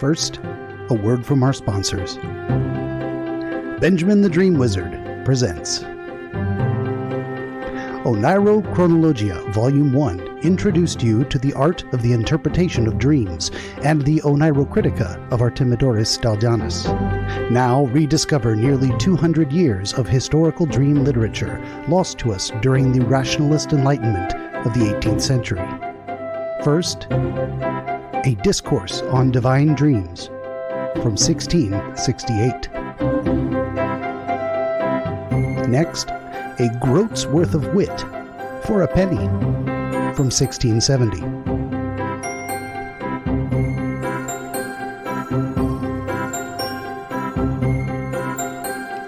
First, a word from our sponsors. Benjamin the Dream Wizard presents Oneirochronologia, Volume 1, introduced you to the art of the interpretation of dreams and the Oneirocritica of Artemidoris Daldianus. Now rediscover nearly 200 years of historical dream literature lost to us during the rationalist enlightenment of the 18th century. First, a discourse on divine dreams from 1668. Next, a groat's worth of wit for a penny from 1670.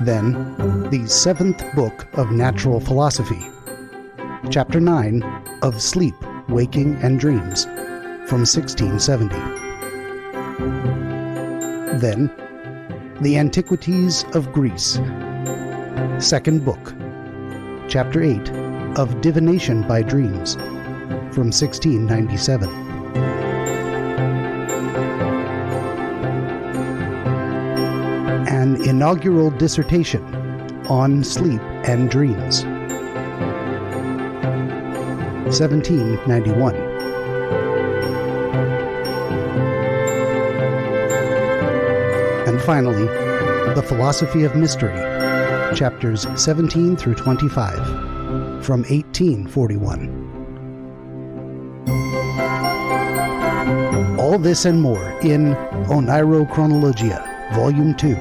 Then, the seventh book of natural philosophy, Chapter 9 of Sleep, Waking, and Dreams from 1670. Then, the Antiquities of Greece, second book, Chapter 8 of Divination by Dreams from 1697. An inaugural dissertation on sleep and dreams, 1791. And finally, The Philosophy of Mystery, chapters 17 through 25, from 1841. All this and more in Oneirochronologia, Volume 2,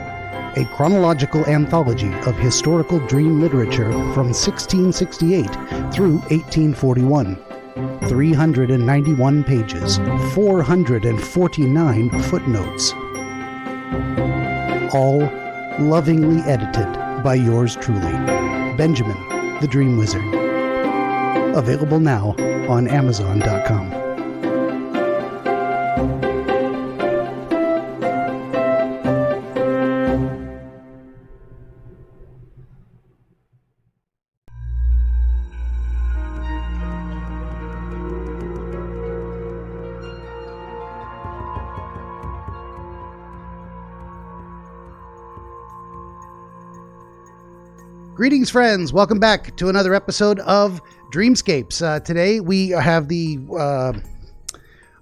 a chronological anthology of historical dream literature from 1668 through 1841. 391 pages, 449 footnotes. All lovingly edited by yours truly, Benjamin the Dream Wizard. Available now on Amazon.com. Greetings, friends. Welcome back to another episode of Dreamscapes. Today we have the... I'm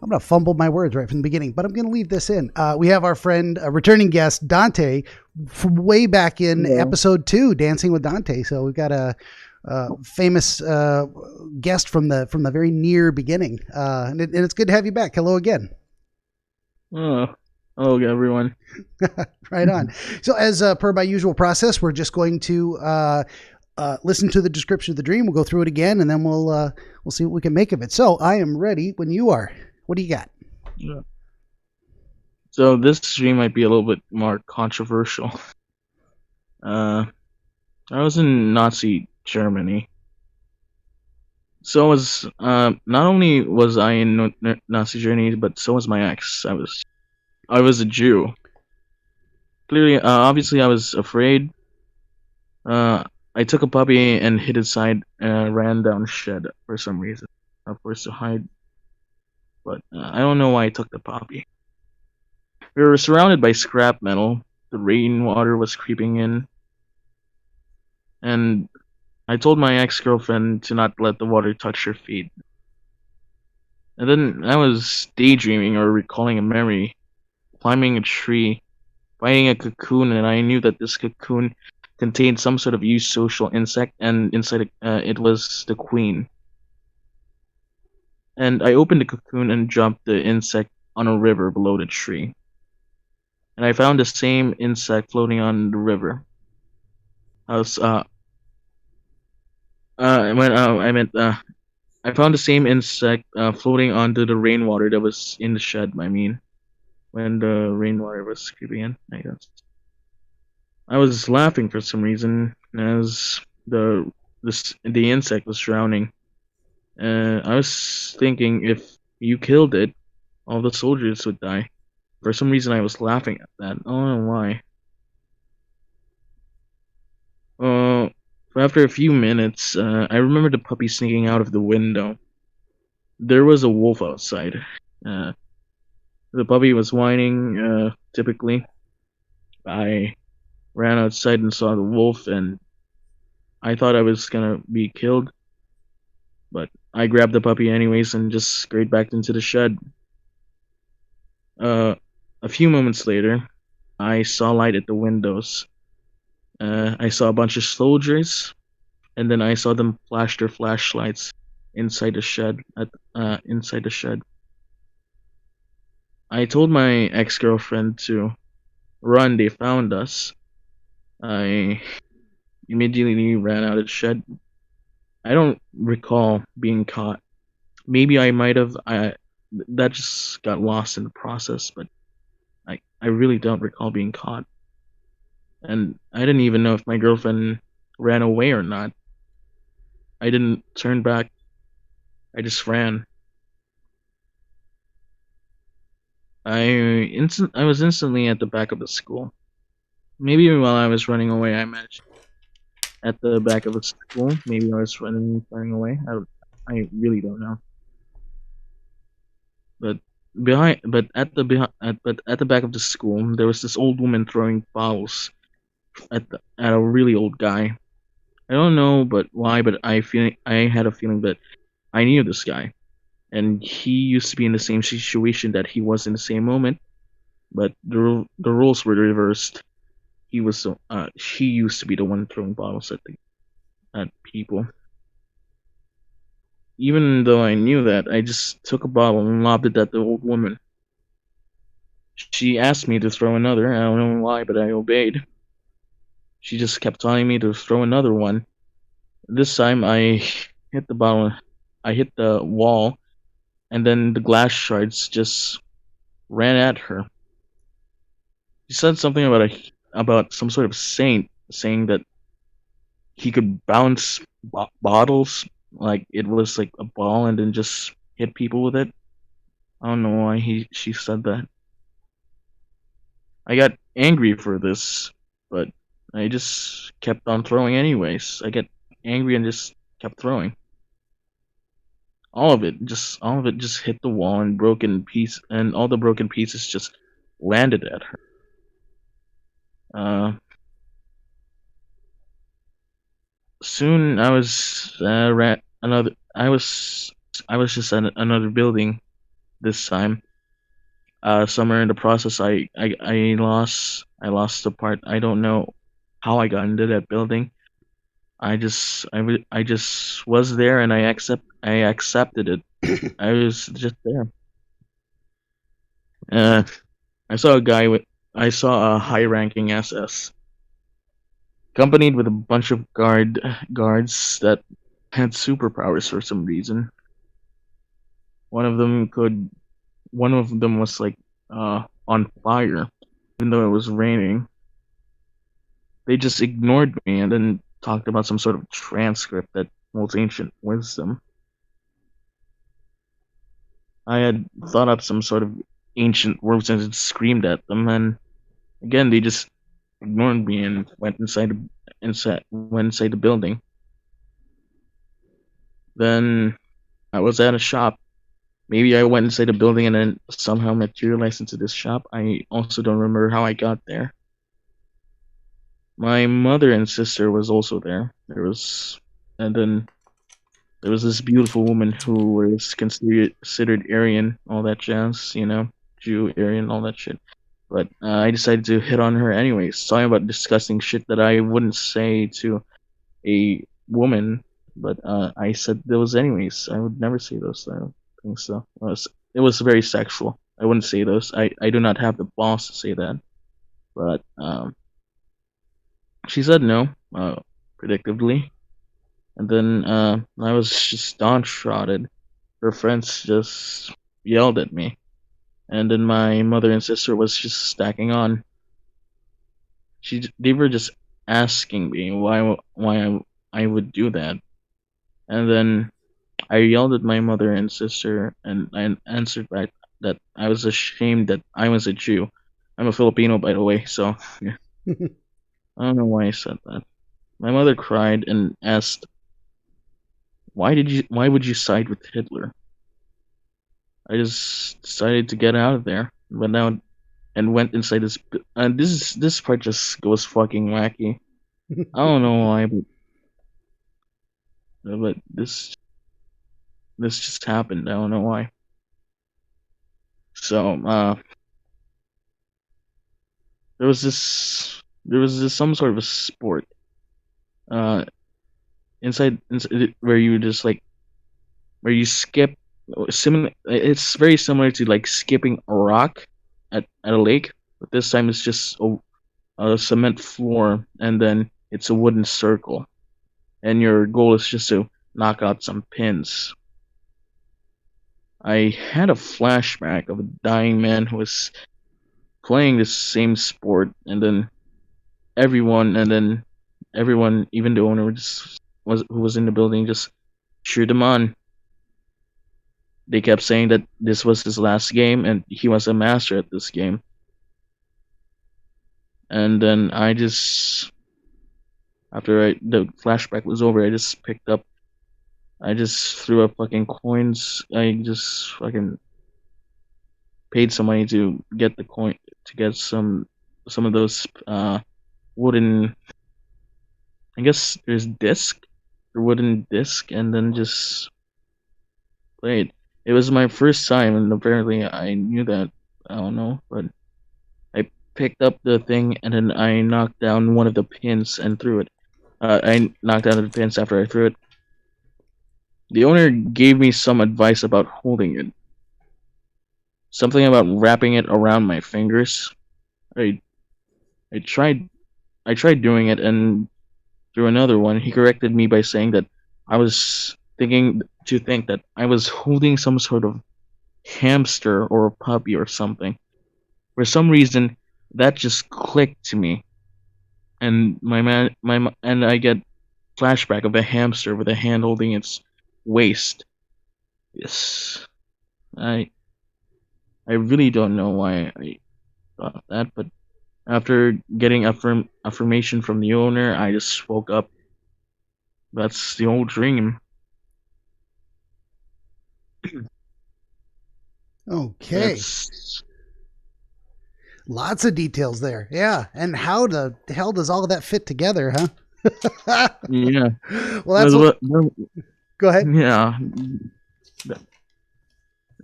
going to fumble my words right from the beginning, but I'm going to leave this in. We have our friend, returning guest, Dante, from way back in episode 2, Dancing with Dante. So we've got a famous guest from the very near beginning. And it's good to have you back. Hello again. Hello, everyone. Right on. So as per my usual process, we're just going to listen to the description of the dream. We'll go through it again, and then we'll see what we can make of it. So I am ready when you are. What do you got? Yeah. So this dream might be a little bit more controversial. I was in Nazi Germany. So was not only was I in Nazi Germany, but so was my ex. I was a Jew. Clearly, obviously, I was afraid. I took a puppy and hid inside and ran down a shed for some reason. Of course, to hide. But I don't know why I took the puppy. We were surrounded by scrap metal. The rainwater was creeping in. And I told my ex-girlfriend to not let the water touch her feet. And then I was daydreaming or recalling a memory. Climbing a tree, finding a cocoon, and I knew that this cocoon contained some sort of eusocial insect, and inside it was the queen. And I opened the cocoon and jumped the insect on a river below the tree. And I found the same insect floating on the river. I found the same insect floating onto the rainwater that was in the shed, when the rainwater was creeping in, I guess. I was laughing for some reason as the insect was drowning. I was thinking if you killed it, all the soldiers would die. For some reason I was laughing at that. I don't know why. After a few minutes, I remember the puppy sneaking out of the window. There was a wolf outside. The puppy was whining. Typically, I ran outside and saw the wolf, and I thought I was gonna be killed, but I grabbed the puppy anyways and just scurried back into the shed. Uh, a few moments later, I saw light at the windows. I saw a bunch of soldiers, and then I saw them flash their flashlights inside the shed. Inside the shed, I told my ex-girlfriend to run. They found us. I immediately ran out of the shed. I don't recall being caught. Maybe I might have. That just got lost in the process, but I really don't recall being caught. And I didn't even know if my girlfriend ran away or not. I didn't turn back. I just ran. I was instantly at the back of the school. Maybe while I was running away, I managed at the back of the school. Maybe I was running away. I really don't know. But but at the back of the school, there was this old woman throwing bottles at a really old guy. I don't know, but why? But I had a feeling that I knew this guy, and he used to be in the same situation that he was in the same moment. But the roles were reversed. She used to be the one throwing bottles at people. Even though I knew that, I just took a bottle and lobbed it at the old woman. She asked me to throw another. I don't know why, but I obeyed. She just kept telling me to throw another one. This time I hit the bottle. I hit the wall, and then the glass shards just ran at her. She said something about some sort of saint, saying that he could bounce bottles like it was like a ball and then just hit people with it. I don't know why she said that. I got angry for this, but I just kept on throwing anyways. I get angry and just kept throwing. All of it just hit the wall and all the broken pieces just landed at her. Uh, Soon I was another. I was just at another building this time. Somewhere in the process, I lost the part. I don't know how I got into that building. I just was there and I accepted it. I was just there. Uh, I saw a guy with I saw a high-ranking SS accompanied with a bunch of guards that had superpowers for some reason. One of them could One of them was like on fire, even though it was raining. They just ignored me and then talked about some sort of transcript that holds ancient wisdom. I had thought up some sort of ancient words and screamed at them, and again they just ignored me and went inside the building. Then I was at a shop. Maybe I went inside the building and then somehow materialized into this shop. I also don't remember how I got there. My mother and sister was also there. And then there was this beautiful woman who was considered Aryan, all that jazz, Jew, Aryan, all that shit. But I decided to hit on her anyways, talking about disgusting shit that I wouldn't say to a woman, but I said those anyways. I would never say those. I don't think so. It was very sexual. I wouldn't say those. I do not have the balls to say that. But she said no, predictably. And then I was just downtrodden. Her friends just yelled at me. And then my mother and sister was just stacking on. They were just asking me I would do that. And then I yelled at my mother and sister, and I answered back that I was ashamed that I was a Jew. I'm a Filipino, by the way, so yeah. I don't know why I said that. My mother cried and asked, Why would you side with Hitler?" I just decided to get out of there. but now and went inside this. And this part just goes fucking wacky. I don't know why, but this just happened. I don't know why. So there was this some sort of a sport inside where you just like where you skip similar. It's very similar to like skipping a rock at a lake, but this time it's just a cement floor, and then it's a wooden circle, and your goal is just to knock out some pins. I had a flashback of a dying man who was playing this same sport, and then everyone, even the owner, who was in the building, just cheered him on. They kept saying that this was his last game and he was a master at this game. And then after the flashback was over, I just threw up fucking coins. I just fucking paid some money to get the coin to get some of those wooden. I guess there's disc, or wooden disc, and then just played. It was my first time, and apparently I knew that. I don't know, but I picked up the thing and then I knocked down one of the pins and threw it. I knocked down the pins after I threw it. The owner gave me some advice about holding it. Something about wrapping it around my fingers. I I tried doing it, and through another one he corrected me by saying that I was think that I was holding some sort of hamster or a puppy or something. For some reason, that just clicked to me, and and I get flashback of a hamster with a hand holding its waist. Yes, I I really don't know why I thought that, but after getting affirmation from the owner, I just woke up. That's the old dream. Okay. That's Lots of details there. Yeah. And how the hell does all of that fit together, huh? yeah. Well, that's what. Go ahead. Yeah.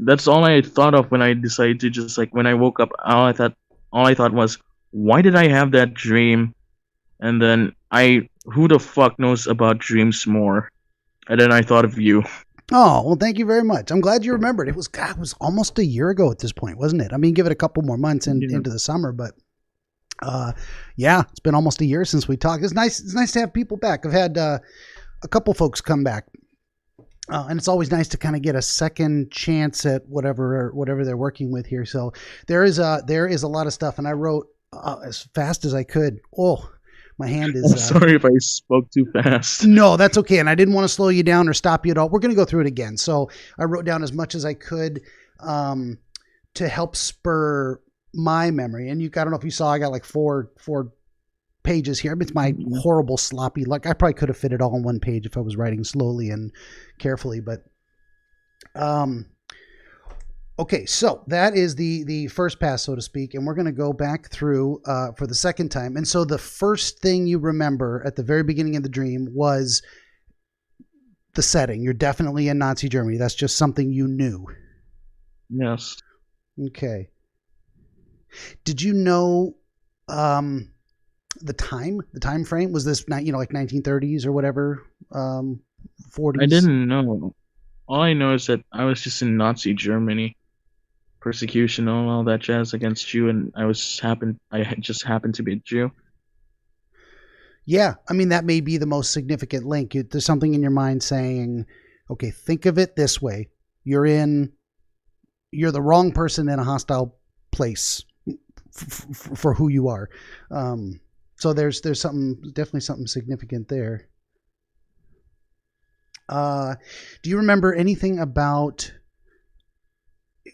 That's all I thought of when I decided to just like when I woke up. All I thought was, why did I have that dream? And then who the fuck knows about dreams more? And then I thought of you. Oh, well, thank you very much. I'm glad you remembered. It was almost a year ago at this point, wasn't it? I mean, give it a couple more months into the summer, but yeah, it's been almost a year since we talked. It's nice to have people back. I've had a couple folks come back. And it's always nice to kind of get a second chance at whatever they're working with here. So there is a lot of stuff, and I wrote as fast as I could. Oh, my hand is. I'm sorry if I spoke too fast. No, that's okay, and I didn't want to slow you down or stop you at all. We're going to go through it again. So I wrote down as much as I could to help spur my memory. And I don't know if you saw, I got like four pages here. It's my horrible sloppy luck. I probably could have fit it all on one page if I was writing slowly and carefully, but okay, so that is the first pass, so to speak, and we're going to go back through for the second time. And so the first thing you remember at the very beginning of the dream was the setting. You're definitely in Nazi Germany. That's just something you knew. Yes. Okay. Did you know the time frame? Was this like 1930s or whatever, 40s? I didn't know. All I know is that I was just in Nazi Germany, persecution and all that jazz against Jew, and I just happened to be a Jew. Yeah, I mean, that may be the most significant link. There's something in your mind saying, okay, think of it this way: you're the wrong person in a hostile place for who you are. So there's definitely something significant there. Do you remember anything about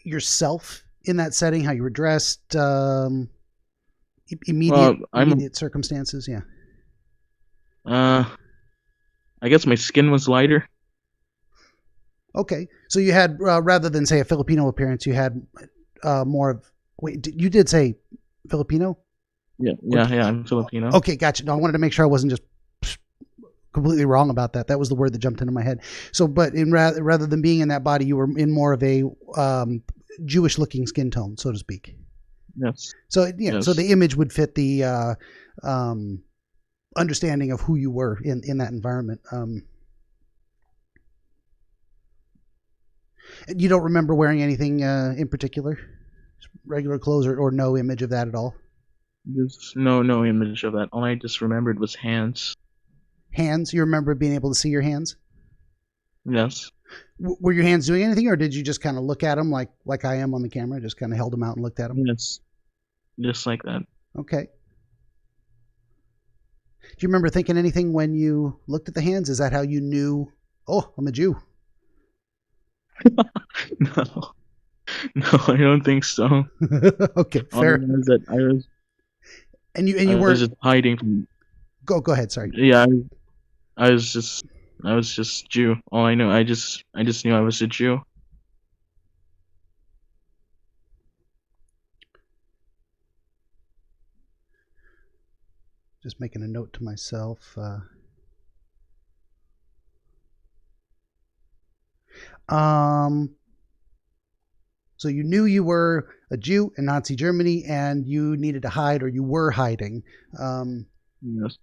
yourself in that setting? How you were dressed? Immediate circumstances? Yeah. I guess my skin was lighter. Okay, so you had rather than say a Filipino appearance, you had more of Wait, you did say Filipino? Yeah, I'm Filipino. Okay, gotcha. No, I wanted to make sure I wasn't just completely wrong about that. That was the word that jumped into my head. So, but rather than being in that body, you were in more of a Jewish-looking skin tone, so to speak. Yes. So Yes. so the image would fit the understanding of who you were in that environment. You don't remember wearing anything in particular, regular clothes or no image of that at all. There's no image of that. All I just remembered was hands. Hands. You remember being able to see your hands? Yes. Were your hands doing anything, or did you just kind of look at them like I am on the camera? Just kind of held them out and looked at them. Yes. Just like that. Okay. Do you remember thinking anything when you looked at the hands? Is that how you knew? Oh, I'm a Jew. No, I don't think so. Okay, All fair. I know is that I was weren't. just hiding from. Go ahead. Sorry. Yeah, I was just Jew. All I know, I just knew I was a Jew. Just making a note to myself. So you knew you were a Jew in Nazi Germany, and you needed to hide, or you were hiding. Yes.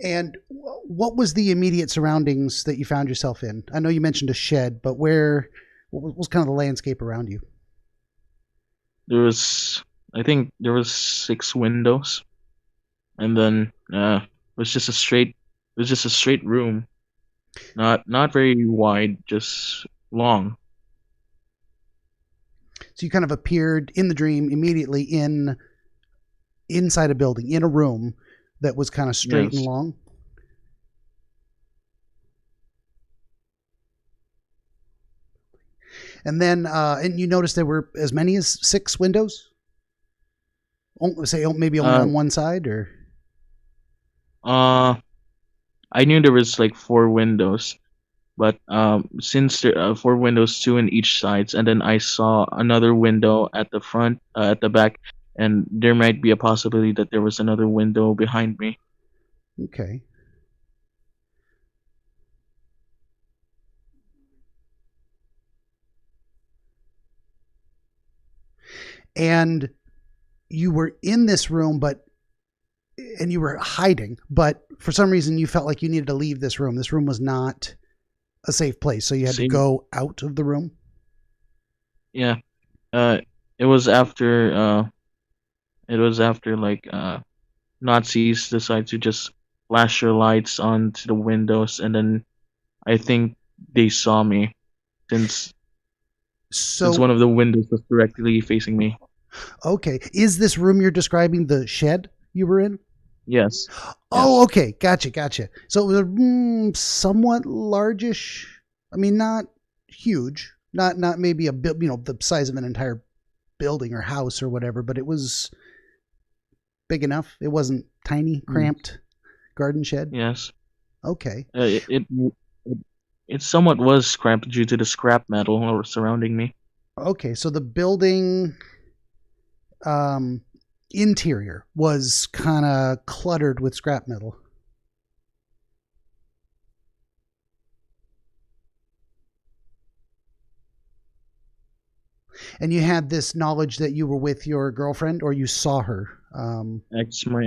And what was the immediate surroundings that you found yourself in? I know you mentioned a shed, but what was kind of the landscape around you? I think there was 6 windows, and then it was just a straight room, not very wide, just long. So you kind of appeared in the dream immediately inside a building, in a room that was kind of straight and long. And then, and you noticed there were as many as 6 windows. Say maybe only on one side, or. I knew there was like 4 windows, but since there are 4 windows, 2 in each sides, and then I saw another window at the front, at the back, and there might be a possibility that there was another window behind me. Okay. And you were in this room, and you were hiding, but for some reason you felt like you needed to leave this room. This room was not a safe place, so you had to go out of the room. Yeah. It was after like Nazis decide to just flash their lights onto the windows, and then I think they saw me since one of the windows was directly facing me. Okay. Is this room you're describing the shed you were in? Yes. Oh, okay. Gotcha. So it was somewhat largish. I mean, not huge. Not maybe the size of an entire building or house or whatever, but it was big enough. It wasn't tiny, cramped garden shed. Yes. Okay. It somewhat was cramped due to the scrap metal surrounding me. Okay, so the building interior was kind of cluttered with scrap metal. And you had this knowledge that you were with your girlfriend, or you saw her. My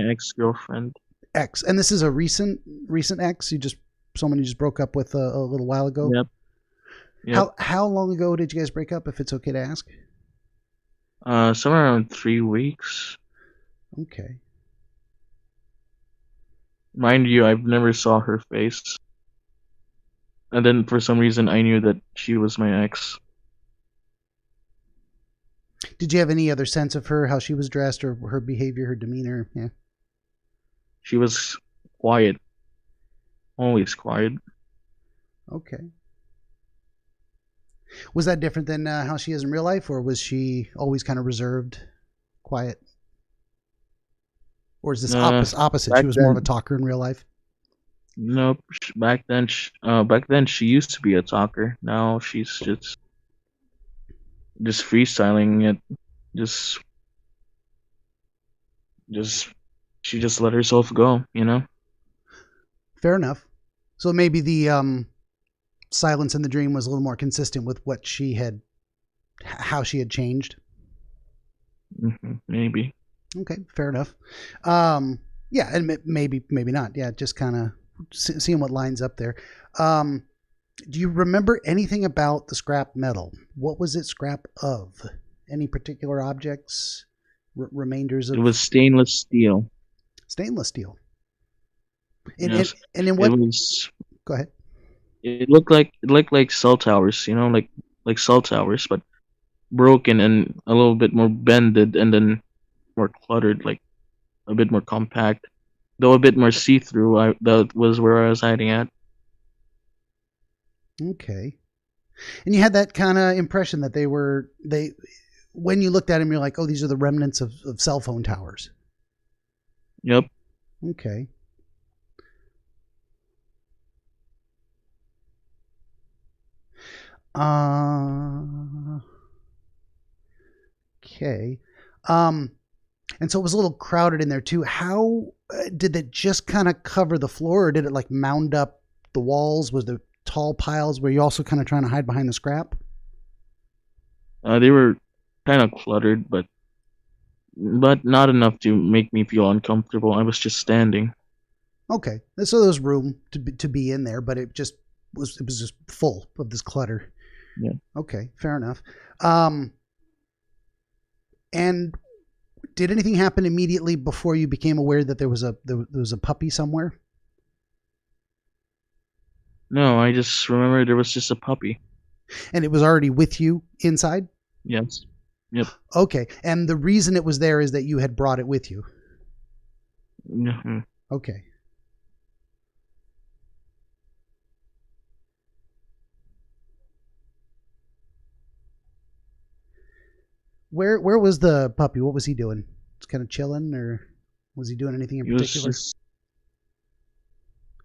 ex-girlfriend. And this is a recent ex. Someone you just broke up with a little while ago. Yep. How long ago did you guys break up, if it's okay to ask? Somewhere around 3 weeks. Okay. Mind you, I've never saw her face. And then for some reason I knew that she was my ex. Did you have any other sense of her, how she was dressed, or her behavior, her demeanor? Yeah. She was quiet. Always quiet. Okay. Was that different than how she is in real life, or was she always kind of reserved, quiet? Or is this opposite? She was more of a talker in real life? Nope. Back then she used to be a talker. Now she's just freestyling it. Just Just she just let herself go, you know? Fair enough. So maybe the silence in the dream was a little more consistent with what she had, how she had changed. Maybe. Okay, fair enough. Yeah, and maybe not. Yeah, just kind of seeing what lines up there. Do you remember anything about the scrap metal? What was it scrap of? Any particular objects? Remainders It of was stainless steel. stainless steel. Yes. And in It what? was Go ahead. it looked like cell towers, like cell towers, but broken and a little bit more bended and then more cluttered, like a bit more compact, though a bit more see-through. That was where I was hiding at. Okay. And you had that kind of impression that they when you looked at them, you're like, oh, these are the remnants of cell phone towers. Yep. Okay. Uh, okay. Um, and so it was a little crowded in there too. How did it just kind of cover the floor, or did it like mound up the walls? Was there tall piles? Were you also kind of trying to hide behind the scrap? They were kind of cluttered, but not enough to make me feel uncomfortable. I was just standing. Okay, so there was room to be in there, but it was just full of this clutter. Yeah. Okay, fair enough. Um, and did anything happen immediately before you became aware that there was a puppy somewhere? No, I just remember there was just a puppy. And it was already with you inside? Yes. Yep. Okay. And the reason it was there is that you had brought it with you. Mhm. Okay. Where was the puppy? What was he doing? Just kind of chilling, or was he doing anything in He was particular? just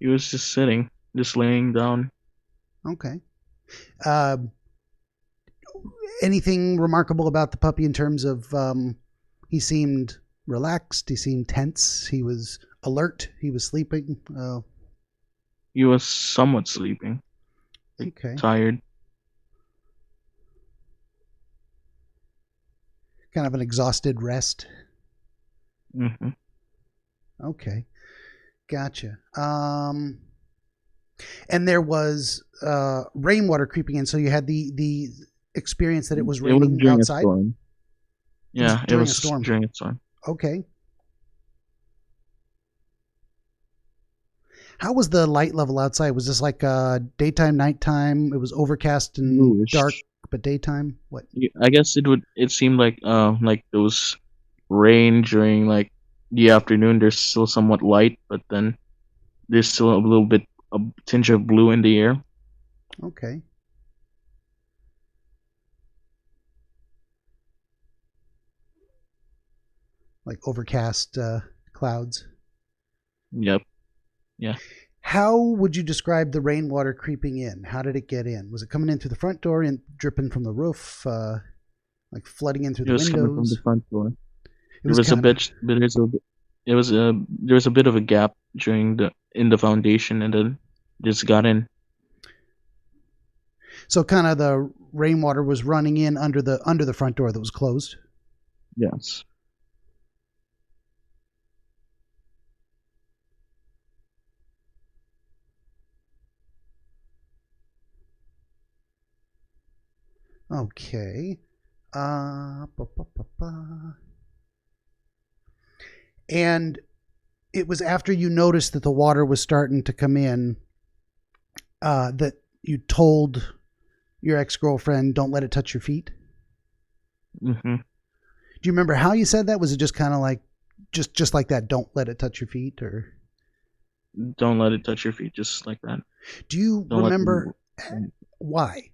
he was just sitting, just laying down. Okay. Uh, anything remarkable about the puppy in terms of he seemed relaxed, he seemed tense, he was alert, he was sleeping. He was somewhat sleeping, like Okay. tired. Kind of an exhausted rest. hmm Okay. Gotcha. And there was rainwater creeping in, so you had the experience that it was It was raining during a outside. storm. It was Yeah, it during a was storm. during a storm. Okay. How was the light level outside? Was this like daytime, nighttime? It was overcast and dark, Bluish. but daytime. What? I guess it seemed like those rain during like the afternoon. There's still somewhat light, but then there's still a little bit a tinge of blue in the air. Okay. Like overcast clouds. Yep. Yeah. How would you describe the rainwater creeping in? How did it get in? Was it coming in through the front door and dripping from the roof, like flooding in through It the was coming from the windows? front door. It There was was a kind of bit, but there's a, it was a there was a bit of a gap during the in the foundation, and then just got in. so kind of the rainwater was running in under the front door that was closed. Yes. Okay. Ba, ba, ba, ba. And it was after you noticed that the water was starting to come in that you told your ex girlfriend, "Don't let it touch your feet." hmm Do you remember how you said that? Was it just kind of like just like that? Don't let it touch your feet, or Don't let it touch your feet, just like that. do you Don't let remember them. why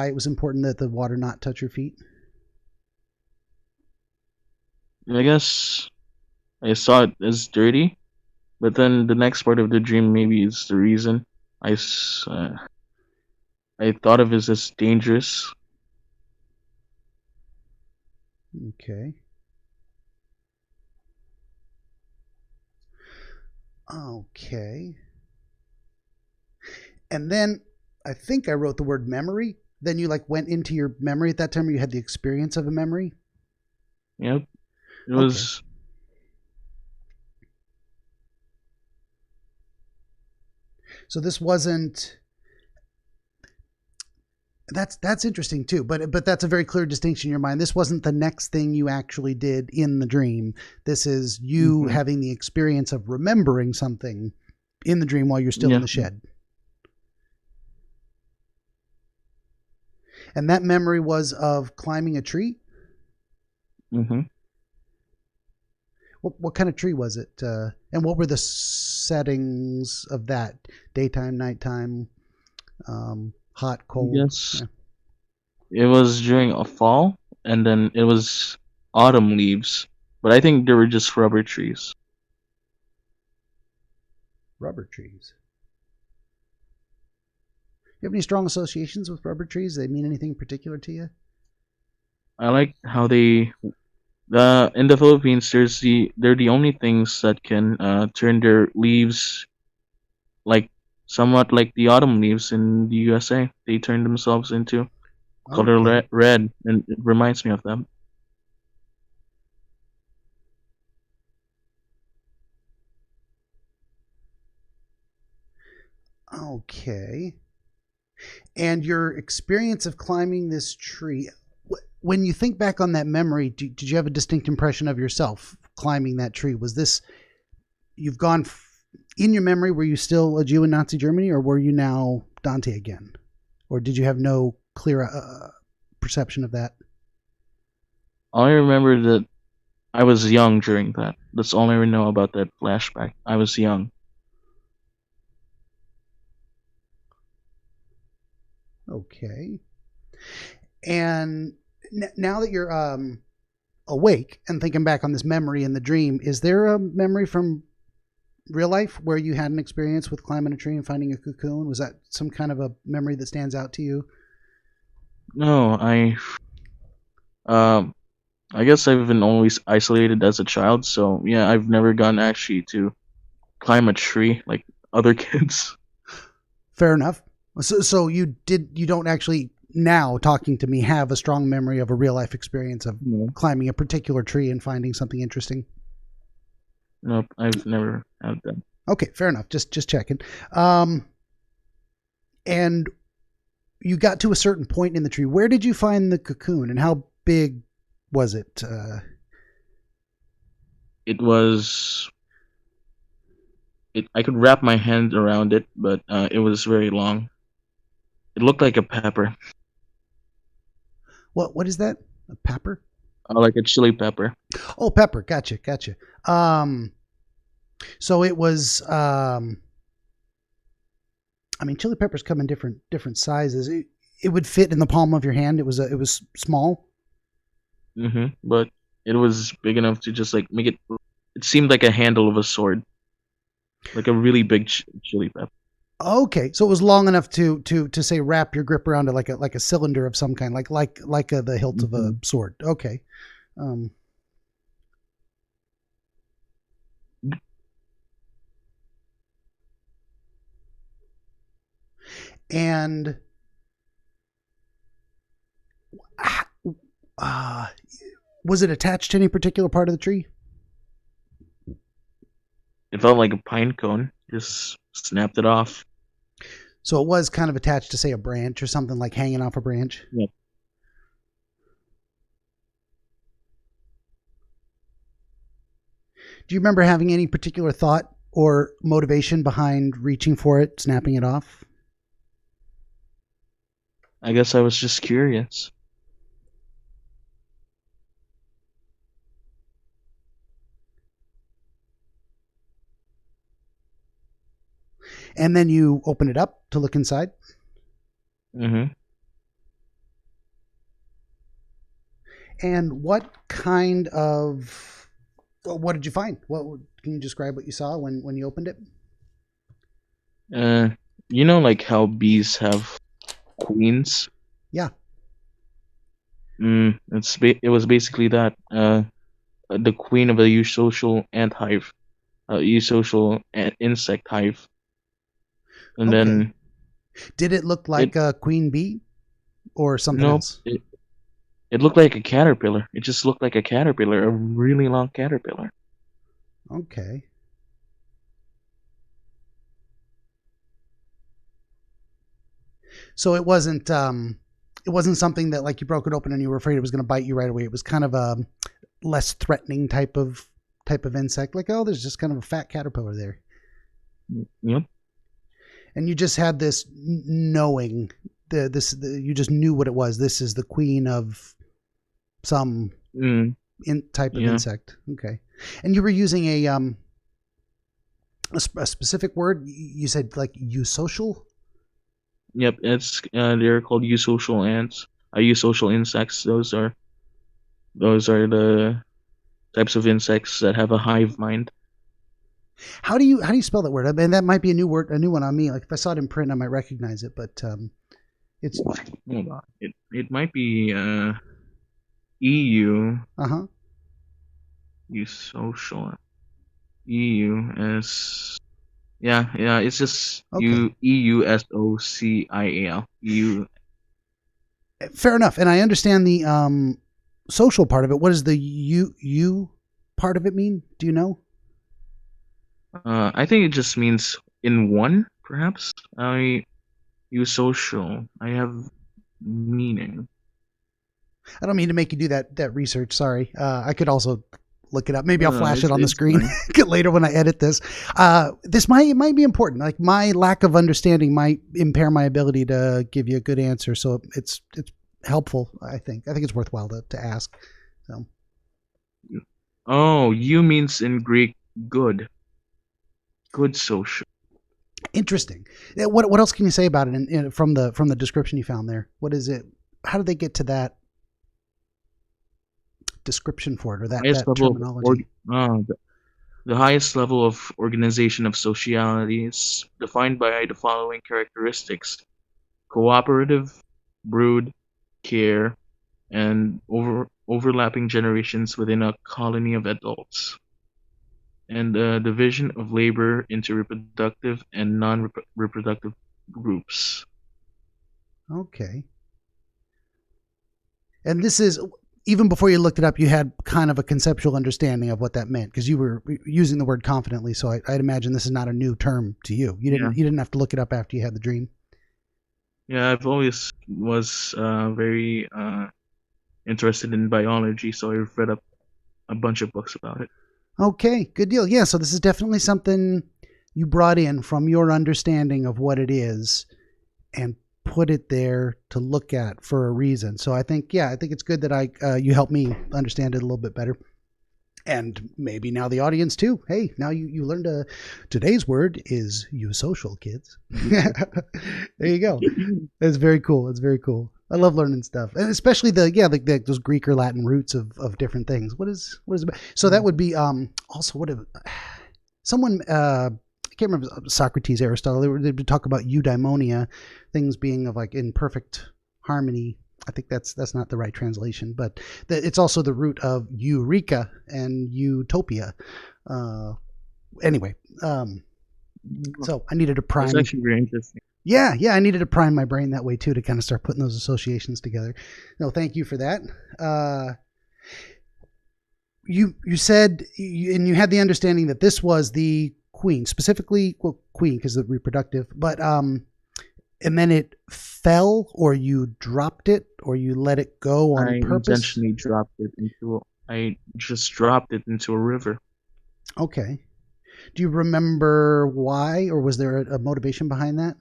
it was important that the water not touch your feet? I guess I saw it as dirty, but then the next part of the dream maybe is the reason. I thought of it as dangerous. Okay. Okay. And then I think I wrote the word memory. Then you like went into your memory at that time, or you had the experience of a memory? Yep. It Okay. was. So this wasn't. That's interesting too, but that's a very clear distinction in your mind. This wasn't the next thing you actually did in the dream. This is you Mhm. having the experience of remembering something in the dream while you're still in Yeah. the shed. And that memory was of climbing a tree. Hmm. What kind of tree was it? And what were the settings of that? Daytime, nighttime, hot, cold? Yes. Yeah. It was during a fall, and then it was autumn leaves. But I think they were just rubber trees. Rubber trees. You have any strong associations with rubber trees? They mean anything particular to you? I like how they. In the Philippines, they're the only things that can turn their leaves like somewhat like the autumn leaves in the USA. They turn themselves into color Okay. red, and it reminds me of them. Okay. And your experience of climbing this tree, when you think back on that memory, did you have a distinct impression of yourself climbing that tree? Was this, you've gone in your memory, were you still a Jew in Nazi Germany, or were you now Dante again? Or did you have no clear perception of that? I remember that I was young during that. That's all I know about that flashback. I was young. Okay. And now that you're awake and thinking back on this memory in the dream, is there a memory from real life where you had an experience with climbing a tree and finding a cocoon? Was that some kind of a memory that stands out to you? No, um I guess I've been always isolated as a child, so yeah, I've never gone actually to climb a tree like other kids. Fair enough. So you don't actually now talking to me have a strong memory of a real life experience of No, climbing a particular tree and finding something interesting. nope, I've never had that. Okay, fair enough. Just checking. Um, and you got to a certain point in the tree. Where did you find the cocoon, and how big was it? It was I could wrap my hand around it, but it was very long. It looked like a pepper, What is that? A pepper? like a chili pepper. Oh, pepper. Gotcha. Um, so it was. I mean, chili peppers come in different sizes. It would fit in the palm of your hand. It was small. But it was big enough to just like make it. It seemed like a handle of a sword, like a really big chili pepper. Okay, so it was long enough to say wrap your grip around it like a cylinder of some kind, like the hilt of a Hmm. sword. Okay, um, and uh, was it attached to any particular part of the tree? It felt like a pine cone. Just snapped it off. So it was kind of attached to say a branch or something, like hanging off a branch. Yeah. Do you remember having any particular thought or motivation behind reaching for it, snapping it off? I guess I was just curious. And then you open it up to look inside. Hmm. And what did you find? What can you describe what you saw when you opened it? Uh, you know, like how bees have queens. Yeah. It was basically that. The queen of a social ant hive. eusocial insect hive, and Okay. then Did it look like a queen bee or something no, else? it looked like a caterpillar. It just looked like a caterpillar, a really long caterpillar. Okay. So it wasn't something that like you broke it open and you were afraid it was going to bite you right away. It was kind of a less threatening type of insect. Like, oh, there's just kind of a fat caterpillar there. Yep. And you just had this knowing you just knew what it was. This is the queen of some type of insect. Okay. And you were using a specific word. You said like eusocial. Yep, it's they're called eusocial ants. Eusocial insects. Those are the types of insects that have a hive mind. How do you spell that word? I mean, that might be a new one on me. Like if I saw it in print, I might recognize it, but it's hold on. It might be EU. Eusocial. EU as yeah. It's just okay. EUSOCIAL. EU. Fair enough, and I understand the social part of it. What does the you part of it mean? Do you know? I think it just means in one, perhaps. Eusocial. I have meaning. I don't mean to make you do that research. Sorry. I could also look it up. Maybe I'll flash it on the screen later when I edit this. This might be important. Like my lack of understanding might impair my ability to give you a good answer. So it's helpful. I think it's worthwhile to ask. So. Oh, you means in Greek good. Good social. Interesting. What else can you say about it from the description you found there? What is it? How did they get to that description for it or that terminology? The highest level of organization of sociality is defined by the following characteristics: cooperative, brood, care, and overlapping generations within a colony of adults, and division of labor into reproductive and non-reproductive groups. Okay. And this is, even before you looked it up, you had kind of a conceptual understanding of what that meant because you were using the word confidently. So I'd imagine this is not a new term to you. You didn't have to look it up after you had the dream. Yeah, I've always was very interested in biology, so I've read up a bunch of books about it. Okay, good deal. Yeah, so this is definitely something you brought in from your understanding of what it is and put it there to look at for a reason. So I think it's good that you helped me understand it a little bit better. And maybe now the audience too. Hey, now you learned today's word is eusocial, kids. There you go. It's very cool. It's very cool. I love learning stuff, and especially those Greek or Latin roots of different things. What is it? So that would be also what if someone I can't remember Socrates, Aristotle. They would talk about eudaimonia, things being of like in perfect harmony. I think that's not the right translation, but it's also the root of eureka and utopia. Anyway, so I needed to prime. It's actually very interesting. Yeah, I needed to prime my brain that way too to kind of start putting those associations together. No, thank you for that. You said, and you had the understanding that this was the queen, specifically, well, queen because of the reproductive, but and then it fell, or you dropped it, or you let it go on purpose? I just dropped it into a river. Okay. Do you remember why, or was there a motivation behind that?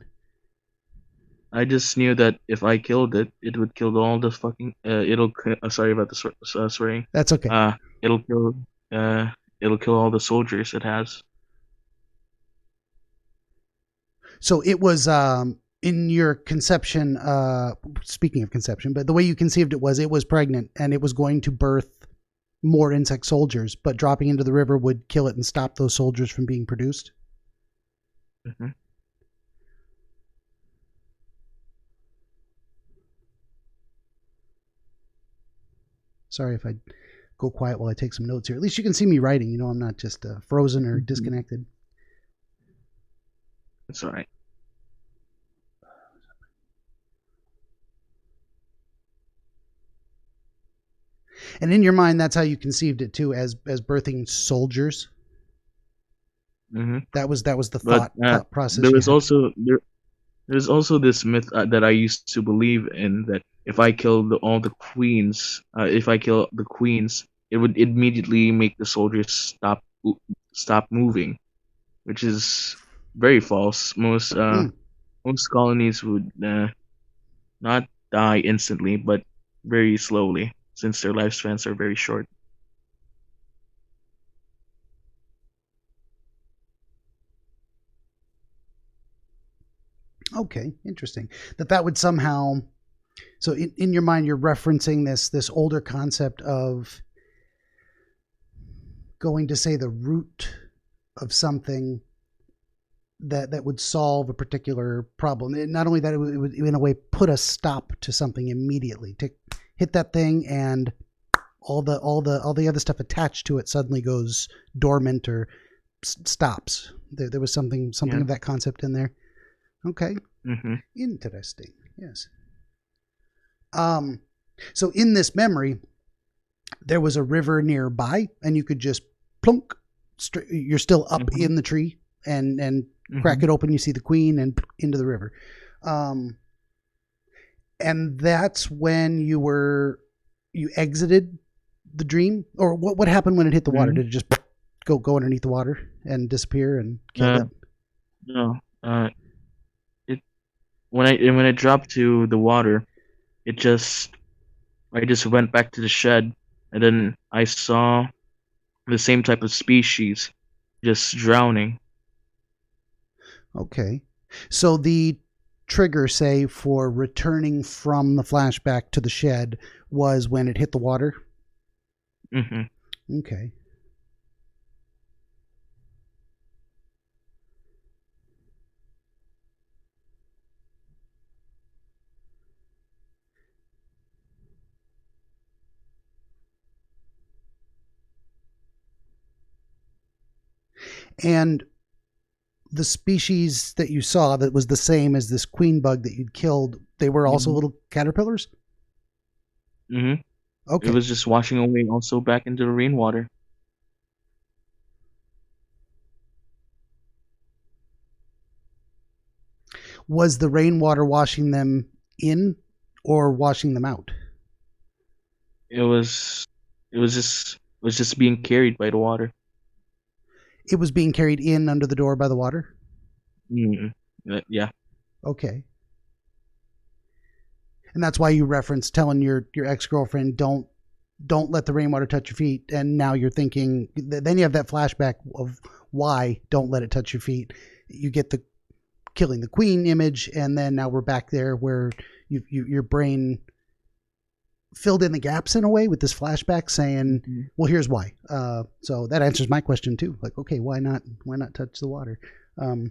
I just knew that if I killed it, it would kill all the fucking. Sorry about the swearing. That's okay. It'll kill all the soldiers it has. So it was in your conception. Speaking of conception, but the way you conceived it was pregnant and it was going to birth more insect soldiers, but dropping into the river would kill it and stop those soldiers from being produced. Mm-hmm. Sorry if I go quiet while I take some notes here. At least you can see me writing. I'm not just frozen or disconnected. That's all right. And in your mind, that's how you conceived it too, as birthing soldiers. Mm-hmm. That was the thought process. There's also this myth that I used to believe in, that if I kill all the queens, it would immediately make the soldiers stop moving, which is very false. Most colonies would not die instantly, but very slowly, since their lifespans are very short. Okay, interesting. That would somehow. So in your mind, you're referencing this older concept of going to say the root of something that would solve a particular problem. And not only that, it would in a way put a stop to something immediately. To hit that thing, and all the other stuff attached to it suddenly goes dormant or stops. There was something of that concept in there. Okay. Mm-hmm. Interesting. Yes. So in this memory, there was a river nearby, and you could just plunk. You're still up in the tree, and crack it open. You see the queen, and into the river. And that's when you exited the dream, or what happened when it hit the water? Did it just go underneath the water and disappear and kill it? No. When it dropped to the water, I just went back to the shed, and then I saw the same type of species just drowning. Okay. So the trigger, say, for returning from the flashback to the shed was when it hit the water? Mm-hmm. Okay. And the species that you saw that was the same as this queen bug that you'd killed, they were also little caterpillars? Mm-hmm. Okay. It was just washing away also back into the rainwater. Was the rainwater washing them in or washing them out? It was just being carried by the water. It was being carried in under the door by the water? Yeah. Okay. And that's why you referenced telling your ex-girlfriend, don't let the rainwater touch your feet. And now you're thinking, then you have that flashback of why don't let it touch your feet. You get the killing the queen image, and then now we're back there where your brain filled in the gaps in a way with this flashback saying, well, here's why. So that answers my question too. Like, okay, why not touch the water? Well,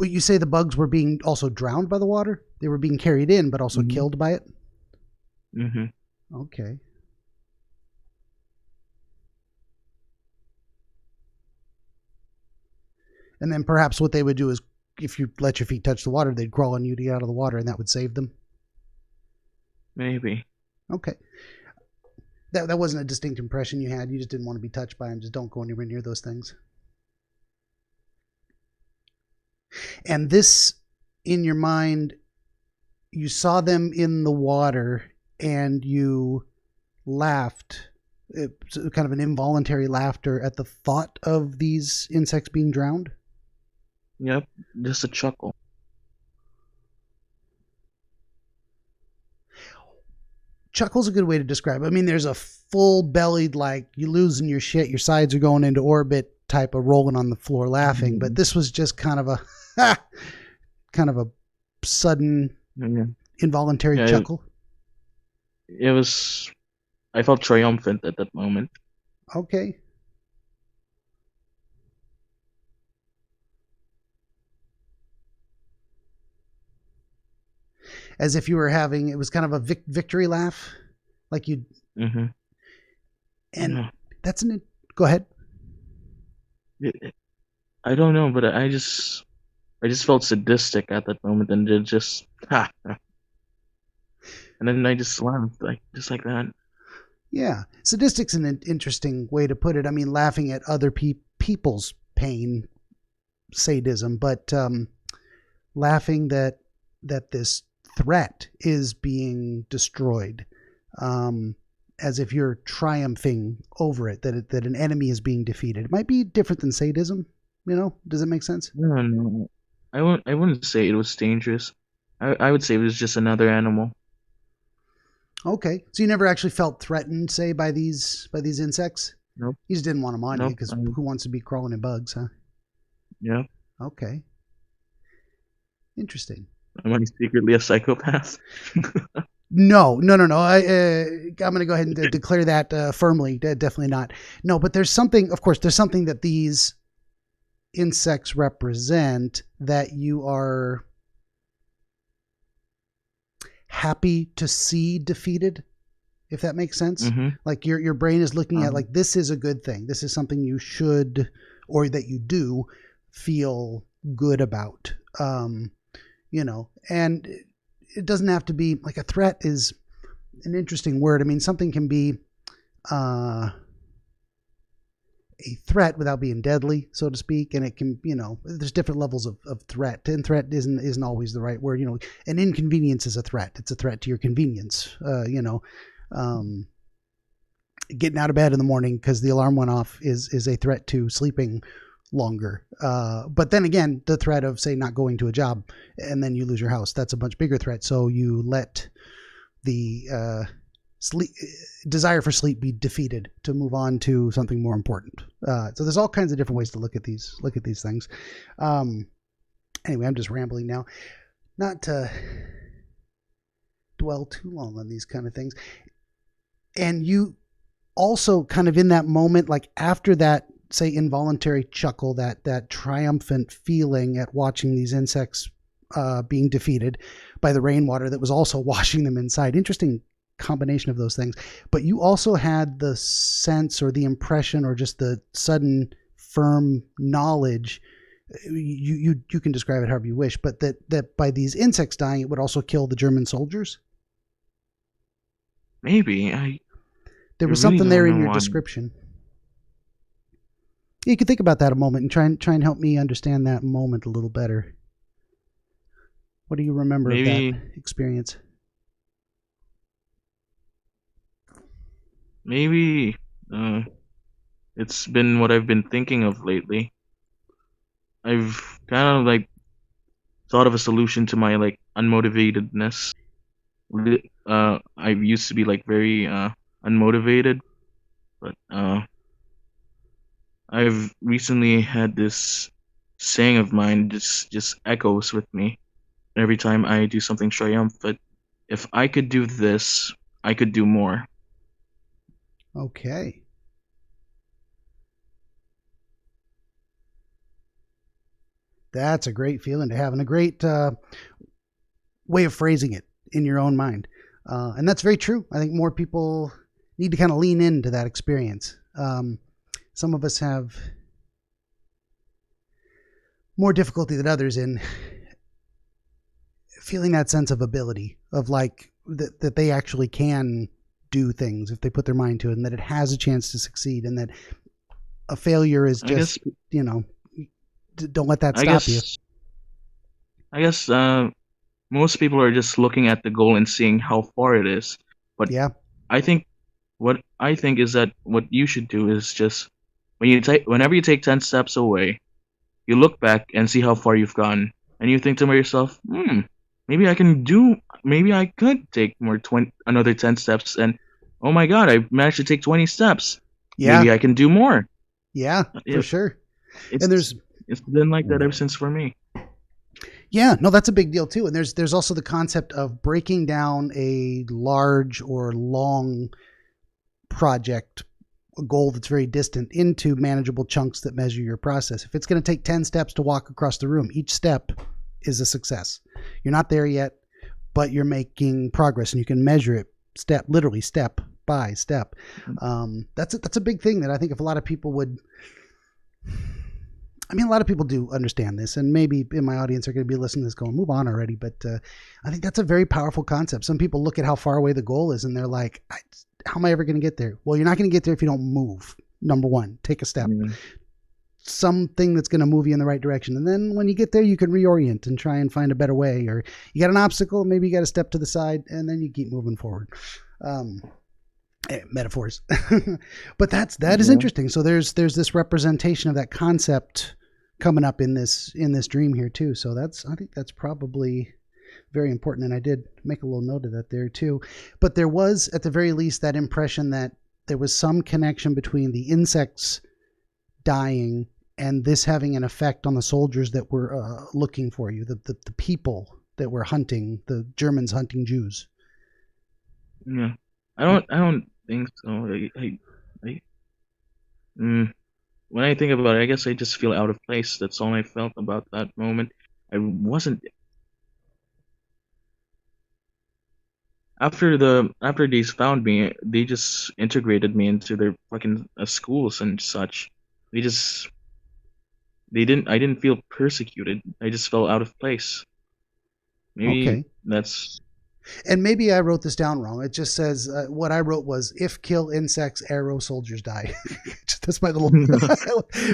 you say the bugs were being also drowned by the water? They were being carried in, but also killed by it? Mm-hmm. Okay. And then perhaps what they would do is, if you let your feet touch the water, they'd crawl on you to get out of the water, and that would save them? Maybe. Okay. That wasn't a distinct impression you had. You just didn't want to be touched by them. Just don't go anywhere near those things. And this, in your mind, you saw them in the water and you laughed, kind of an involuntary laughter at the thought of these insects being drowned? Yep, just a chuckle. Chuckle's a good way to describe it. I mean, there's a full-bellied, like, you losing your shit, your sides are going into orbit type of rolling on the floor laughing, but this was just kind of a sudden involuntary chuckle. It was, I felt triumphant at that moment. Okay. as if you were having, it was kind of a victory laugh, like you. Mm-hmm. And Yeah. that's go ahead. I don't know, but I just felt sadistic at that moment, and it just ha, and then I just laughed just like that. Yeah, sadistic's an interesting way to put it. I mean, laughing at other people's pain, sadism, but laughing that this threat is being destroyed, as if you're triumphing over it, that an enemy is being defeated. It might be different than sadism. Does it make sense? No, I wouldn't say it was dangerous. I would say it was just another animal. Okay, so you never actually felt threatened, say, by these insects? Nope. You just didn't want them on you, Nope. because who wants to be crawling in bugs, huh? Yeah. Okay. Interesting. Am I secretly a psychopath? No. I'm going to go ahead and declare that firmly. Definitely not. No, but there's something, of course, that these insects represent that you are happy to see defeated, if that makes sense. Mm-hmm. Like your brain is looking at, like, this is a good thing. This is something you should, or that you do feel good about. And it doesn't have to be like, a threat is an interesting word. I mean, something can be a threat without being deadly, so to speak. And it can, there's different levels of threat, and threat isn't always the right word. An inconvenience is a threat. It's a threat to your convenience. Getting out of bed in the morning because the alarm went off is a threat to sleeping longer. But then again, the threat of, say, not going to a job and then you lose your house, that's a much bigger threat. So you let the desire for sleep be defeated to move on to something more important. So there's all kinds of different ways to look at these things. Anyway, I'm just rambling now, not to dwell too long on these kind of things. And you also kind of, in that moment, like after that, say, involuntary chuckle, that triumphant feeling at watching these insects being defeated by the rainwater that was also washing them inside. Interesting combination of those things. But you also had the sense, or the impression, or just the sudden firm knowledge, you can describe it however you wish, but that by these insects dying, it would also kill the German soldiers. Maybe there was something there in your description. You could think about that a moment and try and help me understand that moment a little better. What do you remember of that experience? Maybe it's been what I've been thinking of lately. I've kind of thought of a solution to my unmotivatedness. I used to be very unmotivated, but I've recently had this saying of mine just echoes with me every time I do something triumphant. If I could do this, I could do more. Okay. That's a great feeling to have, and a great way of phrasing it in your own mind. And that's very true. I think more people need to kind of lean into that experience. Some of us have more difficulty than others in feeling that sense of ability, of that they actually can do things if they put their mind to it, and that it has a chance to succeed, and that a failure is just, don't let that stop you. I guess most people are just looking at the goal and seeing how far it is. But yeah, what I think is that what you should do is just whenever you take 10 steps away, you look back and see how far you've gone, and you think to yourself, maybe I could take another 10 steps, and oh my god, I managed to take 20 steps. Yeah. Maybe I can do more. Yeah, for sure. And it's been like that ever since for me. Yeah, no, that's a big deal too. And there's also the concept of breaking down a large or long project, a goal that's very distant, into manageable chunks that measure your process. If it's going to take 10 steps to walk across the room, each step is a success. You're not there yet, but you're making progress and you can measure it literally step by step. That's a big thing that I think if a lot of people would, I mean, a lot of people do understand this, and maybe in my audience are going to be listening to this going, move on already. But I think that's a very powerful concept. Some people look at how far away the goal is and they're like, how am I ever going to get there? Well, you're not going to get there if you don't move. Number one, take a step. Something that's going to move you in the right direction. And then when you get there, you can reorient and try and find a better way. Or you got an obstacle, maybe you got to step to the side, and then you keep moving forward. Metaphors. But that is interesting. So there's this representation of that concept coming up in this dream here too. So I think that's probably very important. And I did make a little note of that there too. But there was at the very least that impression that there was some connection between the insects dying and this having an effect on the soldiers that were looking for you, the people that were hunting, the Germans hunting Jews. Yeah, I don't think so. When I think about it, I guess I just feel out of place. That's all I felt about that moment. I wasn't. After they found me, they just integrated me into their fucking schools and such. I didn't feel persecuted. I just felt out of place. Maybe that's. And maybe I wrote this down wrong. It just says what I wrote was, if kill insects, arrow soldiers die. That's my little.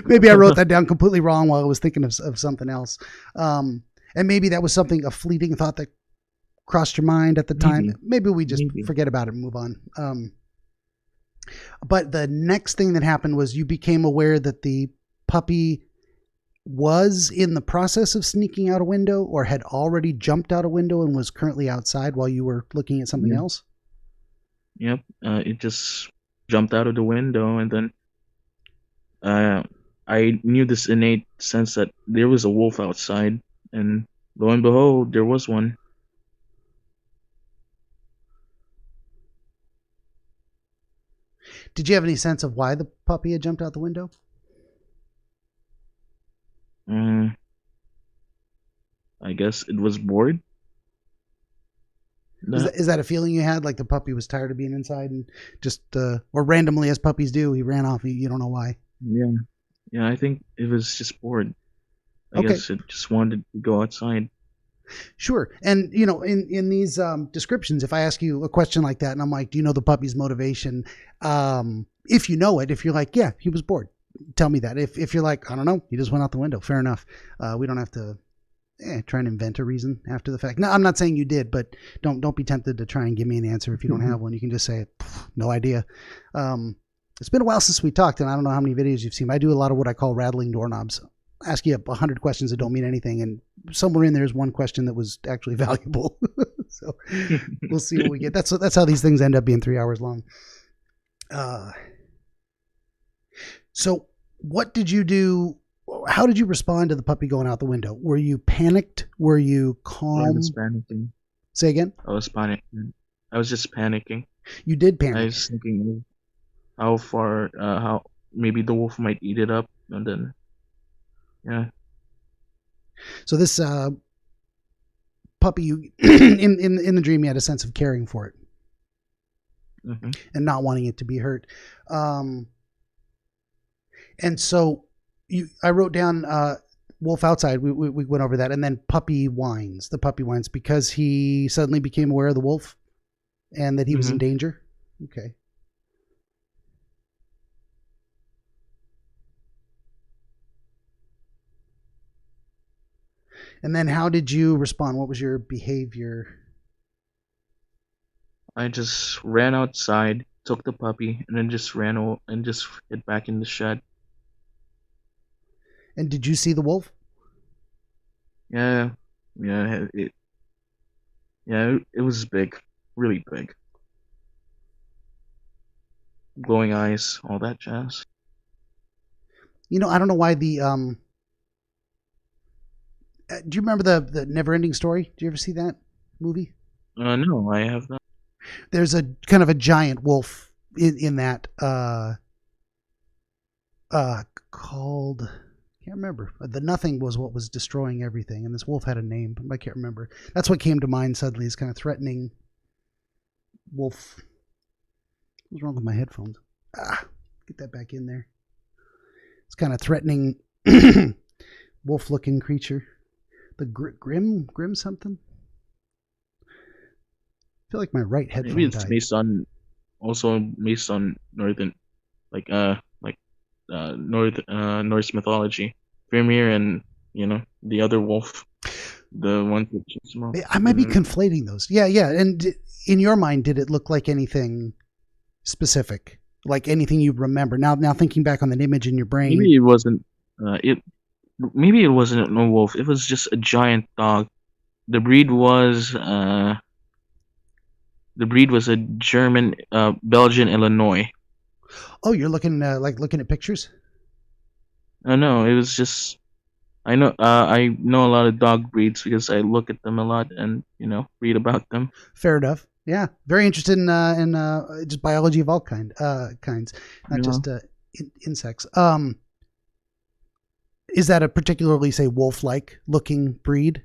Maybe I wrote that down completely wrong while I was thinking of something else. And maybe that was a fleeting thought that crossed your mind at the time. Maybe we just forget about it and move on. But the next thing that happened was you became aware that the puppy was in the process of sneaking out a window or had already jumped out a window and was currently outside while you were looking at something else? Yep. It just jumped out of the window, and then I knew this innate sense that there was a wolf outside, and lo and behold, there was one. Did you have any sense of why the puppy had jumped out the window? I guess it was bored. Is that a feeling you had, like the puppy was tired of being inside and just, or randomly as puppies do, he ran off? You don't know why. Yeah. I think it was just bored. I guess it just wanted to go outside. Sure. And, in these descriptions, if I ask you a question like that and I'm like, do you know the puppy's motivation? If you know it, if you're like, yeah, he was bored, tell me that. If you're like, I don't know, he just went out the window, fair enough. We don't have to try and invent a reason after the fact. No, I'm not saying you did, but don't be tempted to try and give me an answer if you don't have one. You can just say, no idea. It's been a while since we talked, and I don't know how many videos you've seen. I do a lot of what I call rattling doorknobs. Ask you 100 questions that don't mean anything, and somewhere in there is one question that was actually valuable. So we'll see what we get. That's how these things end up being 3 hours long. So what did you do? How did you respond to the puppy going out the window? Were you panicked? Were you calm? I was panicking. Say again? I was panicking. I was just panicking. You did panic. I was thinking how maybe the wolf might eat it up, and then, yeah. So this puppy, you in the dream, you had a sense of caring for it, and not wanting it to be hurt. And so I wrote down wolf outside. We went over that, and then puppy whines. The puppy whines because he suddenly became aware of the wolf, and that he was in danger. Okay. And then how did you respond? What was your behavior? I just ran outside, took the puppy, and then just ran and just hid back in the shed. And did you see the wolf? Yeah, it was big, really big. Glowing eyes, all that jazz. I don't know why the do you remember the Never-Ending Story? Did you ever see that movie? No, I have not. There's a kind of a giant wolf in that called, Can't remember. The nothing was what was destroying everything, and this wolf had a name, but I can't remember. That's what came to mind suddenly, is kind of threatening wolf. What's wrong with my headphones? Get that back in there. It's kind of threatening wolf-looking creature. The grim something? I feel like my right headphone Maybe it's died. based on northern, Norse mythology. Vermeer and the other wolf, the one that shoots them off. I might be conflating those. Yeah. And in your mind, did it look like anything specific? Like anything you remember? Now thinking back on the image in your brain. Maybe it wasn't. Maybe it wasn't a wolf. It was just a giant dog. The breed was a German, Belgian, Illinois. Oh, you're looking looking at pictures? No, it was just I know a lot of dog breeds because I look at them a lot and read about them. Fair enough. Yeah, very interested in just biology of all kinds, not just insects. Is that a particularly, say, wolf-like looking breed?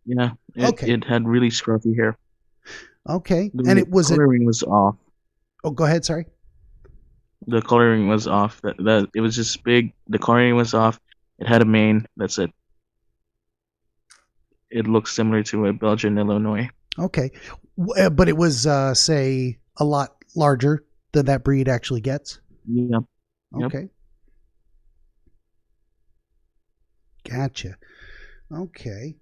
Yeah. Okay. It had really scruffy hair. Okay, and the coloring was off. Oh, go ahead. Sorry. The coloring was off. That it was just big. The coloring was off. It had a mane. That's it. It looks similar to a Belgian Illinois. Okay, but it was say a lot larger than that breed actually gets. Yeah. Okay. Gotcha. Okay.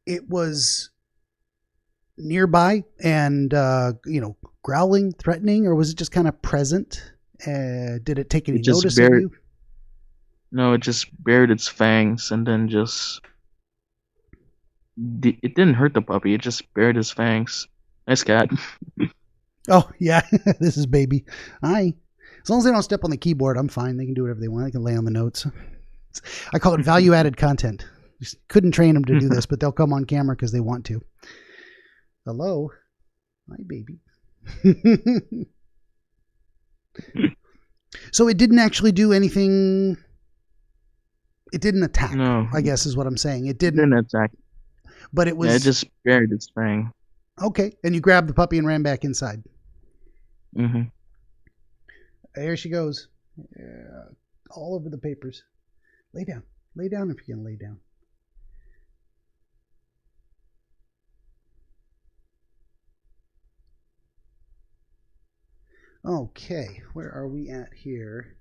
It was nearby and growling, threatening, or was it just kind of present? Did it take any notice of you? No, it just bared its fangs and then just. It didn't hurt the puppy. It just bared its fangs. Nice cat. Oh yeah, this is baby. Hi. As long as they don't step on the keyboard, I'm fine. They can do whatever they want. They can lay on the notes. I call it value-added content. Just couldn't train them to do this, but they'll come on camera because they want to. Hello. Hi, baby. So it didn't actually do anything. It didn't attack. No. I guess is what I'm saying. It didn't attack. But it was. Yeah, it just bared its fang. Okay. And you grabbed the puppy and ran back inside. Mm-hmm. There she goes. All over the papers. Lay down. Lay down if you can lay down. Okay, where are we at here?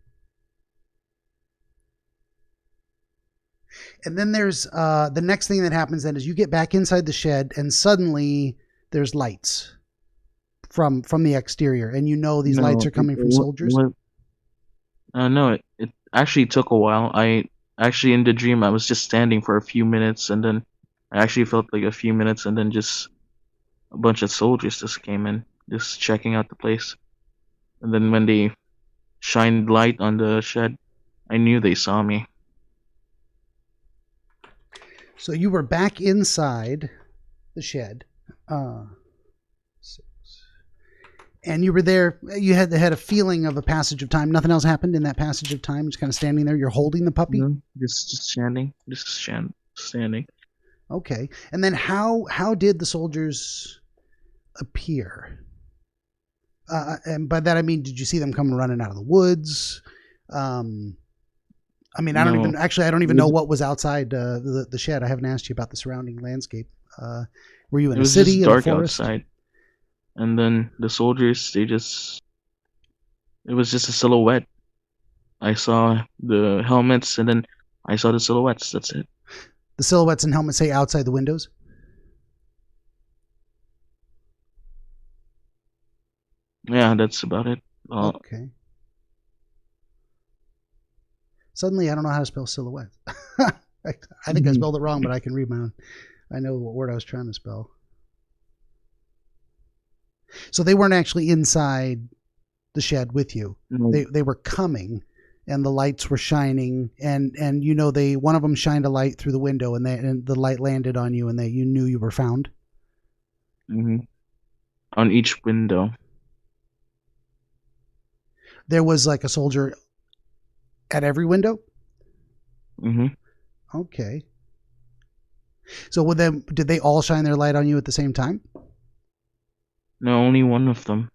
And then there's the next thing that happens then is you get back inside the shed and suddenly there's lights from the exterior, and these lights are coming from soldiers. No, it actually took a while. In the dream I was just standing for a few minutes, and then I actually felt like a few minutes, and then just a bunch of soldiers just came in, just checking out the place. And then when they shined light on the shed, I knew they saw me. So you were back inside the shed. And you were there. You had a feeling of a passage of time. Nothing else happened in that passage of time. Just kind of standing there. You're holding the puppy. No, just standing. Standing. Okay. And then how did the soldiers appear? And by that I mean, did you see them coming running out of the woods? I don't even know what was outside the shed. I haven't asked you about the surrounding landscape. Were you in a city? It was just dark in a forest? outside. And then the soldiers, it was just a silhouette. I saw the helmets, and then I saw the silhouettes. That's it. The silhouettes and helmets say outside the windows? Yeah, that's about it. Okay. Suddenly, I don't know how to spell silhouette. I think I spelled it wrong, but I can read my own. I know what word I was trying to spell. So they weren't actually inside the shed with you. Mm-hmm. They were coming, and the lights were shining, and one of them shined a light through the window, and the light landed on you, and you knew you were found. Mm-hmm. On each window. There was like a soldier At every window? Mm-hmm. Okay. So did they all shine their light on you at the same time? No, only one of them.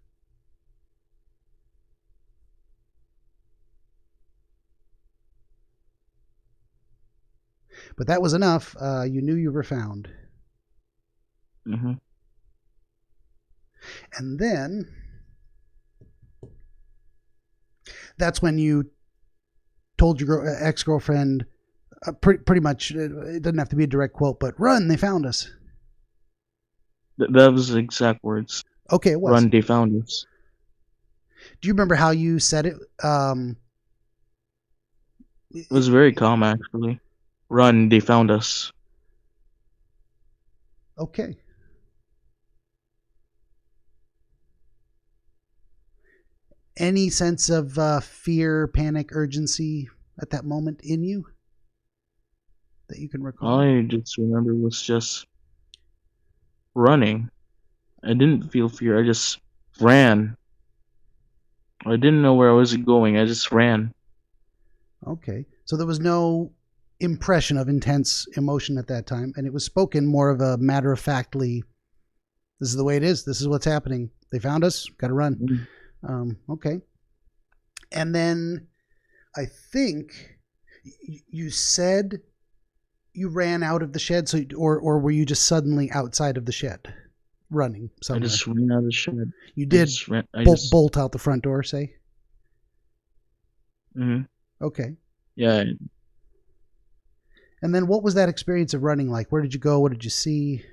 But that was enough. You knew you were found. Mm-hmm. And then that's when you told your ex-girlfriend, pretty much, it doesn't have to be a direct quote, but run, they found us. That was the exact words. Okay, it was. Run, they found us. Do you remember how you said it? It was very calm, actually. Run, they found us. Okay. Any sense of fear, panic, urgency at that moment in you that you can recall? All I just remember was just running. I didn't feel fear. I just ran. I didn't know where I was going. I just ran. Okay. So there was no impression of intense emotion at that time, and it was spoken more of a matter-of-factly, this is the way it is. This is what's happening. They found us. Got to run. Mm-hmm. Okay. And then I think you said you ran out of the shed, so or were you just suddenly outside of the shed, running somewhere? I just ran out of the shed. You did bolt out the front door, say? Mm-hmm. Okay. Yeah. And then what was that experience of running like? Where did you go? What did you see?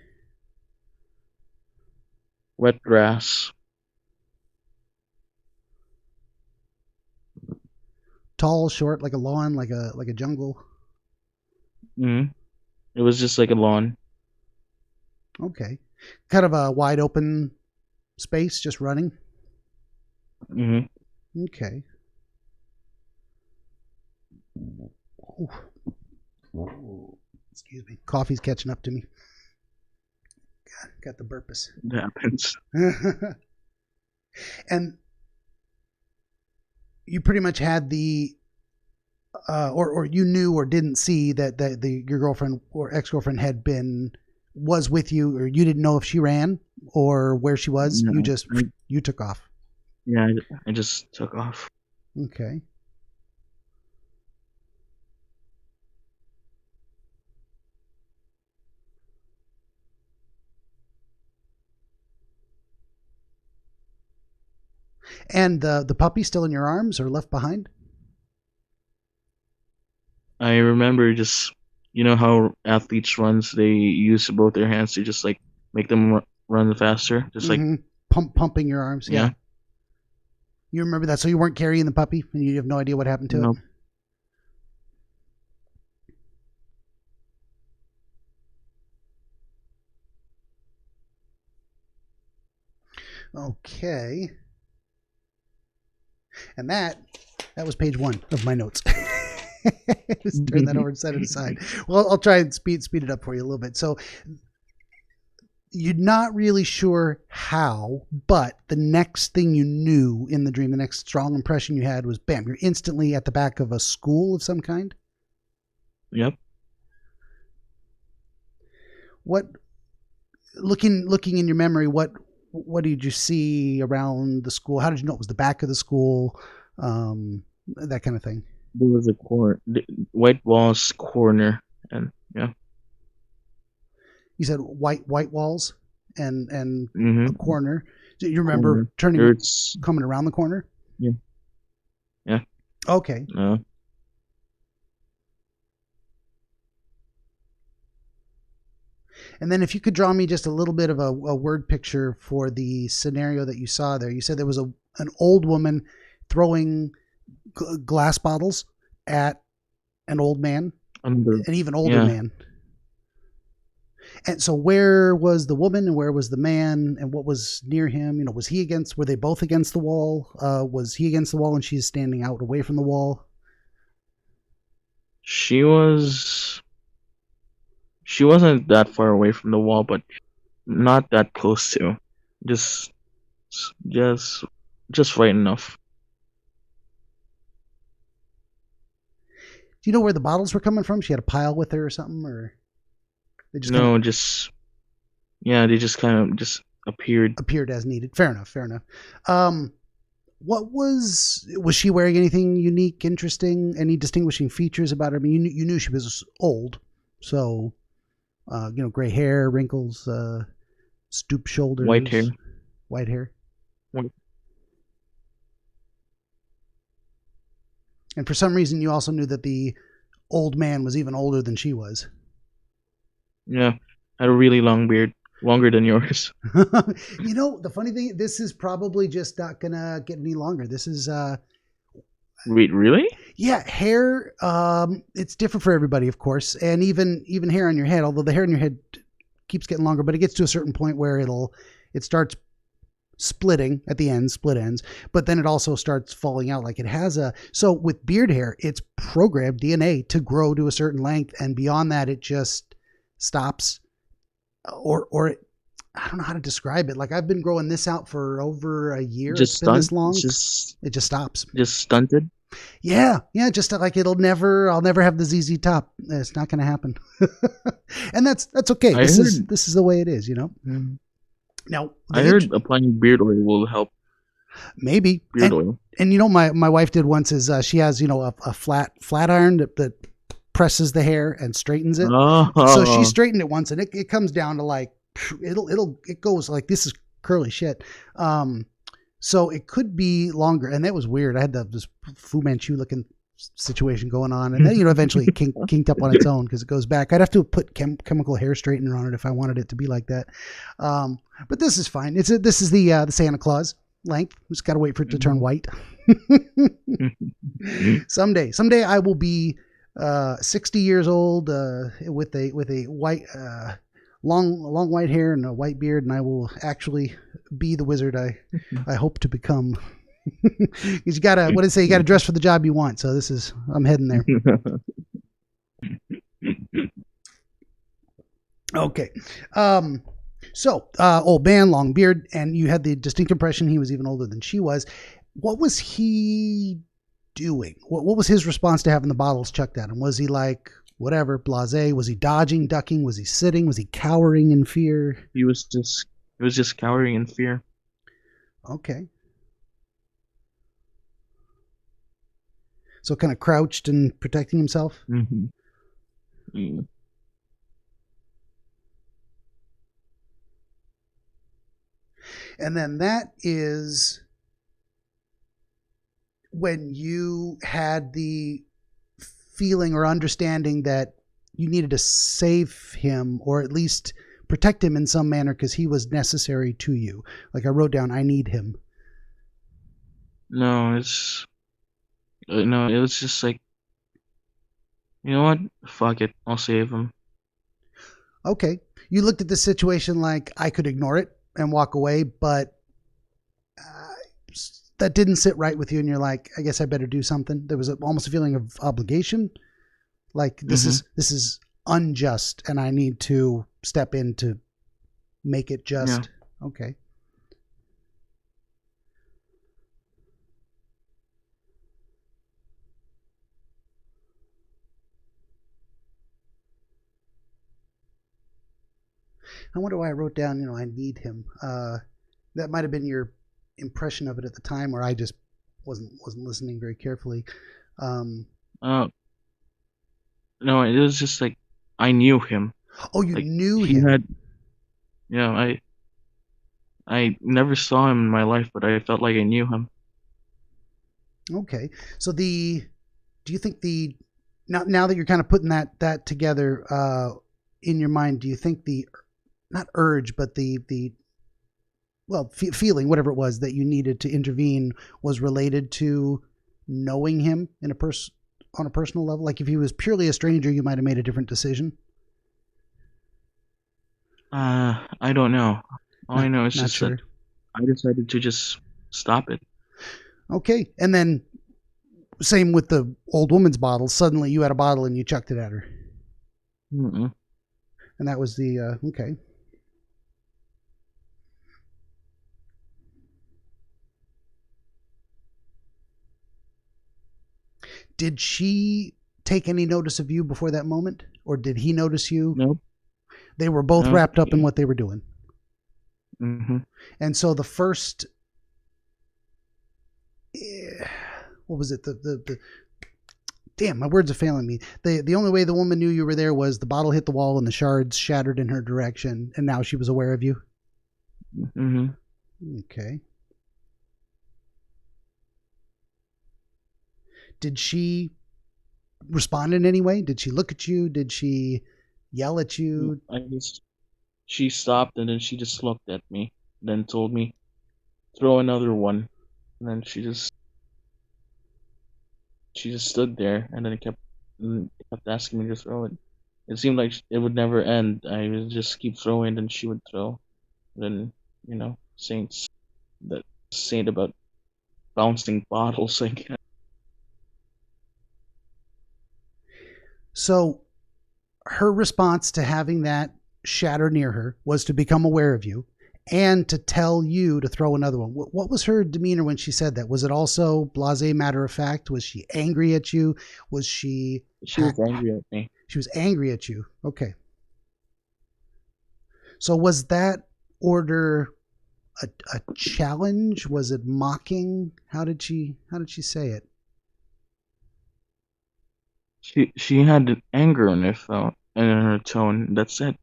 Wet grass. Tall, short, like a lawn, like a jungle? Mm-hmm. It was just like a lawn. Okay. Kind of a wide open space, just running? Mm-hmm. Okay. Excuse me. Coffee's catching up to me. God, got the burpus. It happens. And you pretty much had the, or you knew or didn't see that your girlfriend or ex-girlfriend was with you, or you didn't know if she ran or where she was. No, you took off. Yeah, I just took off. Okay. And the puppy still in your arms or left behind? I remember just, you know how athletes runs, they use both their hands to just like make them run faster, just like pumping your arms. Yeah. You remember that? So you weren't carrying the puppy, and you have no idea what happened to it. Okay. And that was page 1 of my notes. Just turn that over and set it aside. Well, I'll try and speed it up for you a little bit. So you're not really sure how, but the next thing you knew in the dream, the next strong impression you had was, bam, you're instantly at the back of a school of some kind? Yep. What, looking in your memory, what did you see around the school? How did you know it was the back of the school? That kind of thing. There was a white walls corner, and yeah. You said white walls and Mm-hmm. a corner. Do you remember coming around the corner? Yeah. Yeah. Okay. And then if you could draw me just a little bit of a word picture for the scenario that you saw there. You said there was an old woman throwing glass bottles at an old man, an even older man. And so where was the woman and where was the man, and what was near him? You know, were they both against the wall? Was he against the wall and she's standing out away from the wall? She wasn't that far away from the wall, but not that close to. Just right enough. Do you know where the bottles were coming from? She had a pile with her or something, or they just No, they just kind of just appeared. appeared as needed. Fair enough. What was she wearing? Anything unique, interesting? Any distinguishing features about her? I mean, you knew she was old, so gray hair, wrinkles, stoop shoulders, White hair. white hair. White. And for some reason, you also knew that the old man was even older than she was. Yeah, had a really long beard, longer than yours. The funny thing, this is probably just not gonna get any longer. This is Wait, really? yeah, hair. It's different for everybody, of course, and even hair on your head. Although the hair on your head keeps getting longer, but it gets to a certain point where it starts splitting at the end, split ends, but then it also starts falling out. Like it has so with beard hair, it's programmed DNA to grow to a certain length, and beyond that, it just stops, or I don't know how to describe it. Like I've been growing this out for over a year. Just It's been this stunt. long. Just It just stops. stunted. Yeah. Just like I'll never have the ZZ top. It's not going to happen. And that's okay. This is the way it is, Mm. Now, I heard applying beard oil will help. maybe Beard oil. And my wife did once is she has a flat iron that presses the hair and straightens it. Oh. So she straightened it once, and it comes down to like it goes like, this is curly shit. So it could be longer, and that was weird. I had this Fu Manchu looking situation going on, and then eventually it kinked up on its own because it goes back. I'd have to put chemical hair straightener on it if I wanted it to be like that. But this is fine. This is the Santa Claus length. Just got to wait for it to turn white. Someday I will be 60 years old with a white long white hair and a white beard, and I will actually be the wizard I hope to become. Because you gotta dress for the job you want. So I'm heading there. Okay. So old man, long beard, and you had the distinct impression he was even older than she was. What was he doing? What was his response to having the bottles chucked at him? Was he like, whatever, blasé? Was he dodging, ducking? Was he sitting? Was he cowering in fear? He was just cowering in fear. Okay. So kind of crouched and protecting himself? Mm-hmm. Mm. And then that is when you had the feeling or understanding that you needed to save him, or at least protect him in some manner because he was necessary to you. Like I wrote down, I need him. No, it was just like, you know what? Fuck it. I'll save him. Okay. You looked at the situation like I could ignore it and walk away, but that didn't sit right with you, and you're like, I guess I better do something. There was almost a feeling of obligation. Like this is unjust, and I need to step in to make it just. Yeah. Okay. I wonder why I wrote down, I need him. That might have been your impression of it at the time, or I just wasn't listening very carefully. No, it was just like I knew him. Oh, you knew him. I never saw him in my life, but I felt like I knew him. Okay, so do you think now that you're kind of putting that together in your mind, do you think the not urge, but the feeling, whatever it was, that you needed to intervene was related to knowing him on a personal level? Like if he was purely a stranger, you might have made a different decision. I don't know. All I know is just that I decided to just stop it. Okay, and then same with the old woman's bottle. Suddenly you had a bottle and you chucked it at her. Mm-mm. And that was the okay. Did she take any notice of you before that moment? Or did he notice you? Nope. They were both Nope. wrapped up in what they were doing. Mm-hmm. And so the first, what was it? The damn, my words are failing me. The only way the woman knew you were there was the bottle hit the wall and the shards shattered in her direction, and now she was aware of you. Mm-hmm. Okay. Did she respond in any way? Did she look at you? Did she yell at you? She stopped and then she just looked at me, then told me, "Throw another one," and then she just stood there, and then it kept asking me to throw it. It seemed like it would never end. I would just keep throwing, and she would throw. Then saints that saint about bouncing bottles, I guess. So her response to having that shatter near her was to become aware of you and to tell you to throw another one. What was her demeanor when she said that? Was it also blasé, matter of fact? Was she angry at you? Was she... She was angry at me. She was angry at you. Okay. So was that order a challenge? Was it mocking? How did she say it? She had an anger in her tone. That's it.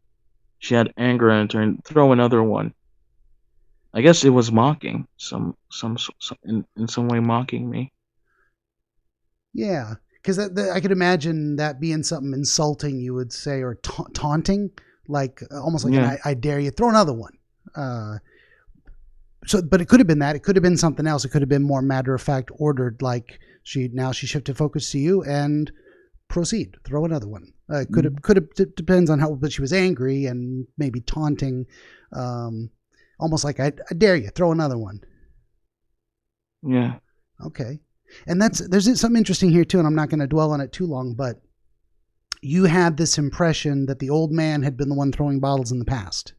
She had anger in her tone. Throw another one. I guess it was mocking, some in some way mocking me. Yeah, because I could imagine that being something insulting you would say, or taunting, like almost like an I dare you, throw another one. But it could have been that. It could have been something else. It could have been more matter of fact, ordered, like she shifted focus to you and proceed, throw another one. Could have depends on how, but she was angry and maybe taunting, almost like I dare you, throw another one. Yeah. Okay. And there's something interesting here too, and I'm not going to dwell on it too long, but you had this impression that the old man had been the one throwing bottles in the past.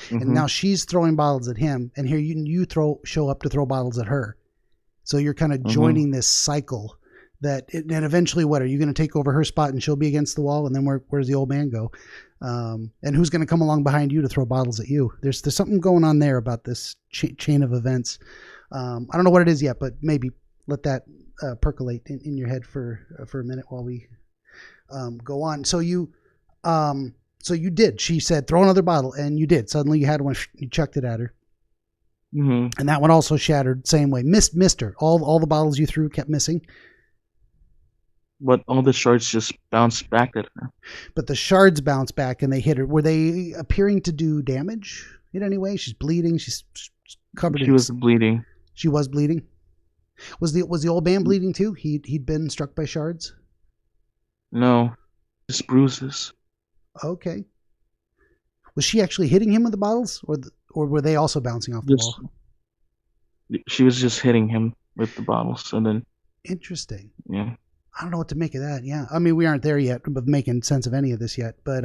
Mm-hmm. And now she's throwing bottles at him, and here you show up to throw bottles at her. So you're kind of joining this cycle and eventually what, are you going to take over her spot and she'll be against the wall, and then where's the old man go? And who's going to come along behind you to throw bottles at you? There's something going on there about this chain of events. I don't know what it is yet, but maybe let that percolate in your head for a minute while we go on. So you did. She said, throw another bottle, and you did. Suddenly you had one. You chucked it at her. Mm-hmm. And that one also shattered. Same way. Missed her. All the bottles you threw kept missing. But all the shards just bounced back at her. But the shards bounced back and they hit her. Were they appearing to do damage in any way? She's bleeding. She's covered. She was bleeding. She was bleeding. Was the old man bleeding too? He'd been struck by shards? No, just bruises. Okay. Was she actually hitting him with the bottles, or were they also bouncing off the wall? She was just hitting him with the bottles, and then. Interesting. Yeah. I don't know what to make of that. Yeah. I mean, we aren't there yet of making sense of any of this yet, but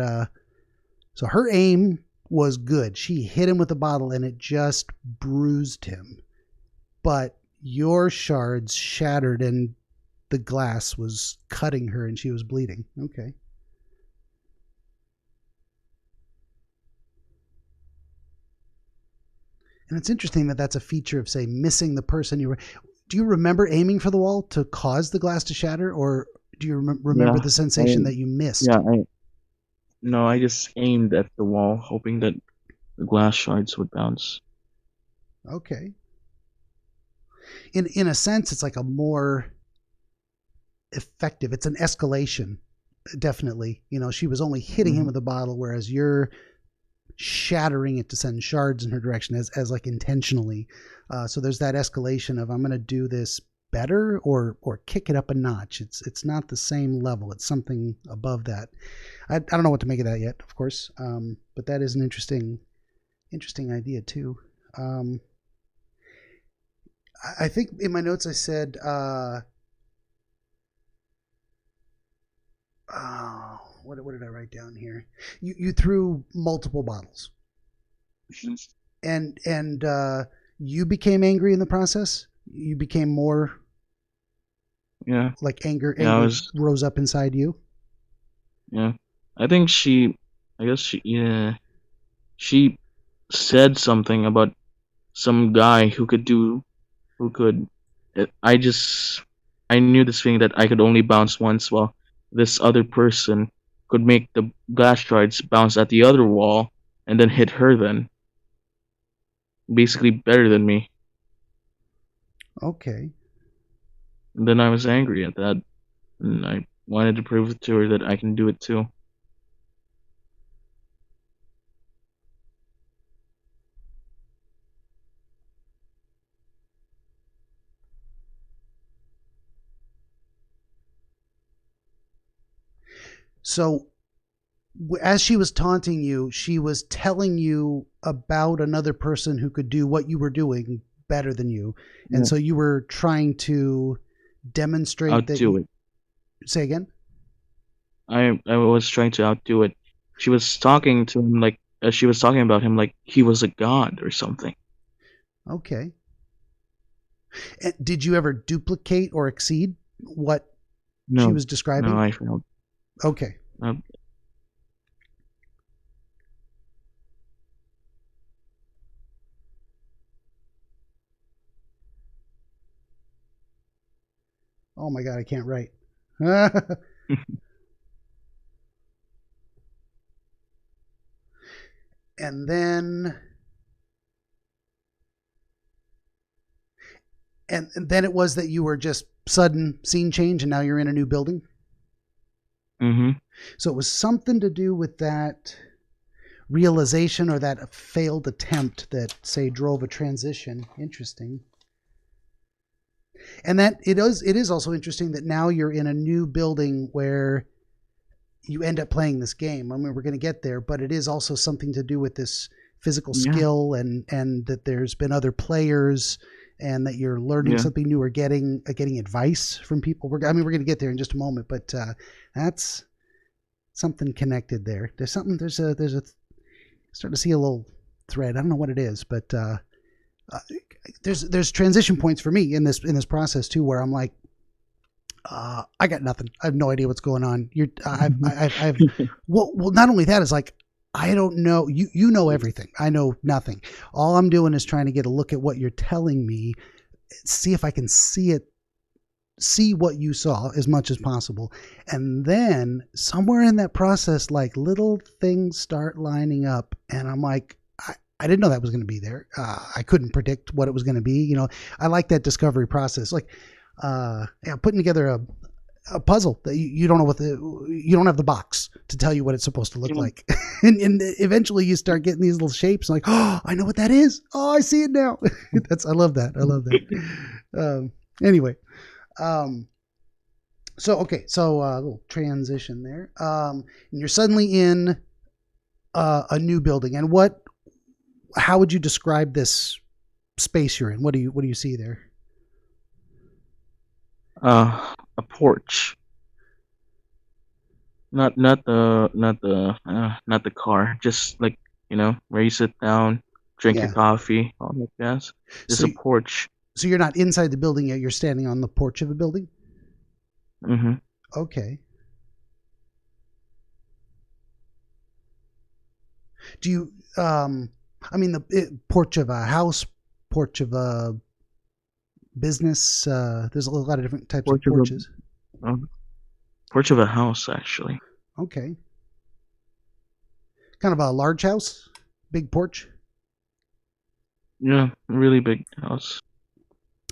so her aim was good. She hit him with the bottle and it just bruised him. But your shards shattered and the glass was cutting her and she was bleeding. Okay. And it's interesting that that's a feature of, say, missing the person you were. Do you remember aiming for the wall to cause the glass to shatter, or do you remember the sensation that you missed? Yeah, I just aimed at the wall, hoping that the glass shards would bounce. Okay. In a sense, it's like a more effective. It's an escalation, definitely. She was only hitting him with a bottle, whereas you're shattering it to send shards in her direction as like intentionally. So there's that escalation of, I'm going to do this better or kick it up a notch. It's not the same level. It's something above that. I don't know what to make of that yet, of course. But that is an interesting idea too. I think in my notes I said, what did I write down here? You threw multiple bottles, and you became angry in the process. You became more. Yeah. Like anger Yeah, I was. rose up inside you? Yeah. I think she. I guess she. Yeah. She said something about some guy who could do. Who could. I just. I knew this feeling that I could only bounce once, while this other person could make the glass shards bounce at the other wall and then hit her. Then basically better than me. Okay. And then I was angry at that, and I wanted to prove to her that I can do it too. So as she was taunting you, she was telling you about another person who could do what you were doing better than you. And Yeah. so you were trying to demonstrate that Outdo you, it. say again? I was trying to outdo it. She was talking to him like she was talking about him like he was a god or something. Okay. And did you ever duplicate or exceed what she No, was no, describing? I failed. Okay. Uh, Oh my God, I can't write. And then and then it was that you were just sudden scene change and now you're in a new building. mm-hmm. So it was something to do with that realization or that failed attempt that, say, drove a transition. Interesting. And that it is also interesting that now you're in a new building where you end up playing this game. I mean, we're going to get there, but it is also something to do with this physical Yeah, skill and that there's been other players and that you're learning yeah, something new or getting advice from people. We're going to get there in just a moment, but that's something connected there. There's starting to see a little thread. I don't know what it is, but there's transition points for me in this process too, where I'm like, I got nothing. I have no idea what's going on. I've well, not only that is like, I don't know. You know everything. I know nothing. All I'm doing is trying to get a look at what you're telling me, see if I can see what you saw as much as possible. And then somewhere in that process, like little things start lining up and I'm like, I didn't know that was going to be there. I couldn't predict what it was going to be. You know, I like that discovery process. Like, putting together a puzzle that you don't know you don't have the box to tell you what it's supposed to look yeah. like. and eventually you start getting these little shapes like, oh, I know what that is. Oh, I see it now. I love that. I love that. Anyway. So a little transition there. And you're suddenly in a new building, and how would you describe this space you're in? What do you see there? A porch. Not the car. Just like where you sit down, drink your Yeah. coffee, all that jazz. Just So a porch. so you're not inside the building yet. You're standing on the porch of a building. Mm-hmm. Okay. Do you I mean the porch of a house, porch of a business. There's a lot of different types of Porch of porches. porch of a house, actually. Okay. Kind of a large house, big porch, Yeah, really big house.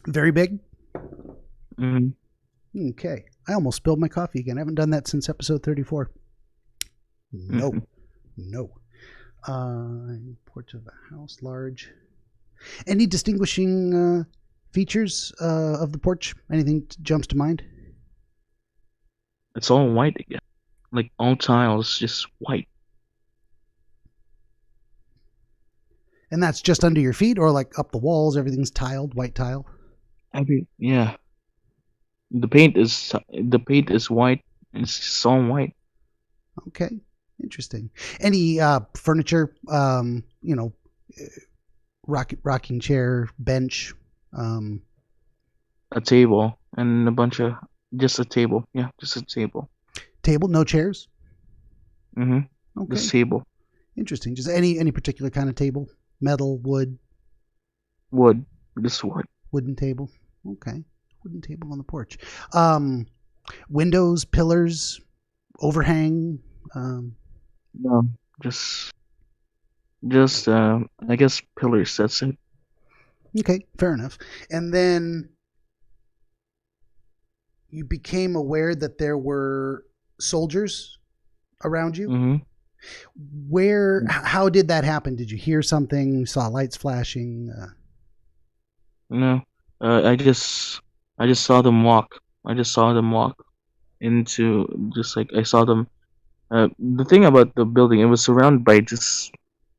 very big. Mm-hmm. Okay. I almost spilled my coffee again. I haven't done that since episode 34. No. Mm-hmm. No. Porch of a house, large. Any distinguishing features of the porch? Anything jumps to mind? It's all white again. Like all tiles, just white. And that's just under your feet or like up the walls, everything's tiled, white tile? Yeah. The paint is white. It's just all white. Okay. Interesting. Any furniture, rocking chair, bench? A table and a bunch of Just a table. Yeah, just a table. Table, no chairs. Mm-hmm. Okay, Just table. interesting. Just any particular kind of table, metal, wood, Wood. Just wood. wooden table. Okay, wooden table on the porch. Windows, pillars, overhang. No, just I guess pillars. That's it. Okay, fair enough. And then you became aware that there were soldiers around you. Mm-hmm. Where? How did that happen? Did you hear something? Saw lights flashing? No, I just saw them walk. I just saw them walk into just like I saw them. The thing about the building, it was surrounded by just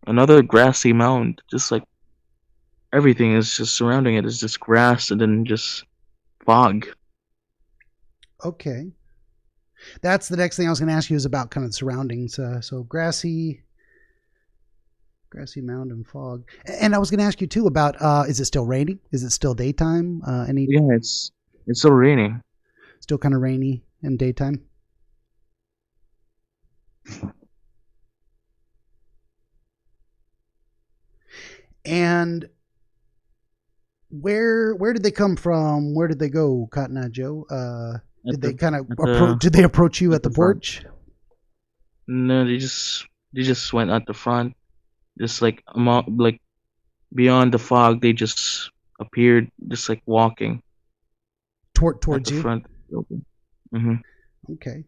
another grassy mound. Just like everything is just surrounding it is just grass and then just fog. Okay, that's the next thing I was going to ask you is about kind of the surroundings. So grassy mound and fog. And I was going to ask you too about is it still raining? Is it still daytime? Any Yeah, it's still raining. still kind of rainy in daytime? And where did they come from? Where did they go, Cotton Eye Joe? At Did they the kind of at the did they approach you at at the the front. porch? No, they just went at the front. Just like like beyond the fog, they just appeared, just like walking at Towards the you? front of the building. Mm-hmm. Okay.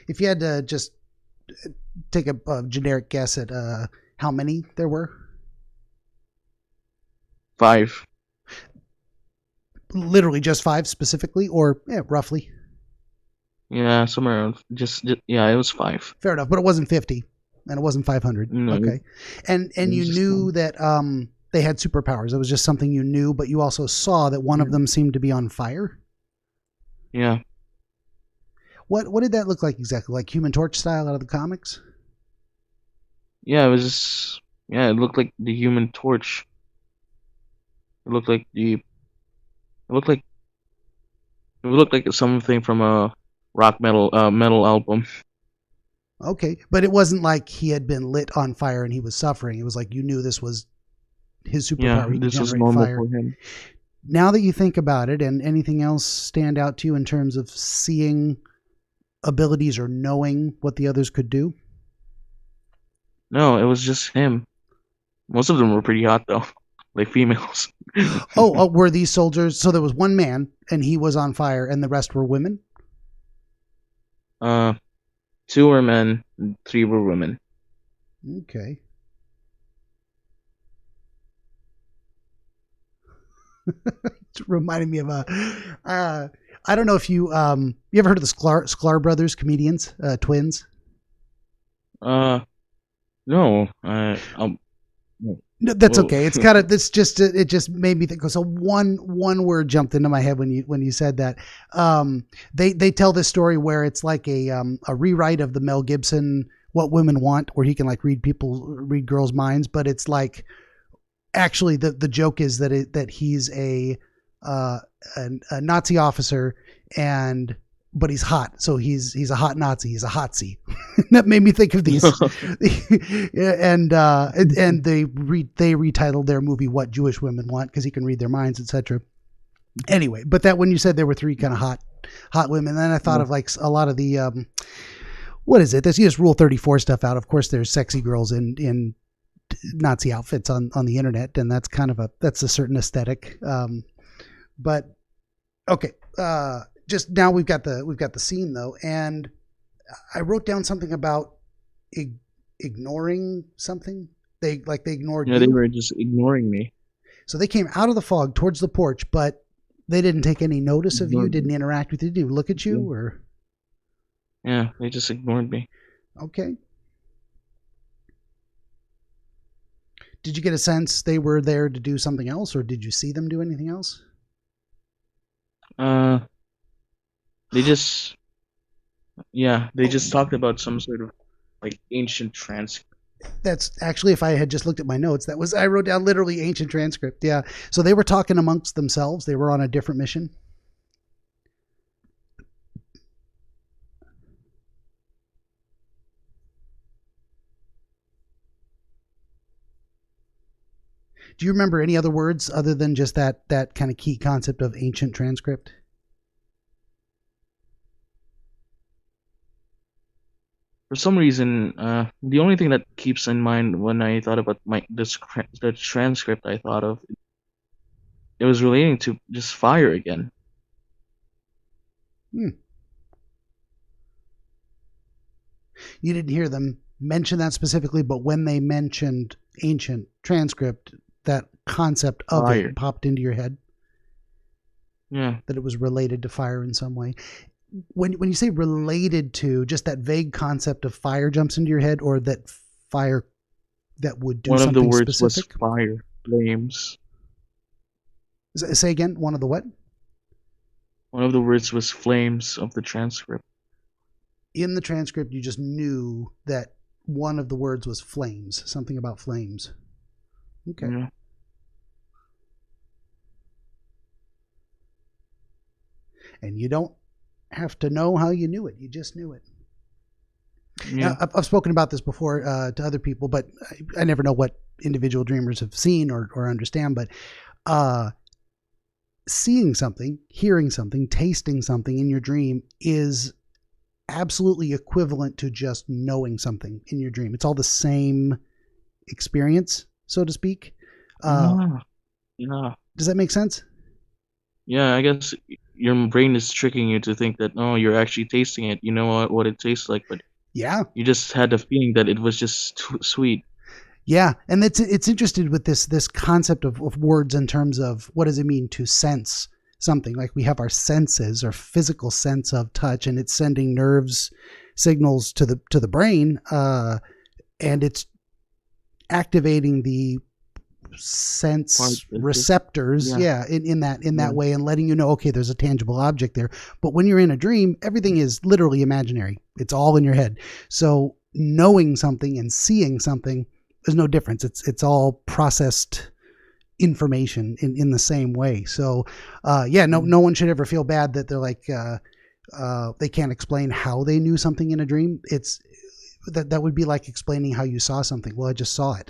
If you had to just take a generic guess at how many there were, 5. literally just five specifically, or yeah, roughly. Yeah, somewhere around. Yeah, it was 5. Fair enough, but it wasn't 50, and it wasn't 500. No, Okay, and it you was just knew 1. that they had superpowers. It was just something you knew, but you also saw that one of Yeah. them seemed to be on fire. Yeah. What did that look like exactly? Like Human Torch style out of the comics? Yeah, it was just yeah, it looked like the Human Torch. It looked like it looked like something from a rock metal album. Okay, but it wasn't like he had been lit on fire and he was suffering. It was like you knew this was his Yeah, superpower. He could this was generate normal fire. for him. Now that you think about it, and anything else stand out to you in terms of seeing abilities or knowing what the others could do? No, it was just him. Most of them were pretty hot though, like females. Were these soldiers? So there was one man and he was on fire, and the rest were women. uh, 2 were men, 3 were women. Okay. It's reminding me of a. I don't know if you ever heard of the Sklar brothers, comedians, twins. No, No, that's whoa. okay. It's kind of it just made me think. So one word jumped into my head when you said that. They tell this story where it's like a rewrite of the Mel Gibson What Women Want, where he can like read girls' minds, but it's like actually the joke is that he's a Nazi officer but he's hot, so he's a hot Nazi. He's a hotsy. That made me think of these, and they retitled their movie "What Jewish Women Want" because he can read their minds, etc. Anyway, but that when you said there were 3 kind of hot women, then I thought of like a lot of the what is it? There's just Rule 34 stuff out. Of course, there's sexy girls in Nazi outfits on the internet, and that's kind of that's a certain aesthetic. But okay. Just now we've got the scene though, and I wrote down something about ignoring something. They ignored Yeah, they you, were just ignoring me. so they came out of the fog towards the porch, but they didn't take any notice of you. Ignored me. Didn't interact with you. Did look at you Yeah, or yeah, they just ignored me. okay? Did you get a sense they were there to do something else, or did you see them do anything else? Uh, they just talked about some sort of like ancient That's actually, if I had just looked at my notes, I wrote down literally ancient transcript. Yeah. So they were talking amongst themselves. They were on a different mission. Do you remember any other words other than just that kind of key concept of ancient transcript? For some reason, the only thing that keeps in mind when I thought about the transcript I thought of, it was relating to just fire again. You didn't hear them mention that specifically, but when they mentioned ancient transcript, that concept of Fire. it popped into your head. Yeah. That it was related to fire in some way. When you say related to, just that vague concept of fire jumps into your head, or that fire that would do something One of the words specific? was fire, flames. Say again, one of the what? One of the words was flames of the transcript. In the transcript, you just knew that one of the words was flames, something about flames. Okay. Yeah. And you don't have to know how you knew it. You just knew it. Yeah. Now, I've spoken about this before to other people, but I never know what individual dreamers have seen or understand. But seeing something, hearing something, tasting something in your dream is absolutely equivalent to just knowing something in your dream. It's all the same experience, so to speak. Yeah. Does that make sense? Yeah, I guess your brain is tricking you to think that, oh, you're actually tasting it. You know what it tastes like, but Yeah. you just had the feeling that it was just sweet. Yeah, and it's interested with this concept of words in terms of what does it mean to sense something. Like we have our senses, our physical sense of touch, and it's sending nerves signals to the brain, and it's activating the sense receptors, in that way, and letting you know, okay, there's a tangible object there. But when you're in a dream, everything is literally imaginary. It's all in your head. So knowing something and seeing something, there's no difference. It's all processed information in the same way. So no one should ever feel bad that they're like they can't explain how they knew something in a dream. It's that would be like explaining how you saw something. Well, I just saw it.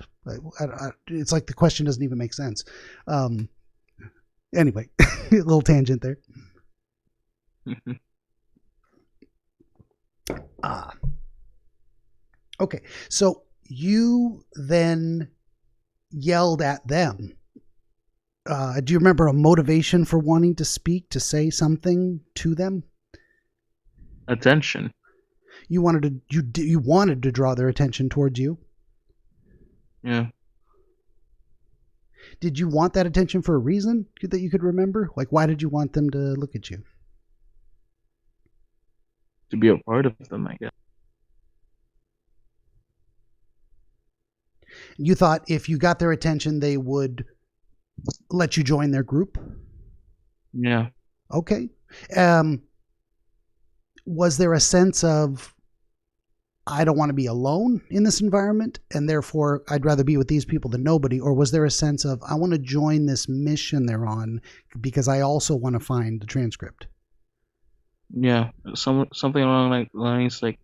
It's like the question doesn't even make sense. Anyway, a little tangent there. Okay, so you then yelled at them. Do you remember a motivation for wanting to speak, to say something to them? Attention. You wanted to draw their attention towards you? Yeah. Did you want that attention for a reason that you could remember? Like, why did you want them to look at you? To be a part of them, I guess. You thought if you got their attention, they would let you join their group? Yeah. Okay. Was there a sense of, I don't want to be alone in this environment, and therefore I'd rather be with these people than nobody? Or was there a sense of, I want to join this mission they're on because I also want to find the transcript? Yeah, something along like lines like,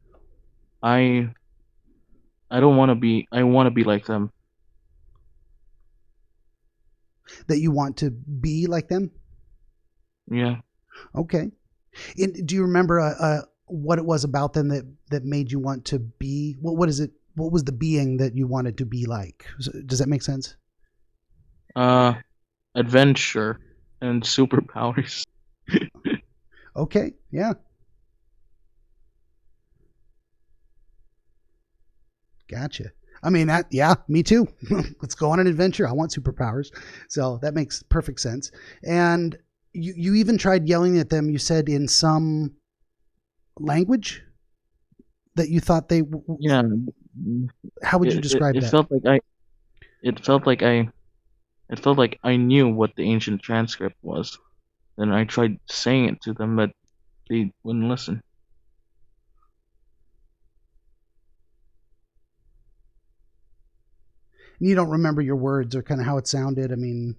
I don't want to be. I want to be like them. That you want to be like them? Yeah. Okay. Do you remember what it was about them that made you want to be? What is it? What was the being that you wanted to be like? Does that make sense? Adventure and superpowers. Okay. Yeah. Gotcha. I mean, me too. Let's go on an adventure. I want superpowers. So that makes perfect sense. And you even tried yelling at them, you said, in some language that you thought they... Yeah. How would you describe that? It felt like I knew what the ancient transcript was. Then I tried saying it to them, but they wouldn't listen. You don't remember your words or kind of how it sounded. I mean,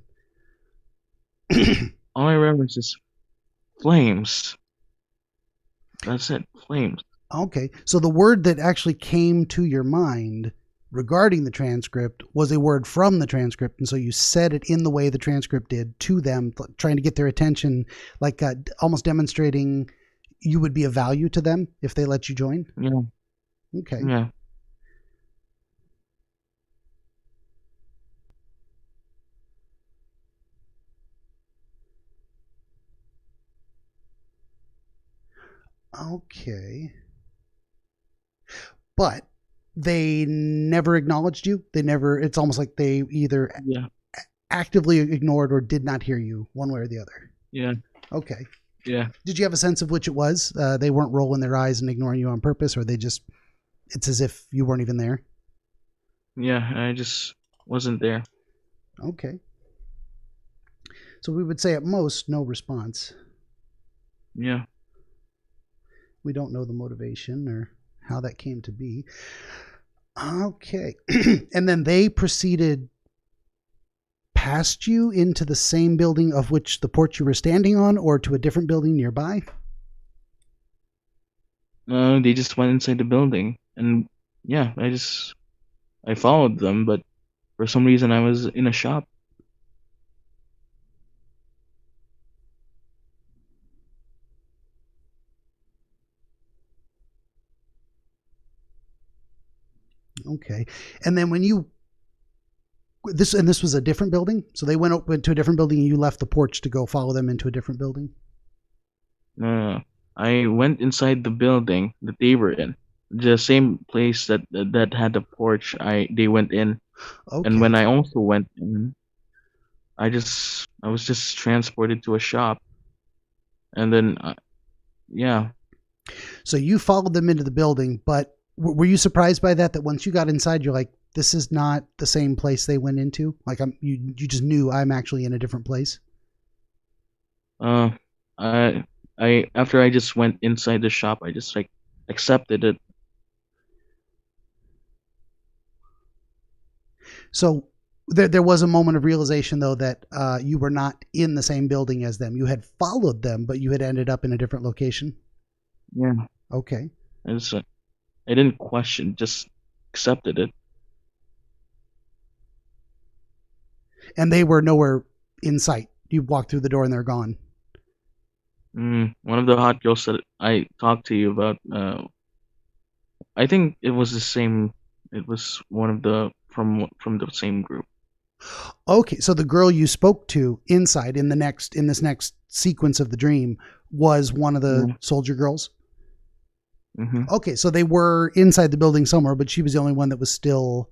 All I remember is just flames. That's it, flames. okay. So the word that actually came to your mind regarding the transcript was a word from the transcript. And so you said it in the way the transcript did to them, trying to get their attention, like almost demonstrating you would be of value to them if they let you join. Yeah. Okay. Yeah. Okay. But they never acknowledged you. They never, it's almost like they either Yeah. actively ignored or did not hear you one way or the other. Yeah. Okay. Yeah. Did you have a sense of which it was? They weren't rolling their eyes and ignoring you on purpose, or they just, it's as if you weren't even there? Yeah. I just wasn't there. Okay. So we would say at most, no response. Yeah. We don't know the motivation or how that came to be. Okay. And then they proceeded past you into the same building of which the porch you were standing on, or to a different building nearby? No, they just went inside the building, and yeah, I followed them, but for some reason I was in a shop. Okay. And then when you this was a different building, so they went to a different building and you left the porch to go follow them into a different building? No, I went inside the building that they were in, the same place that had the porch. They went in, and when Okay. I also went in, I was just transported to a shop, and then yeah. So you followed them into the building, but were you surprised by that once you got inside, you're like, this is not the same place they went into? Like you just knew I'm actually in a different place? Uh, I after I just went inside the shop, I just like accepted it. So there was a moment of realization, though, that you were not in the same building as them. You had followed them, but you had ended up in a different location? Yeah, Okay. I just I didn't question, just accepted it. And they were nowhere in sight. You walked through the door and they're gone. One of the hot girls that I talked to you about, I think it was the same. It was one of the from the same group. Okay, so the girl you spoke to inside in this next sequence of the dream was one of the Yeah. soldier girls? Mm-hmm. Okay, so they were inside the building somewhere, but she was the only one that was still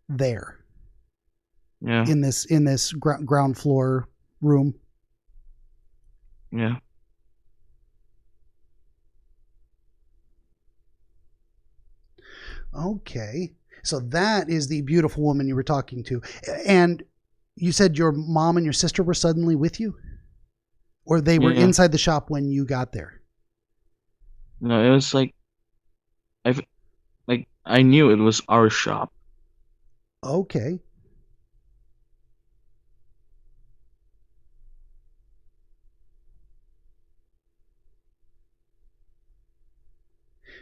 there Yeah. in this ground floor room. Yeah. Okay. So that is the beautiful woman you were talking to. And you said your mom and your sister were suddenly with you? Or they were Yeah. inside the shop when you got there? No, it was like I knew it was our shop. Okay.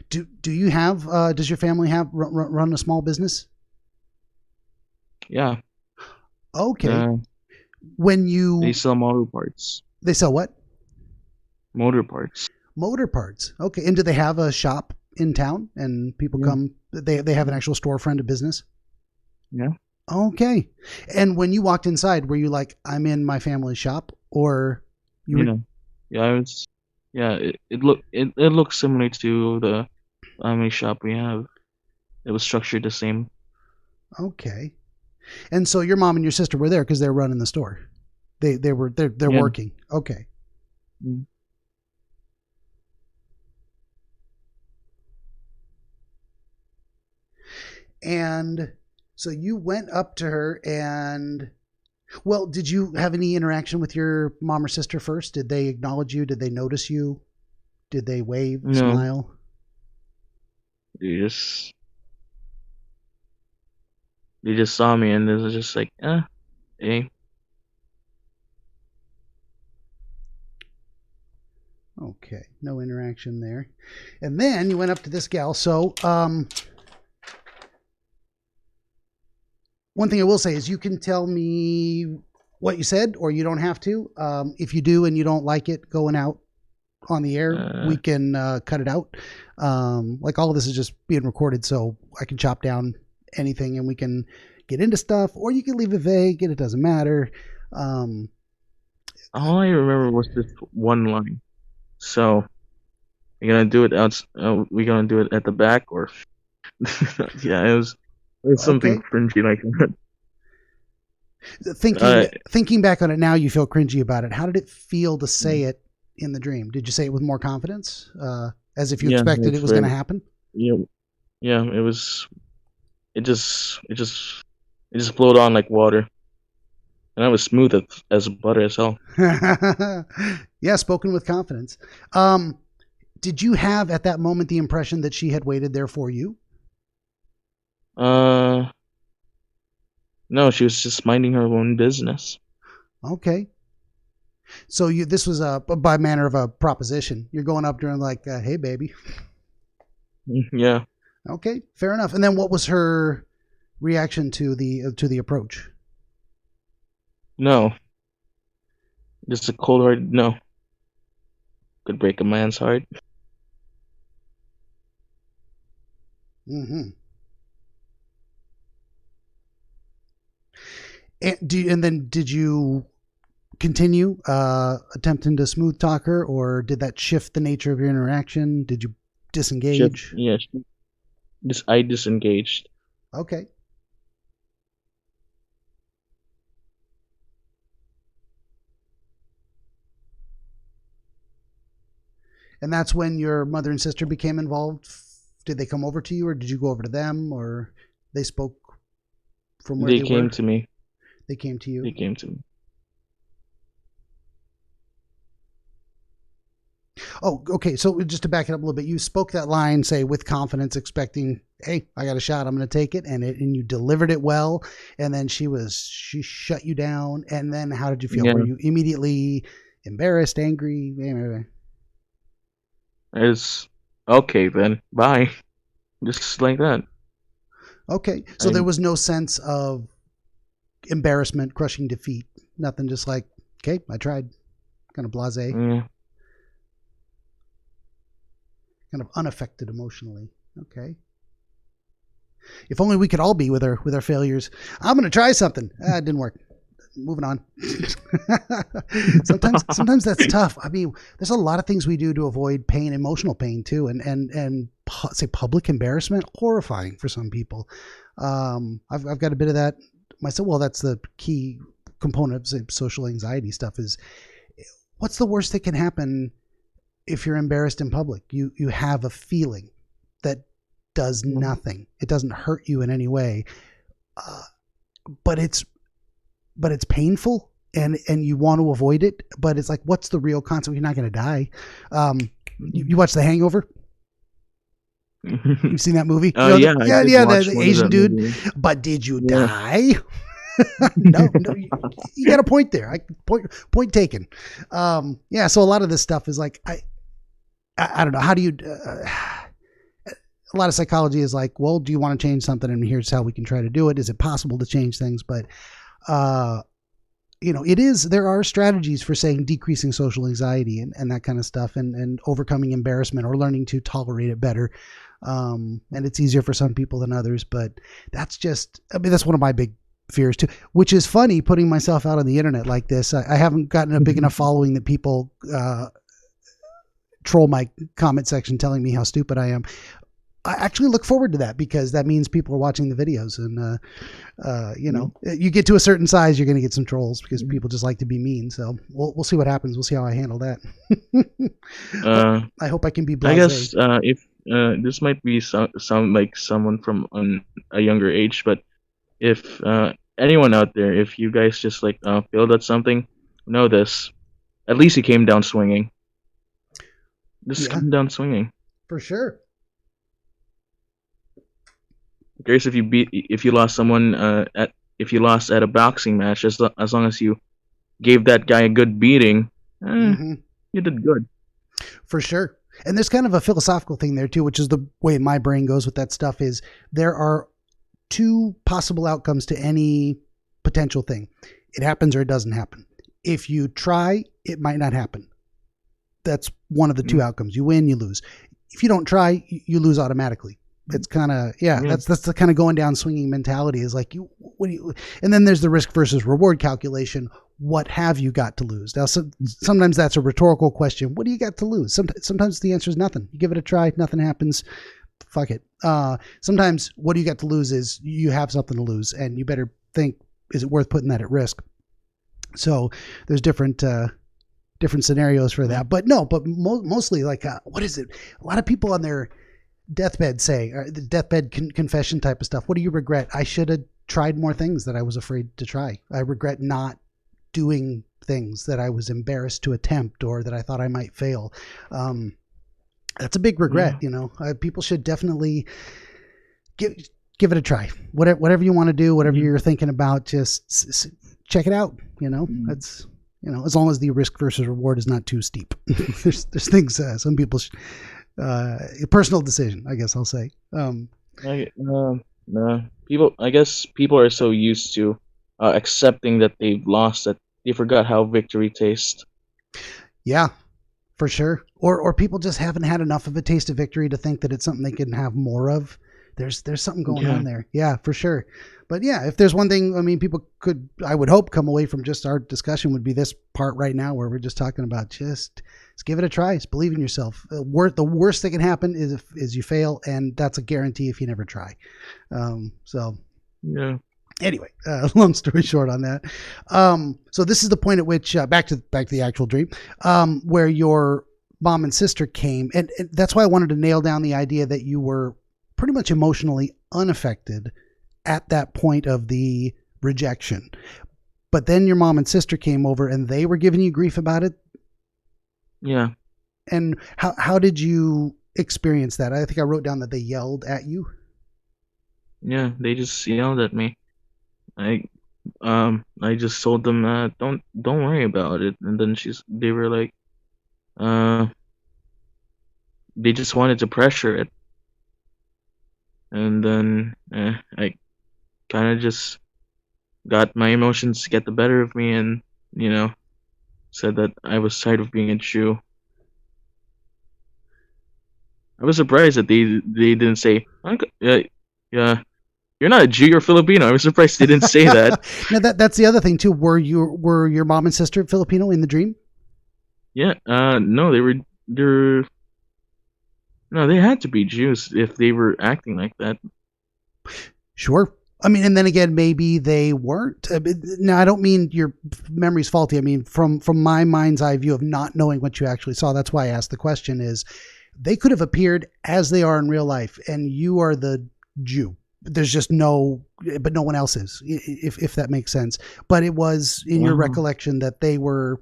Do you have does your family have run a small business? Yeah. Okay. Uh, When they you sell motor parts. They sell what? Motor parts. Motor parts. Okay. And do they have a shop in town and people Yeah. come, they have an actual storefront of business? Yeah. Okay. And when you walked inside, were you like, I'm in my family's shop, or you You were? know. Yeah, I was. Yeah, it looks similar to the family shop we have. It was structured the same. Okay. And so your mom and your sister were there because they're running the store. They're Yeah. working. Okay. Mm. And so you went up to her and, well, did you have any interaction with your mom or sister first? Did they acknowledge you? Did they notice you? Did they wave, No, smile? you just they just saw me and it was just like, hey. Okay, no interaction there. And then you went up to this gal. So, one thing I will say is you can tell me what you said, or you don't have to. If you do and you don't like it going out on the air, we can cut it out. Like all of this is just being recorded, so I can chop down anything and we can get into stuff, or you can leave it vague and it doesn't matter. All I remember was this one line. So, we're gonna do it out. We're gonna do it at the back, or yeah, it was something cringy like that. Thinking back on it now, you feel cringy about it. How did it feel to say it in the dream? Did you say it with more confidence, as if you expected it was going to happen? Yeah, it was. It just flowed on like water. And I was smooth as butter as hell. Yeah, spoken with confidence. Did you have at that moment the impression that she had waited there for you? No, she was just minding her own business. Okay. So this was by manner of a proposition. You're going up there and like, hey, baby. Yeah. Okay, fair enough. And then what was her reaction to the approach? No. Just a cold hard no. Could break a man's heart. Mm-hmm. And then did you continue attempting to smooth talk her, or did that shift the nature of your interaction? Did you disengage? I disengaged. Okay. And that's when your mother and sister became involved? Did they come over to you, or did you go over to them, or they spoke from where they were? They came to me. They came to you? They came to me. Oh, okay. So just to back it up a little bit, you spoke that line, say, with confidence, expecting, hey, I got a shot, I'm going to take it. And you delivered it well. And then she shut you down. And then how did you feel? Yeah. Were you immediately embarrassed, angry? It's okay then. Bye. Just like that. Okay. So there was no sense of embarrassment, crushing defeat. Nothing, just like, okay, I tried. Kind of blasé. Yeah. Kind of unaffected emotionally. Okay. If only we could all be with our failures. I'm going to try something. It didn't work. Moving on. Sometimes that's tough. I mean, there's a lot of things we do to avoid pain, emotional pain too, and say public embarrassment, horrifying for some people. I've got a bit of that myself. Well, that's the key component of social anxiety stuff. Is what's the worst that can happen if you're embarrassed in public? You have a feeling that does nothing. It doesn't hurt you in any way, but it's painful, and you want to avoid it. But it's like, what's the real consequence? You're not going to die. You watch The Hangover? You've seen that movie? Yeah, the Asian dude. Movie. But did you die? No, you got a point there. Point taken. So a lot of this stuff is like, I don't know. How do you? A lot of psychology is like, well, do you want to change something? And here's how we can try to do it. Is it possible to change things? But there are strategies for saying decreasing social anxiety and that kind of stuff, and overcoming embarrassment or learning to tolerate it better. And it's easier for some people than others, but that's one of my big fears too, which is funny, putting myself out on the internet like this. I haven't gotten a big enough following that people troll my comment section telling me how stupid I am. I actually look forward to that, because that means people are watching the videos, and you get to a certain size, you're going to get some trolls because people just like to be mean. So we'll see what happens. We'll see how I handle that. I hope I can be blasé. I guess if this might be some like someone from a younger age, but if anyone out there, if you guys just like failed at something, know this: at least you came down swinging. Just come down swinging. For sure. curious if you lost someone if you lost at a boxing match, as long as you gave that guy a good beating, Mm-hmm. you did good. For sure. And there's kind of a philosophical thing there too, which is the way my brain goes with that stuff. Is there are two possible outcomes to any potential thing. It happens or it doesn't happen. If you try, it might not happen. That's one of the two outcomes. You win, you lose. If you don't try, you lose automatically. It's kind of, that's the kind of going down swinging mentality is like, and then there's the risk versus reward calculation. What have you got to lose? Now, sometimes that's a rhetorical question. What do you got to lose? Sometimes the answer is nothing. You give it a try, nothing happens. Fuck it. Sometimes what do you got to lose is you have something to lose, and you better think, is it worth putting that at risk? So there's different scenarios for that. But no, mostly like, what is it? A lot of people on their deathbed say, the deathbed confession type of stuff. What do you regret? I should have tried more things that I was afraid to try. I regret not doing things that I was embarrassed to attempt or that I thought I might fail. That's a big regret, people should definitely give it a try. Whatever you want to do, whatever you're thinking about, just check it out. That's, as long as the risk versus reward is not too steep. there's things, some people, a personal decision, I guess I'll say. I guess people are so used to accepting that they've lost that they forgot how victory tastes. Yeah, for sure. Or people just haven't had enough of a taste of victory to think that it's something they can have more of. There's something going on there. Yeah, for sure. But yeah, if there's one thing, people could, I would hope, come away from just our discussion would be this part right now where we're just talking about just give it a try. Just believe in yourself. The worst that can happen is you fail, and that's a guarantee if you never try. Anyway, long story short on that. So this is the point at which back to the actual dream, where your mom and sister came, and that's why I wanted to nail down the idea that you were pretty much emotionally unaffected at that point of the rejection. But then your mom and sister came over, and they were giving you grief about it. Yeah. And how did you experience that? I think I wrote down that they yelled at you. Yeah, they just yelled at me. I just told them don't worry about it, and then they were like, they just wanted to pressure it, and then I kind of just got my emotions to get the better of me, and said that I was tired of being a Jew. I was surprised that they didn't say, yeah. You're not a Jew, you're Filipino. I was surprised they didn't say that. Now that's the other thing too. Were your mom and sister Filipino in the dream? Yeah. No, no, they had to be Jews if they were acting like that. Sure. And then again, maybe they weren't. Now, I don't mean your memory's faulty. I mean, from my mind's eye view of not knowing what you actually saw. That's why I asked the question is, they could have appeared as they are in real life, and you are the Jew. There's just no one else is, if that makes sense. But it was in your recollection that they were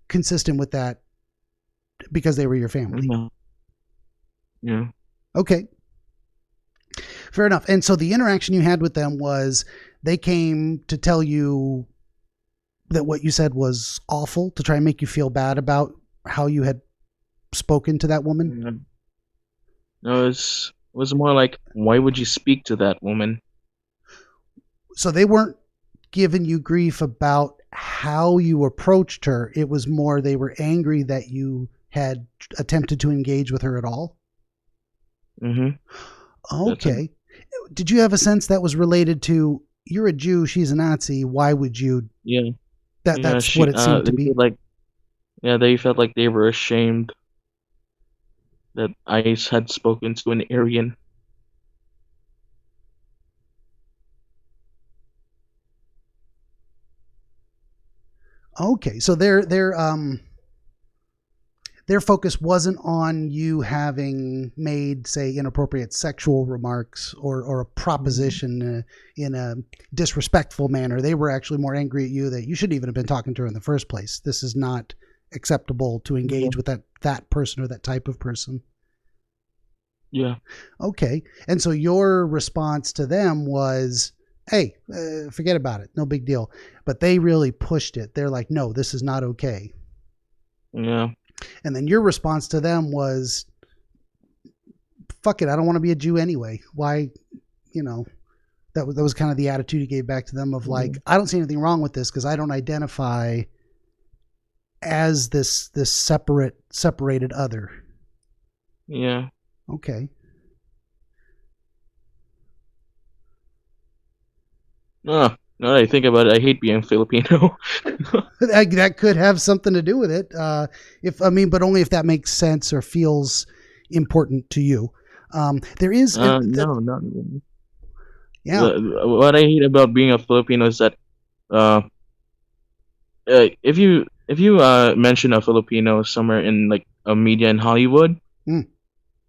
consistent with that because they were your family. Yeah. Okay. Fair enough. And so the interaction you had with them was they came to tell you that what you said was awful, to try and make you feel bad about how you had spoken to that woman? No, it was more like, why would you speak to that woman? So they weren't giving you grief about how you approached her. It was more they were angry that you had attempted to engage with her at all? Mm-hmm. Okay. Did you have a sense that was related to, you're a Jew, she's a Nazi, why would you? Yeah. That's what it seemed to be. They felt like they were ashamed that I had spoken to an Aryan. Okay, so their focus wasn't on you having made, say, inappropriate sexual remarks or a proposition in a disrespectful manner. They were actually more angry at you that you shouldn't even have been talking to her in the first place. This is not acceptable to engage with that person or that type of person. Yeah. Okay. And so your response to them was, hey, forget about it. No big deal. But they really pushed it. They're like, no, this is not okay. Yeah. And then your response to them was, fuck it. I don't want to be a Jew anyway. Why, you know, that was kind of the attitude you gave back to them of like, I don't see anything wrong with this because I don't identify as this separated other. Yeah. Okay. Now that I think about it, I hate being Filipino. That could have something to do with it. But only if that makes sense or feels important to you. There is, No, not really. yeah. What I hate about being a Filipino is that uh, if you mention a Filipino somewhere in like a media in Hollywood, Mm.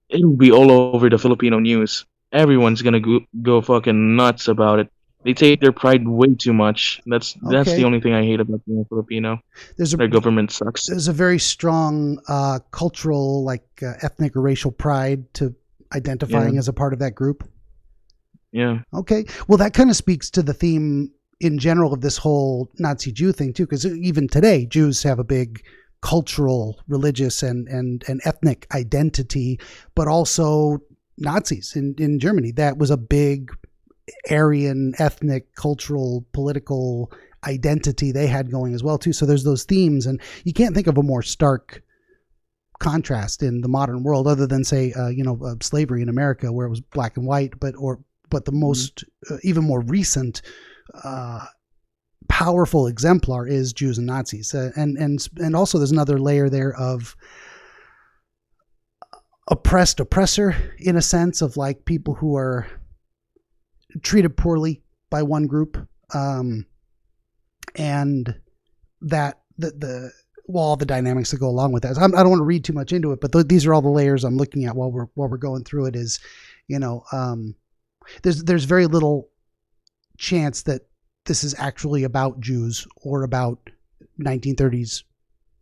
it'll be all over the Filipino news. Everyone's gonna go fucking nuts about it. They take their pride way too much. That's the Okay. only thing I hate about being a Filipino. There's a Their government sucks. there's a very strong cultural, like ethnic or racial pride to Yeah, identifying as a part of that group. yeah, Okay. Well, that kind of speaks to the theme in general of this whole Nazi Jew thing too, because even today Jews have a big cultural, religious, and ethnic identity, but also Nazis in Germany. That was a big Aryan, ethnic, cultural, political identity they had going as well too. So there's those themes, and you can't think of a more stark contrast in the modern world other than say slavery in America where it was black and white, but the most even more recent powerful exemplar is Jews and Nazis, and also there's another layer there of oppressed oppressor in a sense of like people who are treated poorly by one group, and that all the dynamics that go along with that. I don't want to read too much into it, but these are all the layers I'm looking at while we're going through it. Is there's very little chance that this is actually about Jews or about 1930s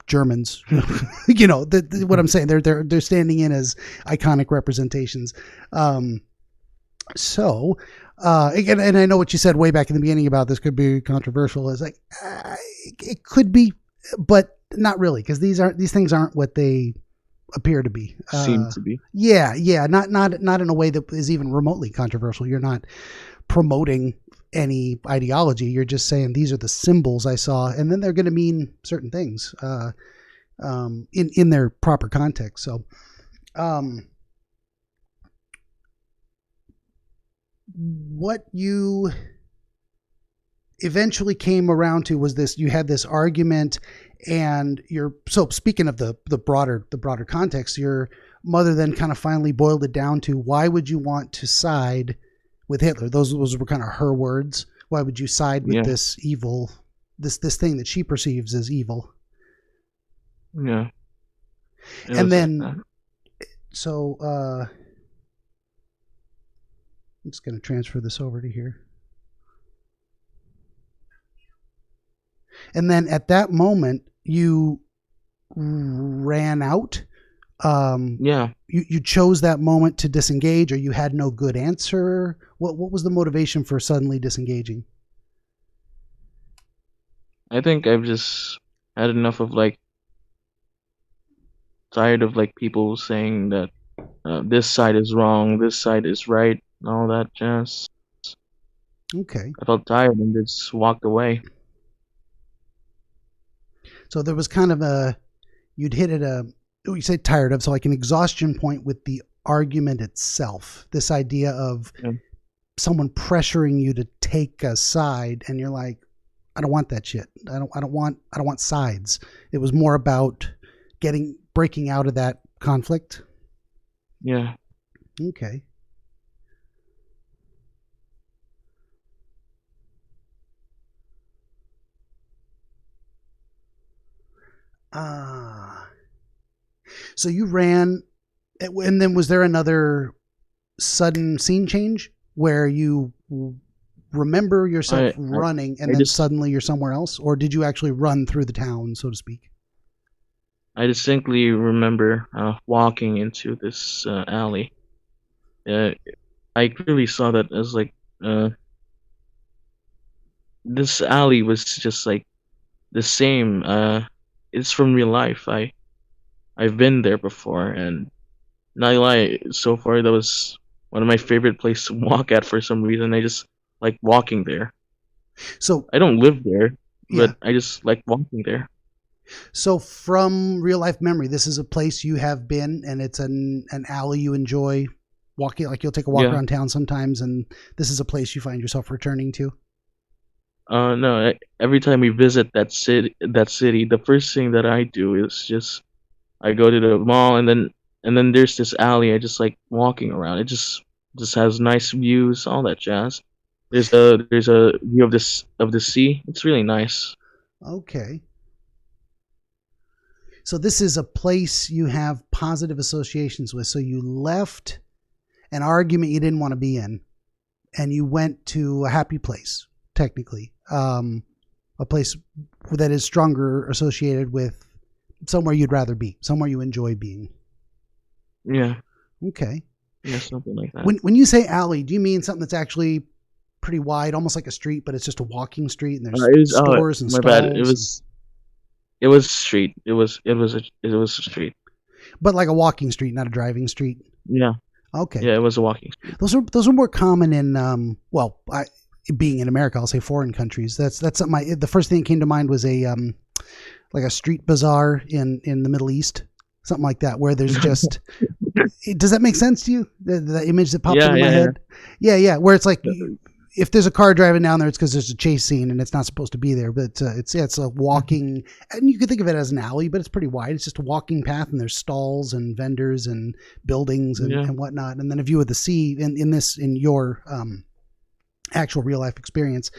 Germans. What I'm saying, they're standing in as iconic representations. So again, and I know what you said way back in the beginning about this could be controversial. Is like it could be, but not really, because these things aren't what they appear to be. seems to be. Yeah, not in a way that is even remotely controversial. You're not promoting any ideology. You're just saying these are the symbols I saw, and then they're going to mean certain things in their proper context. So, what you eventually came around to was this: you had this argument, and speaking of the broader context, your mother then kind of finally boiled it down to, why would you want to side with Hitler? Those were kind of her words. Why would you side with this evil, this thing that she perceives as evil? Yeah. And then, so I'm just going to transfer this over to here. And then at that moment, you ran out. You chose that moment to disengage, or you had no good answer. What was the motivation for suddenly disengaging? I think I've just had enough of tired of people saying that this side is wrong, this side is right, and all that jazz. Okay. I felt tired and just walked away. So there was kind of you'd hit at you say tired of, so like an exhaustion point with the argument itself. This idea of someone pressuring you to take a side, and you're like, I don't want that shit. I don't want sides. It was more about breaking out of that conflict. Yeah. Okay. So you ran, and then was there another sudden scene change where you remember yourself running and then suddenly you're somewhere else? Or did you actually run through the town, so to speak? I distinctly remember walking into this alley. uh, I clearly saw that as like uh, this alley was just like the same. It's from real life. I've been there before, and not gonna lie, so far that was one of my favorite places to walk at for some reason. I just like walking there. So I don't live there, yeah. but I just like walking there. So from real life memory, this is a place you have been, and it's an alley you enjoy walking. Like you'll take a walk Yeah. around town sometimes, and this is a place you find yourself returning to. No. Every time we visit that city, the first thing that I do is just I go to the mall, and then there's this alley. I just like walking around. It just has nice views, all that jazz. There's a view of the sea. It's really nice. Okay. So this is a place you have positive associations with. So you left an argument you didn't want to be in, and you went to a happy place, technically, a place that is stronger associated with somewhere you'd rather be, somewhere you enjoy being. Yeah, Okay. yeah, something like that. When you say alley, do you mean something that's actually pretty wide, almost like a street, but it's just a walking street, and there's It was stores and my bad. stalls, and, It was street. It was a street. but like a walking street, not a driving street? Yeah, Okay. yeah, it was a walking street. Those are more common in being in America, I'll say foreign countries. That's something. The first thing that came to mind was a like a street bazaar in the Middle East, something like that, where there's just. Does that make sense to you? The image that popped Yeah, into my yeah, yeah. head. Yeah. Where it's like if there's a car driving down there, it's because there's a chase scene and it's not supposed to be there. But it's a walking, and you could think of it as an alley, but it's pretty wide. It's just a walking path, and there's stalls and vendors and buildings Yeah. and whatnot, and then a view of the sea. In your actual real life experience,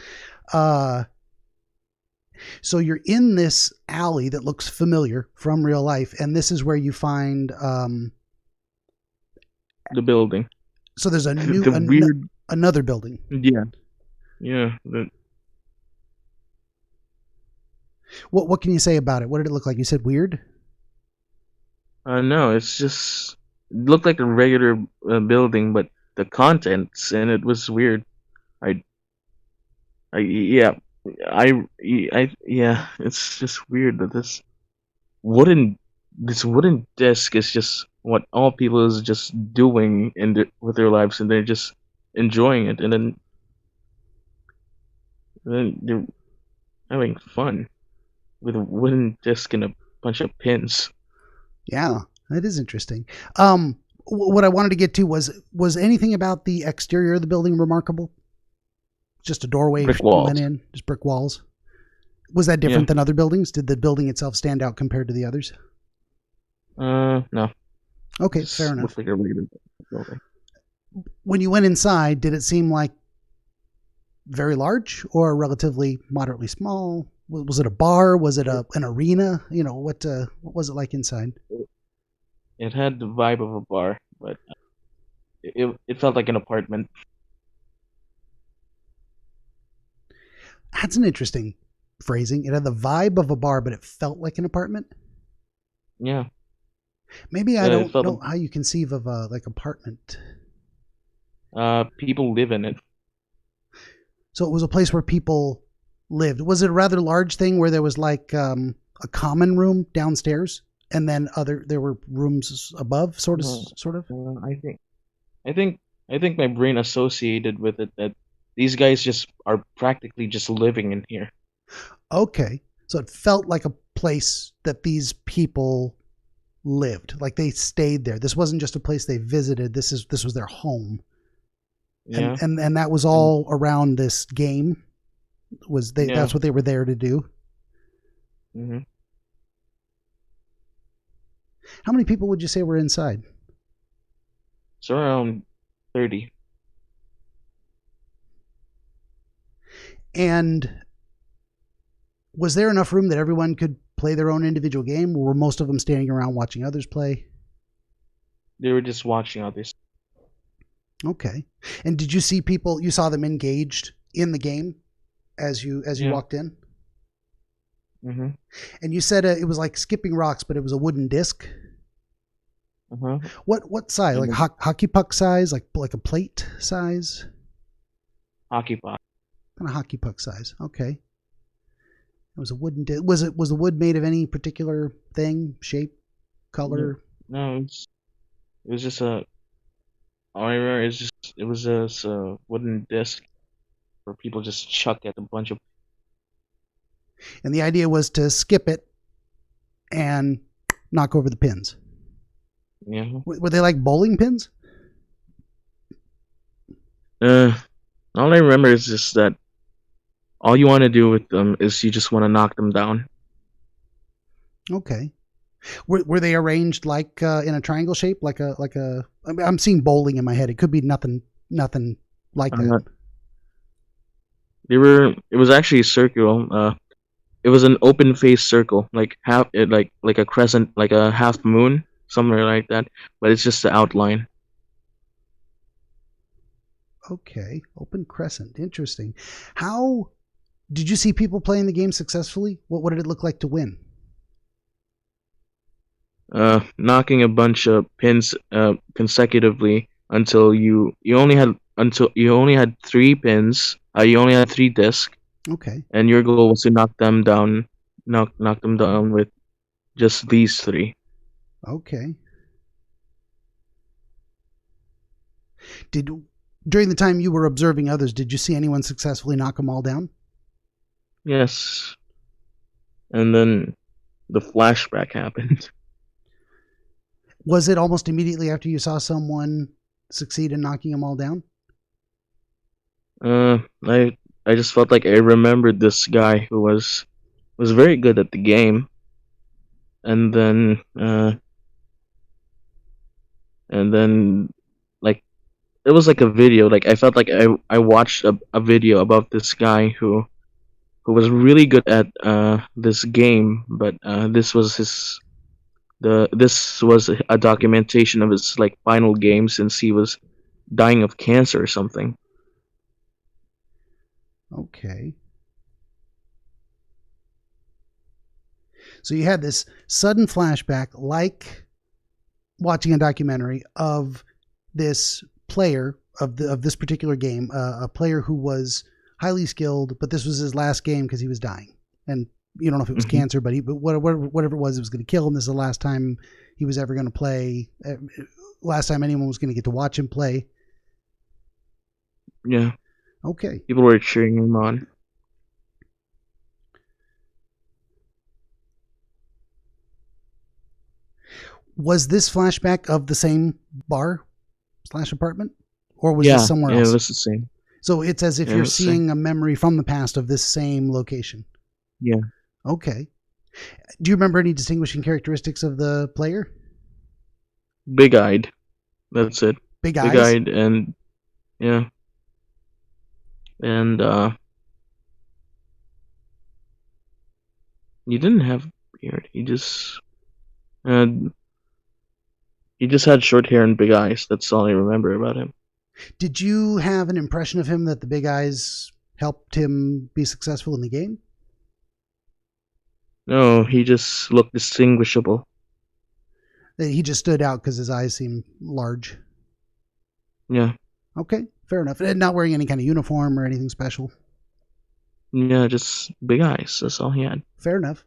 so you're in this alley that looks familiar from real life, and this is where you find. The building. So there's a new The weird. another building. Yeah, yeah. What can you say about it? What did it look like? You said weird. No, it's just it looked like a regular building, but the contents in it was weird. I, yeah, yeah. It's just weird that wooden this wooden desk is just what all people is just doing with their lives, and they're just enjoying it, and then they're having fun with a wooden desk and a bunch of pins. Yeah, that is interesting. What I wanted to get to was anything about the exterior of the building remarkable? Just a doorway Brick you went walls. in, just brick walls. Was that different than other buildings? Did the building itself stand out compared to the others? No. Okay, Just fair enough. looks like a regular building. When you went inside, did it seem like very large or relatively moderately small? Was it a bar? Was it an arena? What was it like inside? It had the vibe of a bar, but it felt like an apartment. That's an interesting phrasing. It had the vibe of a bar, but it felt like an apartment. Yeah. Maybe I It don't felt know how you conceive of like apartment. people live in it. So it was a place where people lived. Was it a rather large thing where there was like a common room downstairs, and then there were rooms above, sort of, Uh, sort of? I think I think my brain associated with it that these guys just are practically just living in here. Okay, so it felt like a place that these people lived, like they stayed there. This wasn't just a place they visited. This was their home, Yeah. and that was And all around this game. yeah. That's what they were there to do. Hmm. How many people would you say were inside? It's around 30. And was there enough room that everyone could play their own individual game, or were most of them standing around watching others play? They were just watching others. Okay. And did you see people? You saw them engaged in the game as you Yeah. walked in, Hmm. and you said it was like skipping rocks, but it was a wooden disc. Uh-huh. What size? Like hockey puck size? Like a plate size? Hockey puck. Kind of hockey puck size. Okay. It was a wooden. Was the wood made of any particular thing, shape, color? No, it was just a. All I remember is it was just a wooden disc where people just chuck at a bunch of. And the idea was to skip it and knock over the pins. Yeah. Were they like bowling pins? All I remember is just that all you want to do with them is you just want to knock them down. Okay. Were they arranged like in a triangle shape, like a? I'm seeing bowling in my head. It could be nothing like that. It was actually circular. It was an open face circle, like like a crescent, like a half moon, somewhere like that. But it's just the outline. Okay, open crescent. Interesting. How did you see people playing the game successfully? What did it look like to win? Knocking a bunch of pins consecutively until you only had 3 pins. You only had 3 discs, Okay. and your goal was to knock them down, knock them down with just these 3. Okay. During the time you were observing others, did you see anyone successfully knock them all down? Yes, and then the flashback happened. Was it almost immediately after you saw someone succeed in knocking them all down? I just felt like I remembered this guy who was very good at the game, and then like it was like a video. Like I felt like I watched a video about this guy who was really good at this game, but this was a documentation of his like final game since he was dying of cancer or something. Okay. So you had this sudden flashback, like watching a documentary of this player of this particular game, a player who was highly skilled, but this was his last game because he was dying, and you don't know if it was cancer, but whatever it was going to kill him. This is the last time he was ever going to play. Last time anyone was going to get to watch him play. Yeah. Okay. People were cheering him on. Was this flashback of the same bar/apartment, or was this somewhere else? Yeah, it was the same. So it's as if you're seeing a memory from the past of this same location. Yeah. Okay. Do you remember any distinguishing characteristics of the player? Big-eyed. That's it. Big eyes? Big-eyed and yeah. And he didn't have beard. He just had short hair and big eyes. That's all I remember about him. Did you have an impression of him that the big eyes helped him be successful in the game? No, he just looked distinguishable. He just stood out because his eyes seemed large. Yeah. Okay, fair enough. And not wearing any kind of uniform or anything special. Yeah, just big eyes. That's all he had. Fair enough.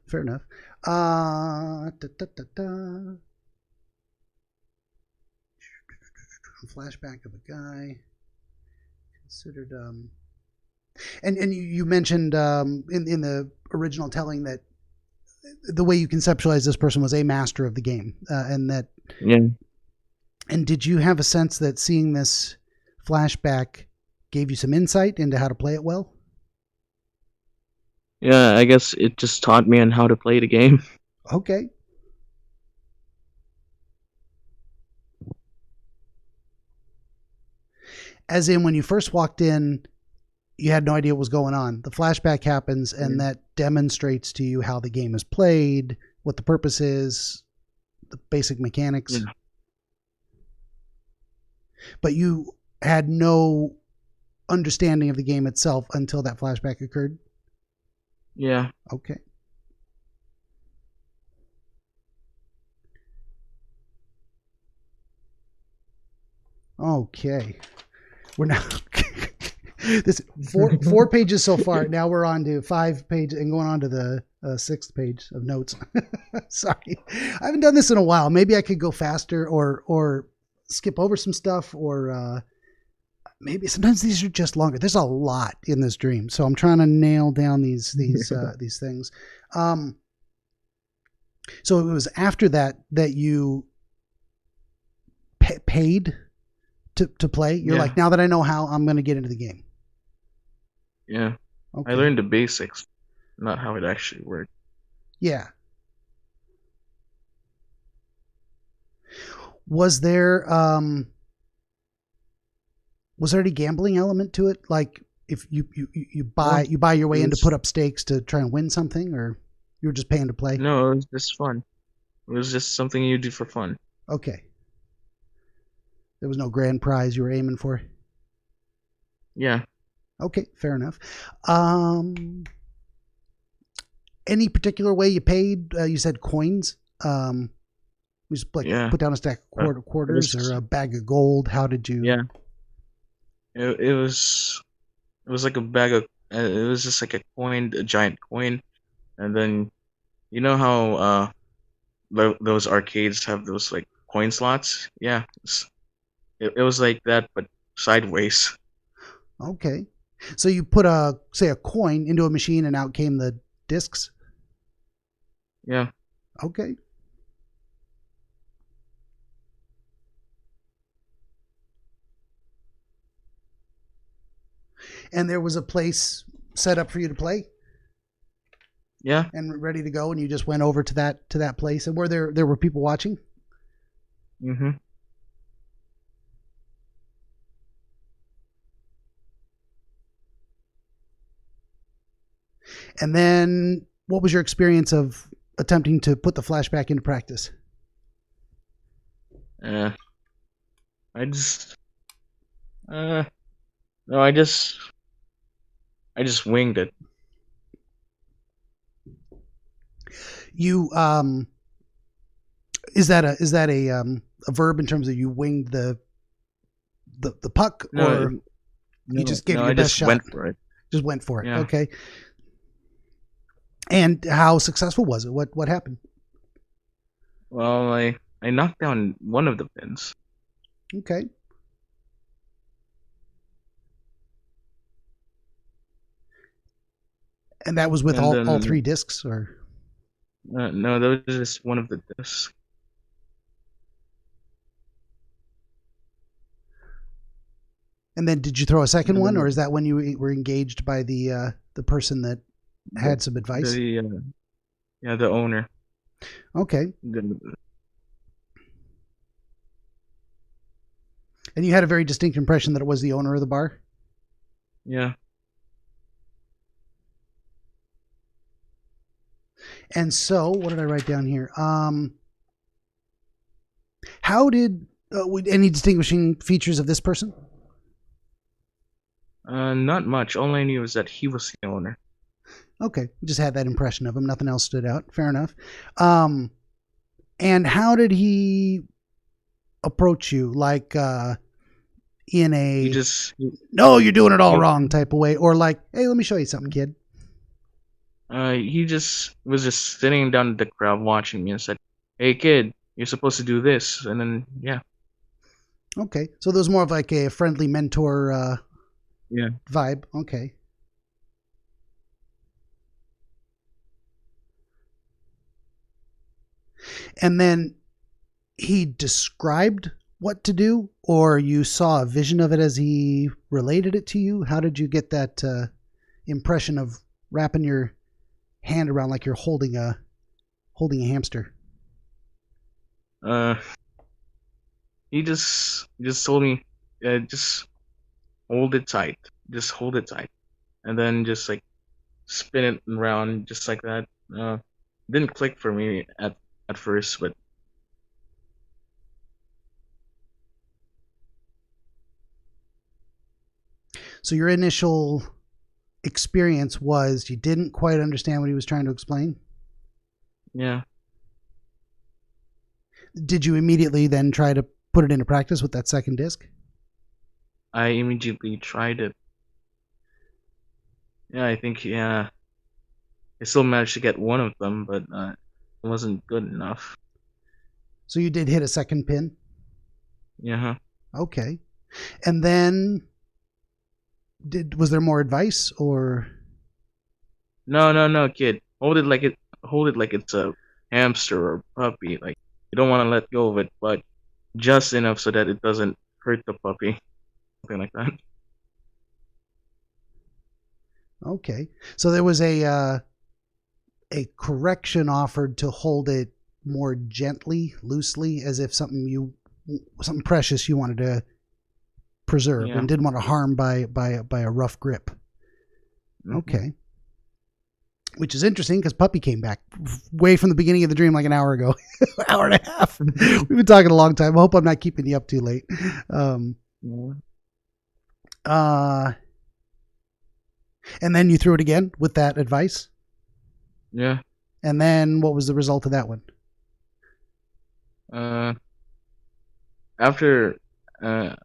Flashback of a guy considered and you mentioned in the original telling that the way you conceptualize this person was a master of the game, and that. Yeah. And did you have a sense that seeing this flashback gave you some insight into how to play it well? Yeah, I guess it just taught me on how to play the game. Okay. As in, when you first walked in, you had no idea what was going on. The flashback happens, and that demonstrates to you how the game is played, what the purpose is, the basic mechanics. Yeah. But you had no understanding of the game itself until that flashback occurred? Yeah. Okay. Okay. We're now this four pages so far. Now we're on to 5 pages and going on to the 6th page of notes. Sorry, I haven't done this in a while. Maybe I could go faster or skip over some stuff, or maybe sometimes these are just longer. There's a lot in this dream, so I'm trying to nail down these things. So it was after that you paid to play. You're like, now that I know how, I'm going to get into the game. Yeah. Okay. I learned the basics, not how it actually worked. Yeah. Was there any gambling element to it? Like if you buy your way in to put up stakes to try and win something, or you were just paying to play? No, it was just fun. It was just something you do for fun. Okay. There was no grand prize you were aiming for? Yeah. Okay, fair enough. Any particular way you paid? You said coins. We just put down a stack of quarters or a bag of gold. How did you? Yeah. It was like a bag of. It was just like a giant coin, and then you know how those arcades have those like coin slots. Yeah, it was like that, but sideways. Okay. So you put a coin into a machine and out came the discs? Yeah. Okay. And there was a place set up for you to play? Yeah. And ready to go, and you just went over to that place, and there were people watching? Mm-hmm. And then what was your experience of attempting to put the flashback into practice? I just no, I just winged it. You is that a verb in terms of you winged the puck, or you just gave it your best shot? Went for it. Just went for it. Yeah. Okay. And how successful was it? What happened? Well, I knocked down one of the pins. Okay. And that was with all 3 discs, or? No, that was just one of the discs. And then did you throw a second one, or is that when you were engaged by the person that had some advice? The owner. Okay. And you had a very distinct impression that it was the owner of the bar? Yeah. And so, what did I write down here? How did any distinguishing features of this person? Not much. All I knew was that he was the owner. Okay, just had that impression of him. Nothing else stood out. Fair enough. And how did he approach you? Like in a no, you're doing it all wrong type of way, or like, hey, let me show you something, kid? He just was just sitting down in the crowd watching me and said, "Hey, kid, you're supposed to do this," and then yeah. Okay, so there was more of like a friendly mentor vibe. Okay. And then he described what to do, or you saw a vision of it as he related it to you? How did you get that impression of wrapping your hand around like you're holding a hamster? He just told me, just hold it tight. Just hold it tight. And then just like spin it around just like that. Didn't click for me at first, but so your initial experience was you didn't quite understand what he was trying to explain? Yeah. Did you immediately then try to put it into practice with that second disc? I immediately tried it. Yeah, I think I still managed to get one of them, but it wasn't good enough. So you did hit a second pin? Yeah. Okay. And then was there more advice or? No, kid. Hold it like it's a hamster or puppy. Like you don't want to let go of it, but just enough so that it doesn't hurt the puppy. Something like that. Okay. So there was a correction offered to hold it more gently, loosely, as if something precious you wanted to preserve Yeah. and didn't want to harm by a rough grip. Mm-hmm. Okay. Which is interesting because Puppy came back way from the beginning of the dream like an hour ago, hour and a half. We've been talking a long time. I hope I'm not keeping you up too late. And then you threw it again with that advice? Yeah. And then what was the result of that one? After I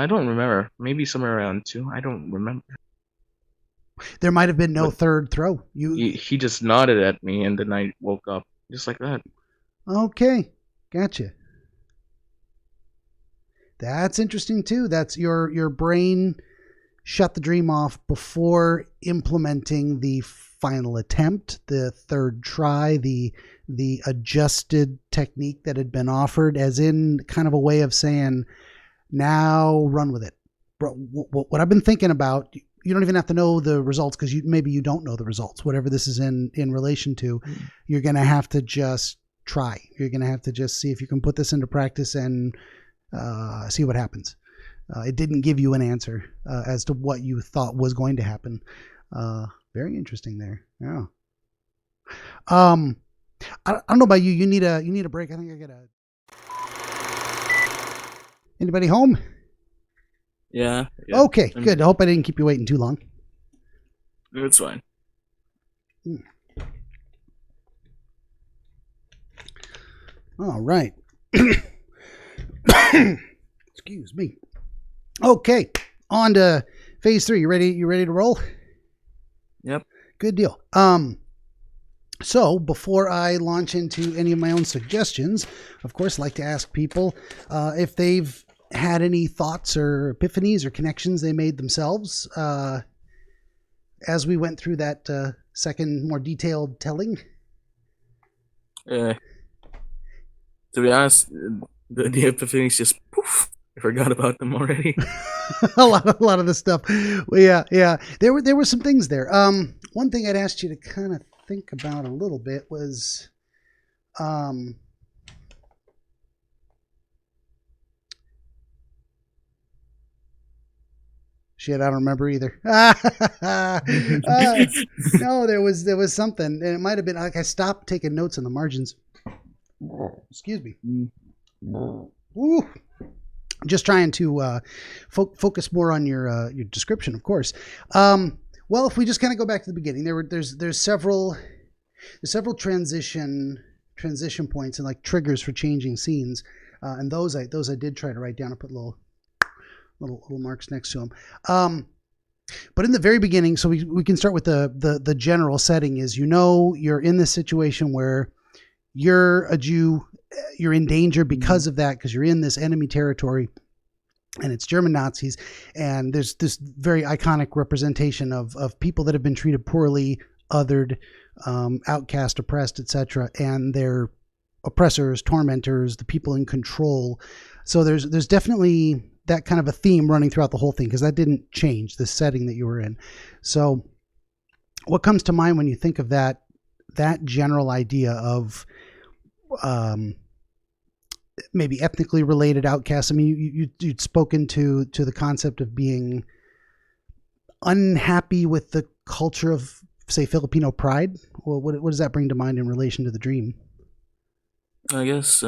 don't remember. Maybe somewhere around 2. I don't remember. There might have been no But third throw. he just nodded at me, and then I woke up just like that. Okay, gotcha. That's interesting too. That's your brain shut the dream off before implementing the final attempt, the third try, the adjusted technique that had been offered, as in kind of a way of saying, now run with it. What I've been thinking about, you don't even have to know the results because maybe you don't know the results. Whatever this is in relation to, you're going to have to just try. You're going to have to just see if you can put this into practice and see what happens. It didn't give you an answer as to what you thought was going to happen. Very interesting there. Yeah. I don't know about you. You need a break. I think I gotta. Anybody home? Yeah. Okay, good. I hope I didn't keep you waiting too long. It's fine. All right. Excuse me. Okay, on to phase 3. You ready to roll? Yep. Good deal. So before I launch into any of my own suggestions, of course, I like to ask people if they've had any thoughts or epiphanies or connections they made themselves as we went through that second, more detailed telling. To be honest, the epiphanies just poof. I forgot about them already. a lot of the stuff. Well, yeah. There were some things there. One thing I'd asked you to kind of think about a little bit was shit, I don't remember either. No, there was something, and it might have been like I stopped taking notes on the margins. Excuse me. Ooh. Just trying to focus more on your description, of course. Well, if we just kind of go back to the beginning, there's several transition points and like triggers for changing scenes, and those I did try to write down and put little marks next to them. But in the very beginning, so we can start with the general setting is, you're in this situation where you're a Jew, you're in danger because of that, because you're in this enemy territory and it's German Nazis, and there's this very iconic representation of people that have been treated poorly, othered, outcast, oppressed, etc., and their oppressors, tormentors, the people in control. So there's definitely that kind of a theme running throughout the whole thing, because that didn't change the setting that you were in. So what comes to mind when you think of that general idea of maybe ethnically related outcasts? I mean, you'd spoken to the concept of being unhappy with the culture of, say, Filipino pride. Well, what does that bring to mind in relation to the dream? I guess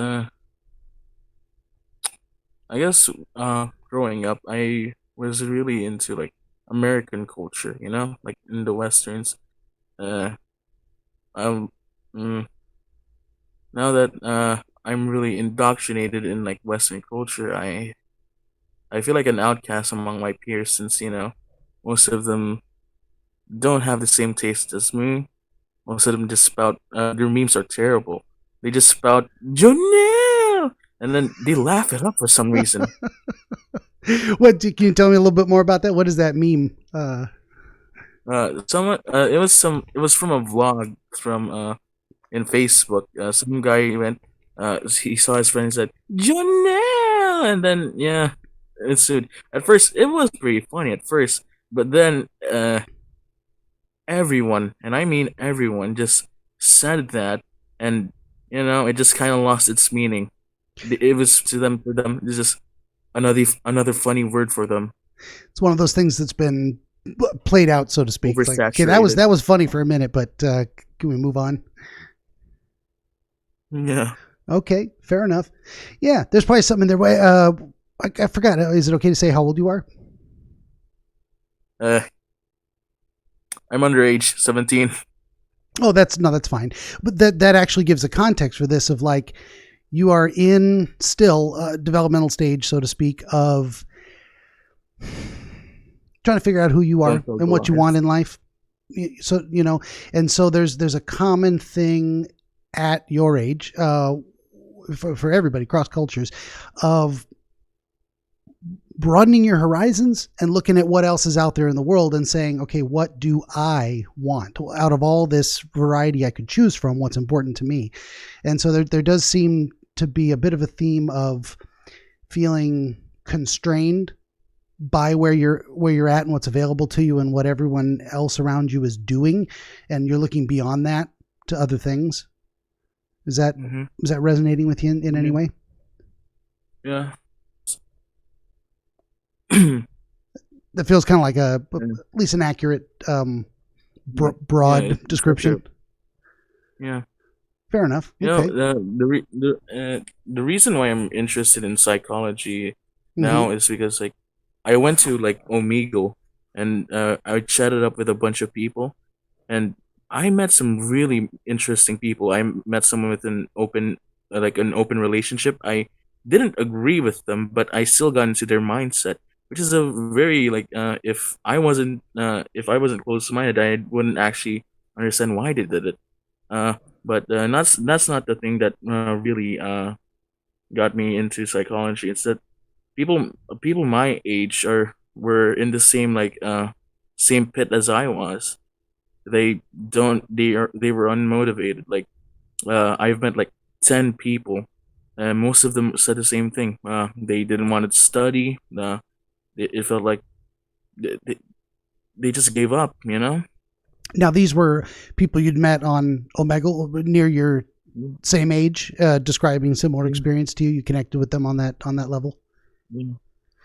growing up, I was really into like American culture, like in the westerns. Um, mm, Now that I'm really indoctrinated in like Western culture, I feel like an outcast among my peers since most of them don't have the same taste as me. Most of them just spout their memes are terrible. They just spout Jonelle, and then they laugh it up for some reason. Can you tell me a little bit more about that? What is that meme? It was from a vlog from in Facebook. Some guy went, he saw his friend and said Jonelle, and then yeah, it ensued. At first, it was pretty funny at first, but then everyone, and I mean everyone, just said that, and it just kind of lost its meaning. It was to them, it's just another funny word for them. It's one of those things that's been played out, so to speak. Like, okay, Oversaturated. that was funny for a minute, but can we move on? Yeah. Okay, fair enough. Yeah, there's probably something in there. I forgot. Is it okay to say how old you are? I'm underage, 17. Oh, that's fine. But that actually gives a context for this of like you are in still a developmental stage, so to speak, of trying to figure out who you are and what you want in life. So, and so there's a common thing at your age, for everybody, cross cultures, of broadening your horizons and looking at what else is out there in the world and saying, okay, what do I want out of all this variety I could choose from? What's important to me? And so there does seem to be a bit of a theme of feeling constrained by where you're at and what's available to you and what everyone else around you is doing, and you're looking beyond that to other things. Is that resonating with you in any way? Yeah. That feels kind of like at least an accurate, broad description. Yeah. Fair enough. Okay. The reason why I'm interested in psychology now is because like I went to like Omegle and I chatted up with a bunch of people, and I met some really interesting people. I met someone with an open relationship. I didn't agree with them, but I still got into their mindset, which is a very if I wasn't close minded, I wouldn't actually understand why they did it. But that's not the thing that really got me into psychology. It's that people my age were in the same pit as I was. They were unmotivated. Like I've met like 10 people, and most of them said the same thing. They didn't want to study. It felt like they just gave up. Now, these were people you'd met on Omegle near your same age, describing similar experience to you. You connected with them on that level.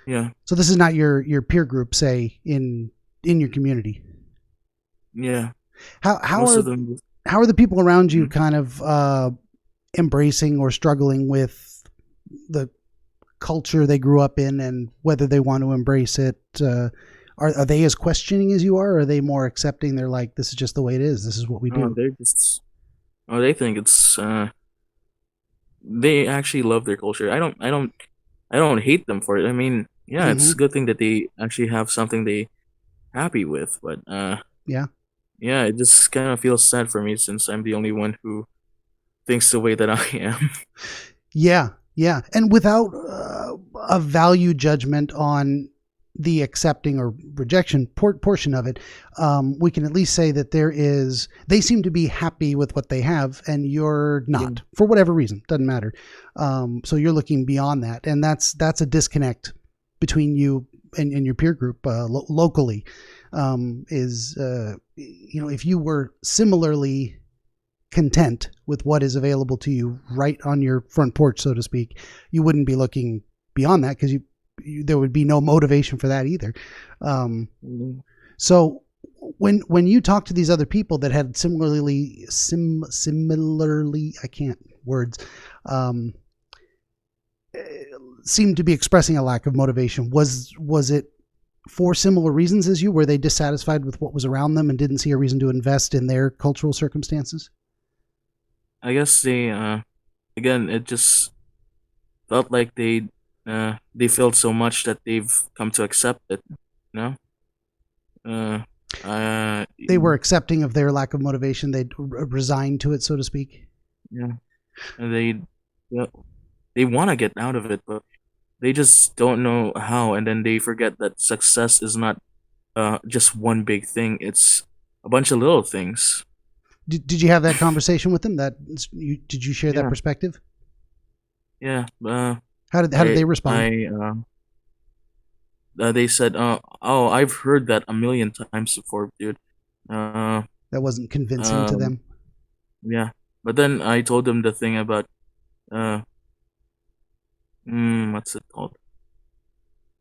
Yeah. So this is not your peer group, say in your community. Yeah. How are the people around you kind of embracing or struggling with the culture they grew up in, and whether they want to embrace it? Are they as questioning as you are? Or are they more accepting? They're like, this is just the way it is. This is what we do. They think it's. They actually love their culture. I don't hate them for it. I mean, yeah, it's a good thing that they actually have something they happy with. But yeah, it just kind of feels sad for me since I'm the only one who thinks the way that I am. Yeah, and without a value judgment on the accepting or rejection portion of it, we can at least say that they seem to be happy with what they have, and you're not, for whatever reason. Doesn't matter. So you're looking beyond that, and that's a disconnect between you and your peer group locally. If you were similarly content with what is available to you right on your front porch, so to speak, you wouldn't be looking beyond that, because there would be no motivation for that either. So when you talk to these other people that had similarly, I can't words, seemed to be expressing a lack of motivation, was it for similar reasons as you? Were they dissatisfied with what was around them and didn't see a reason to invest in their cultural circumstances? I guess they again, it just felt like they they failed so much that they've come to accept it. You know, They were accepting of their lack of motivation. They'd resigned to it, so to speak. yeah, and they want to get out of it, but they just don't know how. And then they forget that success is not just one big thing. It's a bunch of little things. Did you have that conversation with them? Did you share that Yeah, perspective? yeah. How did they respond? They said, "Oh, I've heard that a million times before, dude." Uh, That wasn't convincing to um, them. yeah. But then I told them the thing about uh, what's it called?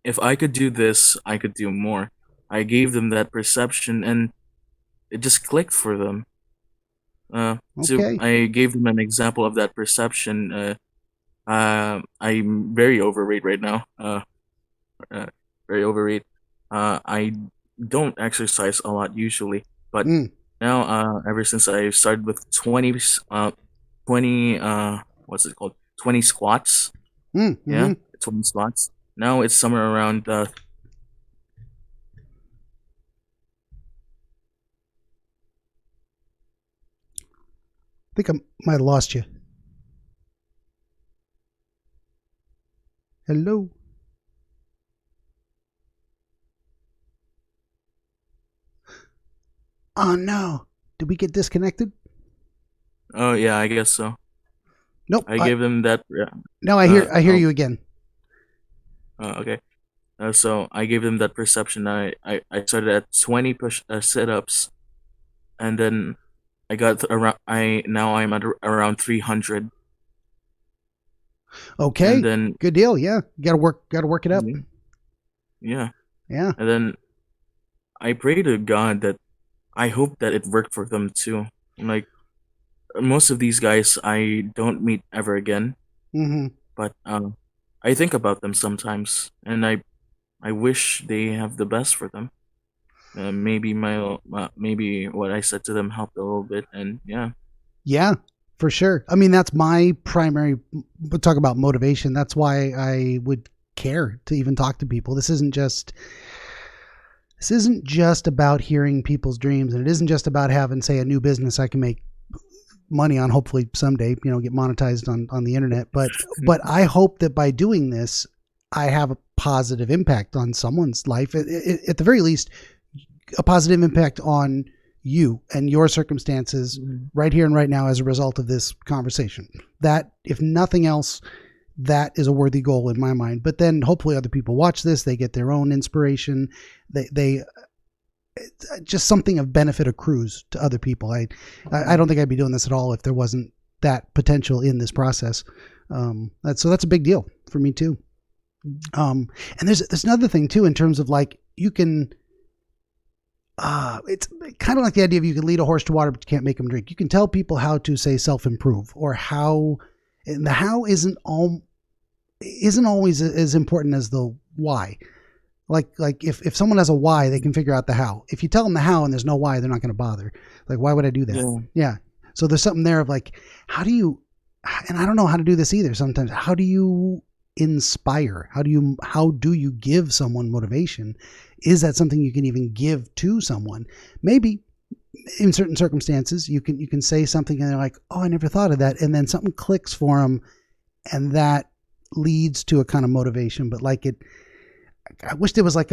If I could do this, I could do more. I gave them that perception, and it just clicked for them. So Okay. I gave them an example of that perception. I'm very overweight right now. Uh, very overweight. I don't exercise a lot usually, but Mm, now, ever since I started with 20, what's it called? 20 squats. mm-hmm. Yeah, 20 squats. Now it's somewhere around, I think I might have lost you. Hello. Oh no! Did we get disconnected? oh yeah, I guess so. Nope. I gave them that, yeah. No, I hear Oh, you again. okay. So I gave them that perception. I started at 20 push sit-ups, and then I got around. I'm at around 300, and Okay. then Good deal. Yeah. Got to work it up. yeah, Yeah. and then I pray to God that I hope that it worked for them too. Like most of these guys, I don't meet ever again, Mm-hmm. but I think about them sometimes, and I wish they have the best for them. Maybe maybe what I said to them helped a little bit, and yeah. Yeah, for sure. I mean, that's my primary. We'll talk about motivation. That's why I would care to even talk to people. This isn't just about hearing people's dreams, and it isn't just about having, say, a new business I can make money on, hopefully someday, get monetized on the internet. But I hope that by doing this, I have a positive impact on someone's life. At the very least, a positive impact on you and your circumstances right here and right now as a result of this conversation. That, if nothing else, that is a worthy goal in my mind. But then hopefully other people watch this, they get their own inspiration. They just something of benefit accrues to other people. I don't think I'd be doing this at all if there wasn't that potential in this process. That's a big deal for me too. And there's another thing too, in terms of like, you can, it's kind of like the idea of you can lead a horse to water, but you can't make him drink. You can tell people how to, say, self-improve, or how, and the how isn't always as important as the why. Like if someone has a why, they can figure out the how. If you tell them the how and there's no why, they're not going to bother. Like, why would I do that? Yeah. Yeah. So there's something there of like, how do you, and I don't know how to do this either sometimes. How do you inspire? How do you give someone motivation? Is that something you can even give to someone? Maybe in certain circumstances, you can say something and they're like, oh, I never thought of that. And then something clicks for them, and that leads to a kind of motivation. But like I wish there was like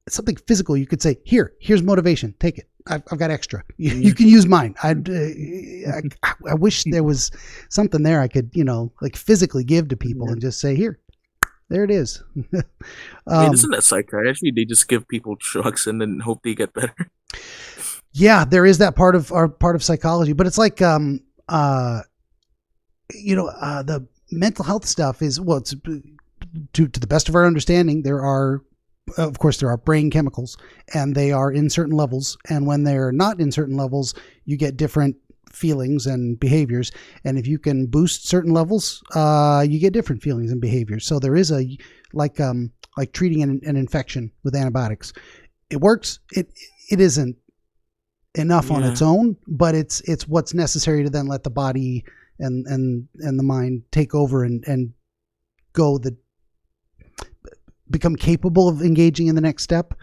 something physical you could say, here's motivation, take it. I've got extra. You can use mine. I wish there was something there I could, like physically give to people and just say, here, there it is. Wait, isn't that psychiatry? They just give people drugs and then hope they get better. Yeah, there is that part of psychology, but it's like, the mental health stuff is, well, it's to the best of our understanding, there are brain chemicals, and they are in certain levels. And when they're not in certain levels, you get different feelings and behaviors. And if you can boost certain levels, you get different feelings and behaviors. So there is like treating an infection with antibiotics. It works. It isn't enough on its own, but it's what's necessary to then let the body and the mind take over and become capable of engaging in the next step.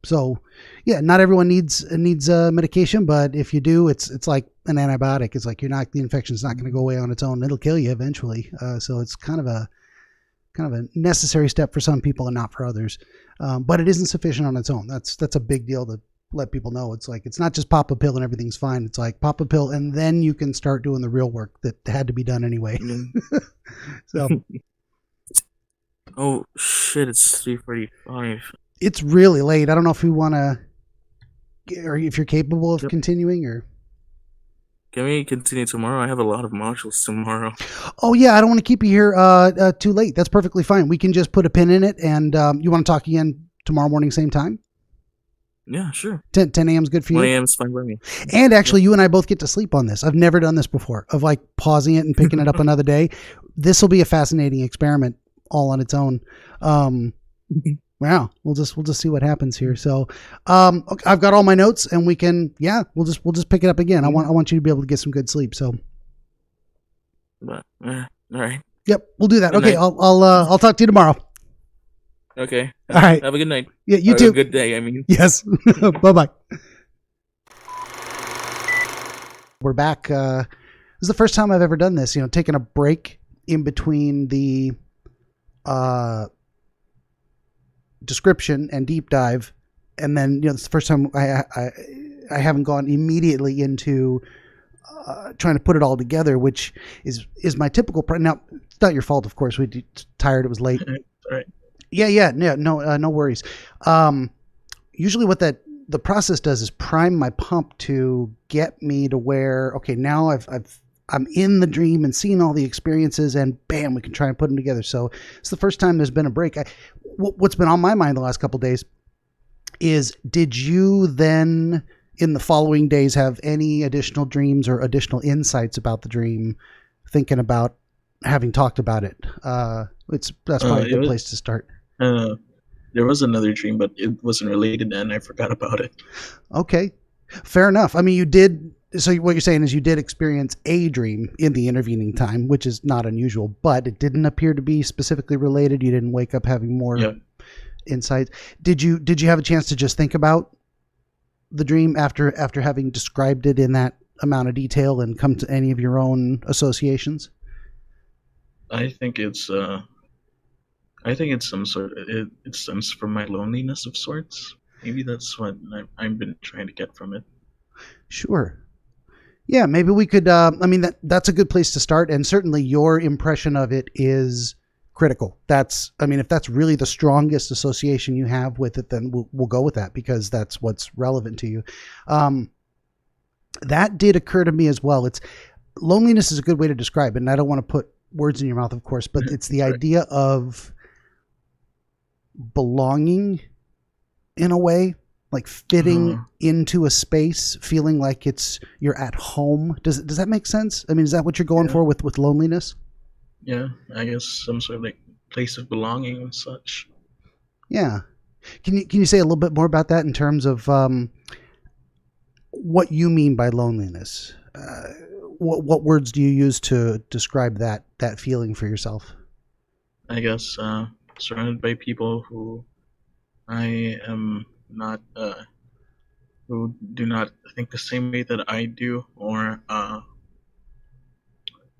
So yeah, not everyone needs medication, but if you do, it's like an antibiotic. It's like the infection's not going to go away on its own. It'll kill you eventually. So it's kind of a necessary step for some people and not for others. But it isn't sufficient on its own. That's a big deal to let people know. It's like, it's not just pop a pill and everything's fine. It's like pop a pill and then you can start doing the real work that had to be done anyway. So. Oh shit! It's 3:45. It's really late. I don't know if we want to, or if you're capable of continuing, or. Can we continue tomorrow? I have a lot of modules tomorrow. Oh yeah, I don't want to keep you here too late. That's perfectly fine. We can just put a pin in it, and you want to talk again tomorrow morning, same time? Yeah, sure. 10 a.m. is good for you? 1 a.m. is fine by me. And actually, you and I both get to sleep on this. I've never done this before, of like pausing it and picking it up another day. This will be a fascinating experiment all on its own. Wow, we'll just see what happens here. So, I've got all my notes, and we can, we'll just pick it up again. I want you to be able to get some good sleep. So, all right. Yep, we'll do that. Good Okay, night. I'll talk to you tomorrow. Okay. All right. Have a good night. Yeah, you Or too. A good day. I mean. Yes. Bye-bye. We're back. This is the first time I've ever done this. Taking a break in between the description and deep dive, and then it's the first time I haven't gone immediately into trying to put it all together, which is my typical. Now, it's not your fault, of course. We tired. It was late. All right. Yeah. No worries. Usually, what the process does is prime my pump to get me to where, okay, now I'm in the dream and seeing all the experiences, and bam, we can try and put them together. So it's the first time there's been a break. What's been on my mind the last couple of days is, did you then in the following days have any additional dreams or additional insights about the dream, thinking about having talked about it? That's probably a good place to start. There was another dream, but it wasn't related, and I forgot about it. Okay, fair enough. I mean, you did. So what you're saying is you did experience a dream in the intervening time, which is not unusual, but it didn't appear to be specifically related. You didn't wake up having more insights. Did you have a chance to just think about the dream after having described it in that amount of detail and come to any of your own associations? I think it's some sort of, it stems from my loneliness of sorts. Maybe that's what I've been trying to get from it. Sure. Yeah, maybe we could, that's a good place to start. And certainly your impression of it is critical. If that's really the strongest association you have with it, then we'll go with that, because that's what's relevant to you. That did occur to me as well. Loneliness is a good way to describe it. And I don't want to put words in your mouth, of course, but it's the idea of belonging in a way, like fitting into a space, feeling like you're at home. Does that make sense? I mean, is that what you're going for with loneliness? Yeah, I guess some sort of like place of belonging and such. Yeah. Can you say a little bit more about that in terms of what you mean by loneliness? What words do you use to describe that feeling for yourself? I guess surrounded by people who I am not, who do not think the same way that I do, or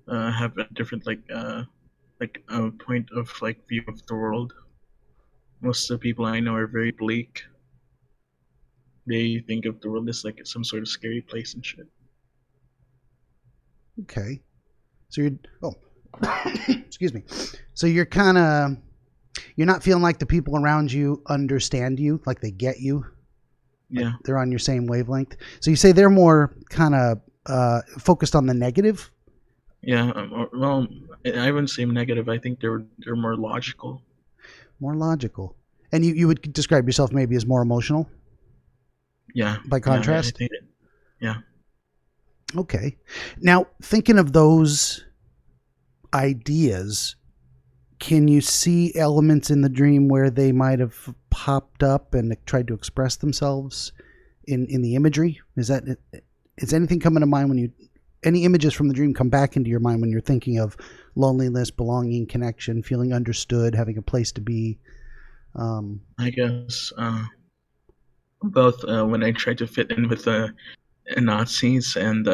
have a different like a point of like view of the world. Most of the people I know are very bleak. They think of the world as like some sort of scary place and shit. Okay. So excuse me. So you're not feeling like the people around you understand you, like they get you. Yeah. Like they're on your same wavelength. So you say they're more kind of focused on the negative? Yeah. Well, I wouldn't say negative. I think they're more logical. More logical. And you would describe yourself maybe as more emotional? Yeah. By contrast? Yeah. Okay. Now, thinking of those ideas, can you see elements in the dream where they might have popped up and tried to express themselves in the imagery? Is anything coming to mind any images from the dream come back into your mind when you're thinking of loneliness, belonging, connection, feeling understood, having a place to be. I guess both when I tried to fit in with the Nazis and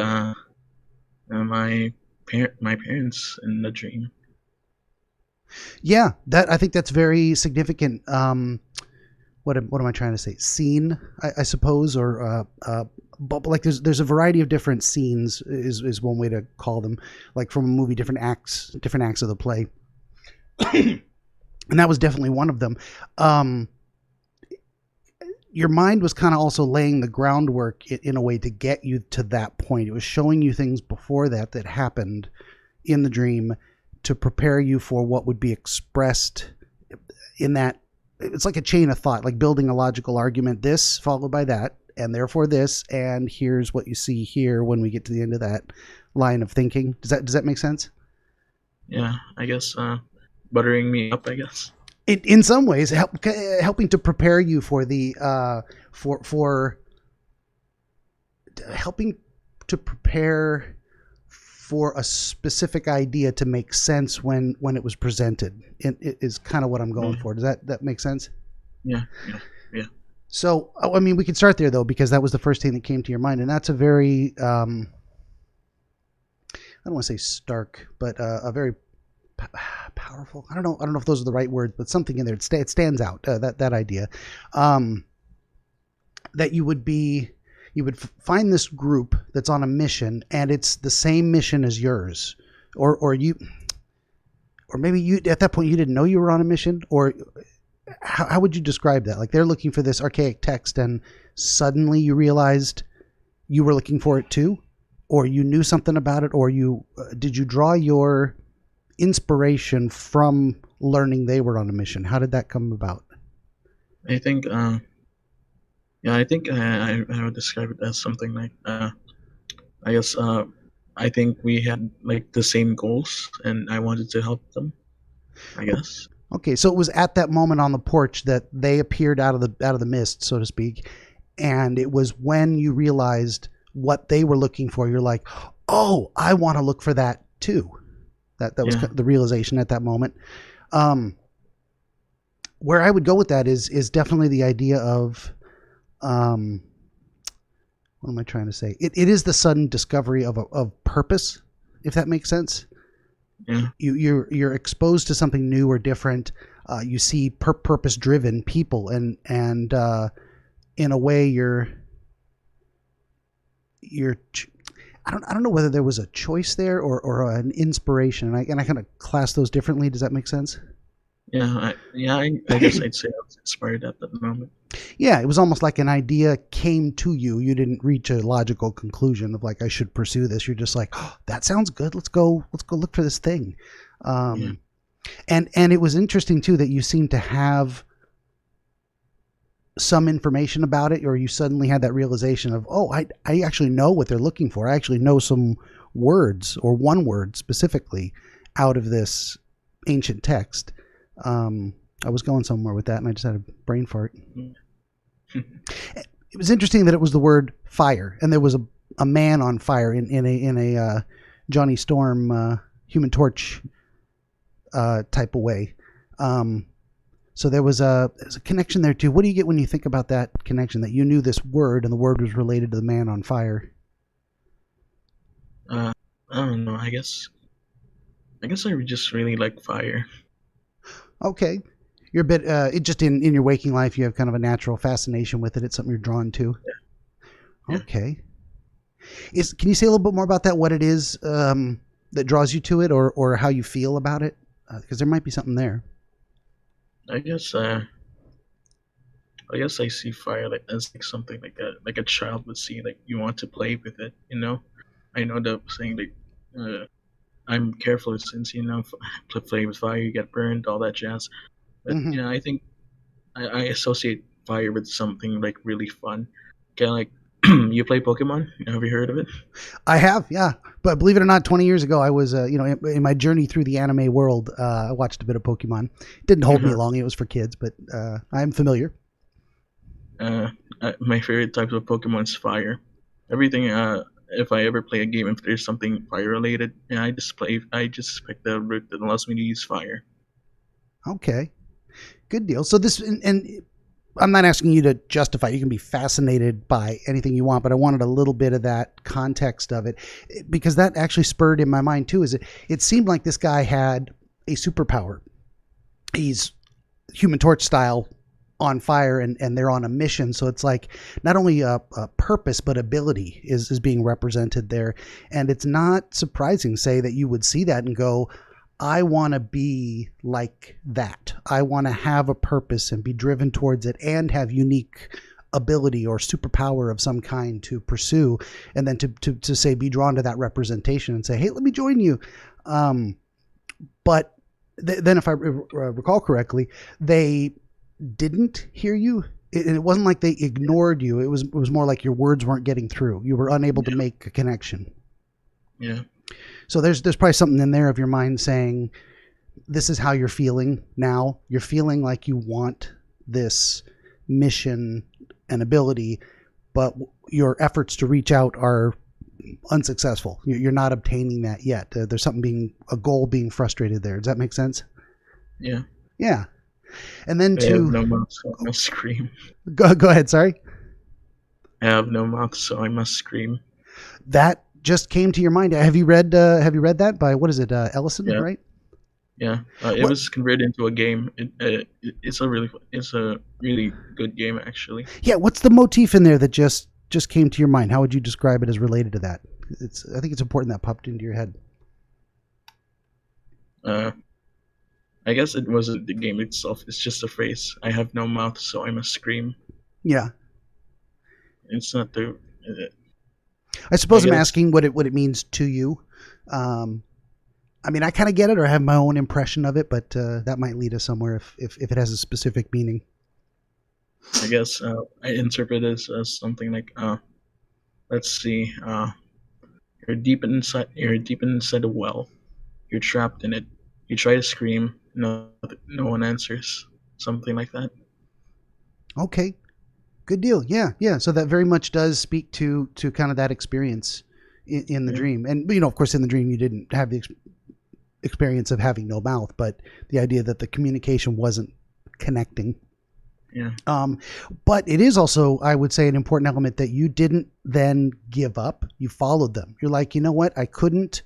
my parents in the dream. Yeah, I think that's very significant. What am I trying to say? Scene, I suppose, or but like there's a variety of different scenes is one way to call them. Like from a movie, different acts of the play, and that was definitely one of them. Your mind was kind of also laying the groundwork in a way to get you to that point. It was showing you things before that happened in the dream to prepare you for what would be expressed in that. It's like a chain of thought, like building a logical argument, this followed by that, and therefore this, and here's what you see here when we get to the end of that line of thinking. Does that make sense? Yeah, I guess buttering me up, I guess. In some ways, helping to prepare you for the for helping to prepare for a specific idea to make sense when it was presented. It is kind of what I'm going for. Does that make sense? Yeah. So, I mean, we can start there though, because that was the first thing that came to your mind, and that's a very I don't want to say stark, but a very powerful. I don't know if those are the right words, but something in there. It stands out. That idea that you would find this group that's on a mission, and it's the same mission as yours, or maybe you at that point you didn't know you were on a mission, or how would you describe that? Like they're looking for this archaic text, and suddenly you realized you were looking for it too, or you knew something about it, or did you draw your inspiration from learning they were on a mission? How did that come about? I think I think I would describe it as something like I guess I think we had like the same goals, and I wanted to help them, I guess. Okay, so it was at that moment on the porch that they appeared out of the mist, so to speak, and it was when you realized what they were looking for. You're like, oh, I want to look for that too. That was the realization at that moment. Where I would go with that is definitely the idea of what am I trying to say? It is the sudden discovery of purpose, if that makes sense. Yeah. You're exposed to something new or different. You see purpose driven people, and in a way you're I don't know whether there was a choice there or an inspiration, and I kind of class those differently. Does that make sense? I guess I'd say I was inspired at that moment. Yeah, it was almost like an idea came to you. You didn't reach a logical conclusion of like, I should pursue this. You're just like, oh, that sounds good. Let's go look for this thing. And it was interesting too that you seemed to have some information about it, or you suddenly had that realization of, oh, I actually know what they're looking for. I actually know some words, or one word specifically, out of this ancient text. I was going somewhere with that, and I just had a brain fart. It was interesting that it was the word fire, and there was a man on fire in a Johnny Storm Human Torch type of way. So there was a connection there too. What do you get when you think about that connection, that you knew this word and the word was related to the man on fire? I don't know. I guess I just really like fire. Okay. You're a bit, it just in your waking life, you have kind of a natural fascination with it. It's something you're drawn to. Yeah. Okay. Can you say a little bit more about that? What it is that draws you to it, or how you feel about it? Because there might be something there. I guess I see fire like as like something like a child would see. Like you want to play with it, you know. I know the saying like I'm careful since play with fire, you get burned, all that jazz. But Mm-hmm. I think I associate fire with something like really fun. Kind of like you play Pokemon. Have you heard of it? I have, yeah. But believe it or not, 20 years ago, I was, in my journey through the anime world, I watched a bit of Pokemon. It didn't hold me long. It was for kids, but I'm familiar. My favorite type of Pokemon is fire. Everything if I ever play a game, if there's something fire related, and I just pick the route that allows me to use fire. Okay, good deal. So this, and I'm not asking you to justify. You can be fascinated by anything you want, but I wanted a little bit of that context of it, because that actually spurred in my mind too. It seemed like this guy had a superpower. He's Human Torch style, on fire, and they're on a mission. So it's like not only a purpose, but ability is being represented there. And it's not surprising, say, that you would see that and go, I want to be like that. I want to have a purpose and be driven towards it and have unique ability or superpower of some kind to pursue. And then to say, be drawn to that representation and say, hey, let me join you. But then if I recall correctly, they didn't hear you. It wasn't like they ignored you. It was more like your words weren't getting through. You were unable to make a connection. Yeah. So there's probably something in there of your mind saying, this is how you're feeling now. You're feeling like you want this mission and ability, but your efforts to reach out are unsuccessful. You're not obtaining that yet. There's a goal being frustrated there. Does that make sense? Yeah. Yeah. And then I have no mouth, so I must scream. Go ahead. Sorry. I have no mouth, so I must scream. That just came to your mind. Have you read that by, what is it? Ellison, yeah. Right? Yeah. It was converted into a game. It's a really good game, actually. Yeah. What's the motif in there that just came to your mind? How would you describe it as related to that? I think it's important that popped into your head. I guess it wasn't the game itself. It's just a phrase. I have no mouth, so I must scream. Yeah. It's not the. I suppose I'm asking what it means to you. I mean, I kind of get it, or I have my own impression of it, but that might lead us somewhere if it has a specific meaning. I guess I interpret it as something like, let's see, you're deep inside a well. You're trapped in it. You try to scream, no one answers. Something like that. Okay. Good deal. Yeah. So that very much does speak to kind of that experience in the dream. And, of course, in the dream, you didn't have the experience of having no mouth, but the idea that the communication wasn't connecting. Yeah. But it is also, I would say, an important element that you didn't then give up. You followed them. You're like, you know what? I couldn't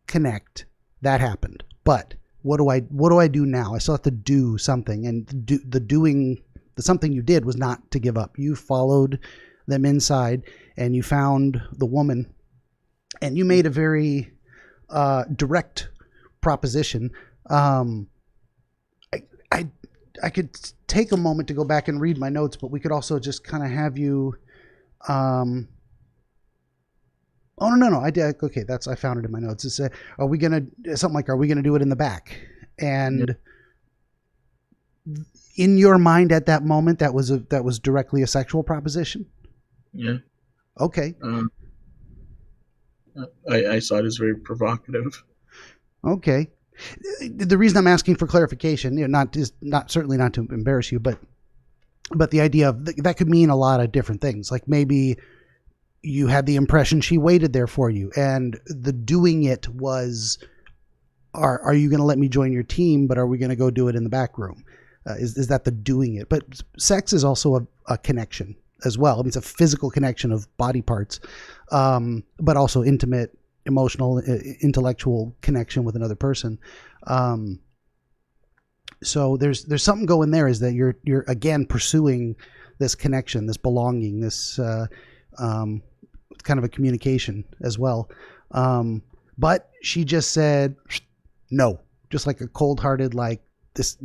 connect. That happened. But what do I do now? I still have to do something. And the something you did was not to give up. You followed them inside and you found the woman, and you made a very direct proposition. I could take a moment to go back and read my notes, but we could also just kind of have you. Oh no! I did. Okay, I found it in my notes. It's are we gonna do it in the back? And in your mind at that moment, that was directly a sexual proposition. Yeah. Okay. I saw it as very provocative. Okay. The reason I'm asking for clarification, certainly not to embarrass you, but the idea of that could mean a lot of different things. Like maybe you had the impression she waited there for you, and the doing it was, are you going to let me join your team? But are we going to go do it in the back room? Is that the doing it? But sex is also a connection as well. I mean, it's a physical connection of body parts, but also intimate, emotional, intellectual connection with another person. So there's something going there, is that you're again pursuing this connection, this belonging, this kind of a communication as well. But she just said no, just like a cold-hearted, like this.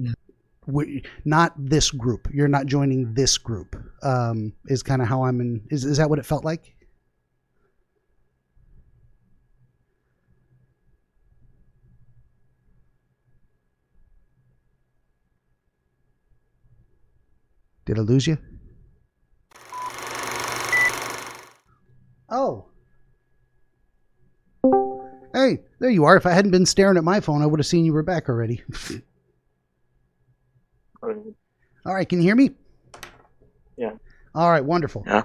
Not this group. You're not joining this group. Is kind of how I'm in. Is that what it felt like? Did I lose you? Oh. Hey, there you are. If I hadn't been staring at my phone, I would have seen you were back already. All right, can you hear me? Yeah. All right, wonderful. Yeah.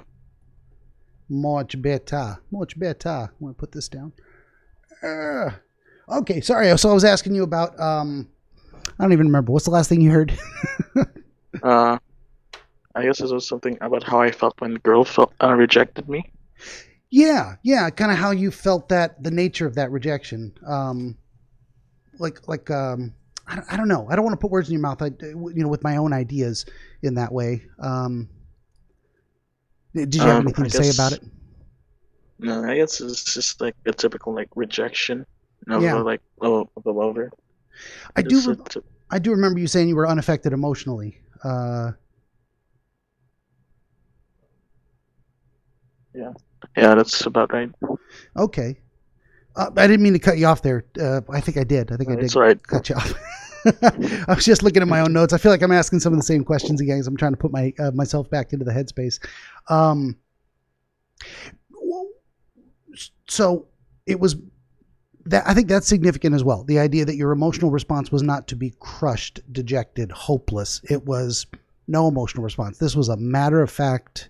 Much better. Much better. I'm going to put this down. Okay, sorry. So I was asking you about, I don't even remember. What's the last thing you heard? I guess this was something about how I felt when the girl rejected me. Yeah, kind of how you felt the nature of that rejection. I don't know. I don't want to put words in your mouth. With my own ideas in that way. Did you have anything to say about it? No, I guess it's just like a typical like rejection of of a lover. I do remember you saying you were unaffected emotionally. Yeah, that's about right. Okay. I didn't mean to cut you off there. I think I did. I did cut you off. I was just looking at my own notes. I feel like I'm asking some of the same questions again as I'm trying to put myself back into the headspace. So it was that. I think that's significant as well. The idea that your emotional response was not to be crushed, dejected, hopeless. It was no emotional response. This was a matter of fact,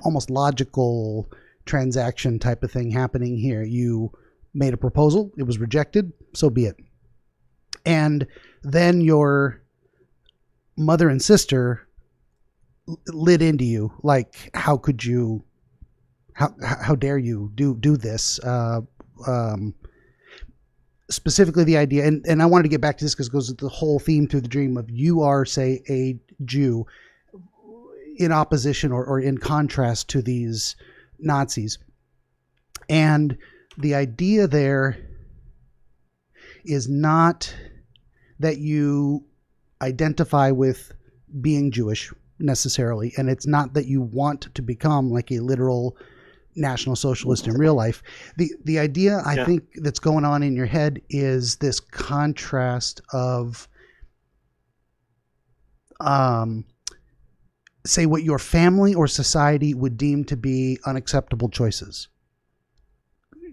almost logical transaction type of thing happening here. You made a proposal, it was rejected, so be it. And then your mother and sister lit into you like, how could you, how dare you do this? Specifically the idea, and I wanted to get back to this because it goes with the whole theme through the dream of you are, say, a Jew in opposition or in contrast to these Nazis. And the idea there is not that you identify with being Jewish necessarily, and it's not that you want to become like a literal National Socialist in real life. The idea I think that's going on in your head is this contrast of say what your family or society would deem to be unacceptable choices.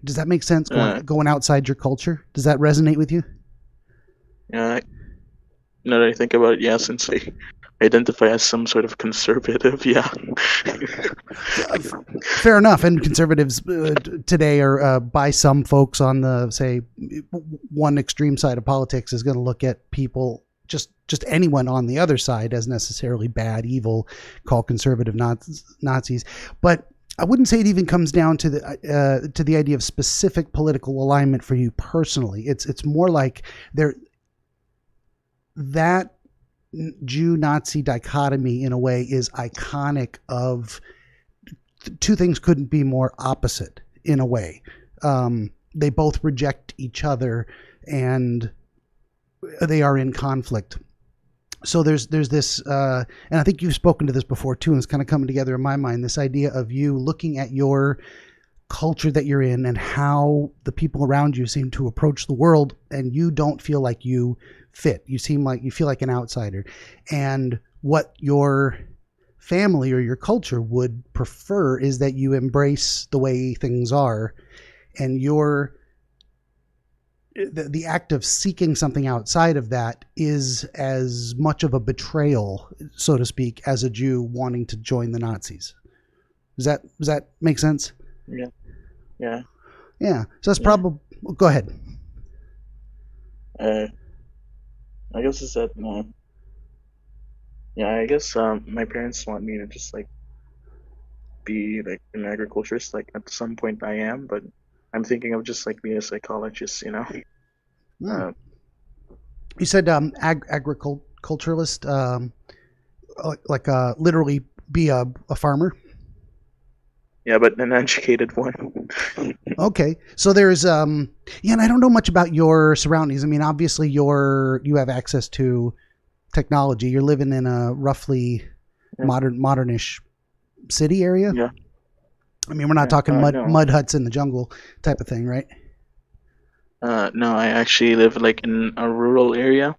Does that make sense? Going outside your culture? Does that resonate with you? Yeah. Now that I think about it, since I identify as some sort of conservative, Fair enough. And conservatives today are, by some folks on the, say, one extreme side of politics is going to look at people, just anyone on the other side as necessarily bad, evil, call conservative Nazis. But I wouldn't say it even comes down to the idea of specific political alignment for you personally. It's more like that Jew-Nazi dichotomy in a way is iconic of two things couldn't be more opposite in a way. They both reject each other and they are in conflict. So there's this, and I think you've spoken to this before too, and it's kind of coming together in my mind, this idea of you looking at your culture that you're in and how the people around you seem to approach the world, and you don't feel like you fit. You feel like an outsider. And what your family or your culture would prefer is that you embrace the way things are, and the act of seeking something outside of that is as much of a betrayal, so to speak, as a Jew wanting to join the Nazis. Does that make sense? Yeah. So that's probably. Go ahead. I guess it's that. I guess my parents want me to just like be like an agriculturist. Like at some point I am, but I'm thinking of just like being a psychologist. You said agriculturalist, literally be a farmer. Yeah, but an educated one. Okay, so there's and I don't know much about your surroundings. I mean, obviously you have access to technology. You're living in a roughly modernish city area. Yeah. I mean, we're not talking mud huts in the jungle type of thing, right? No, I actually live like in a rural area.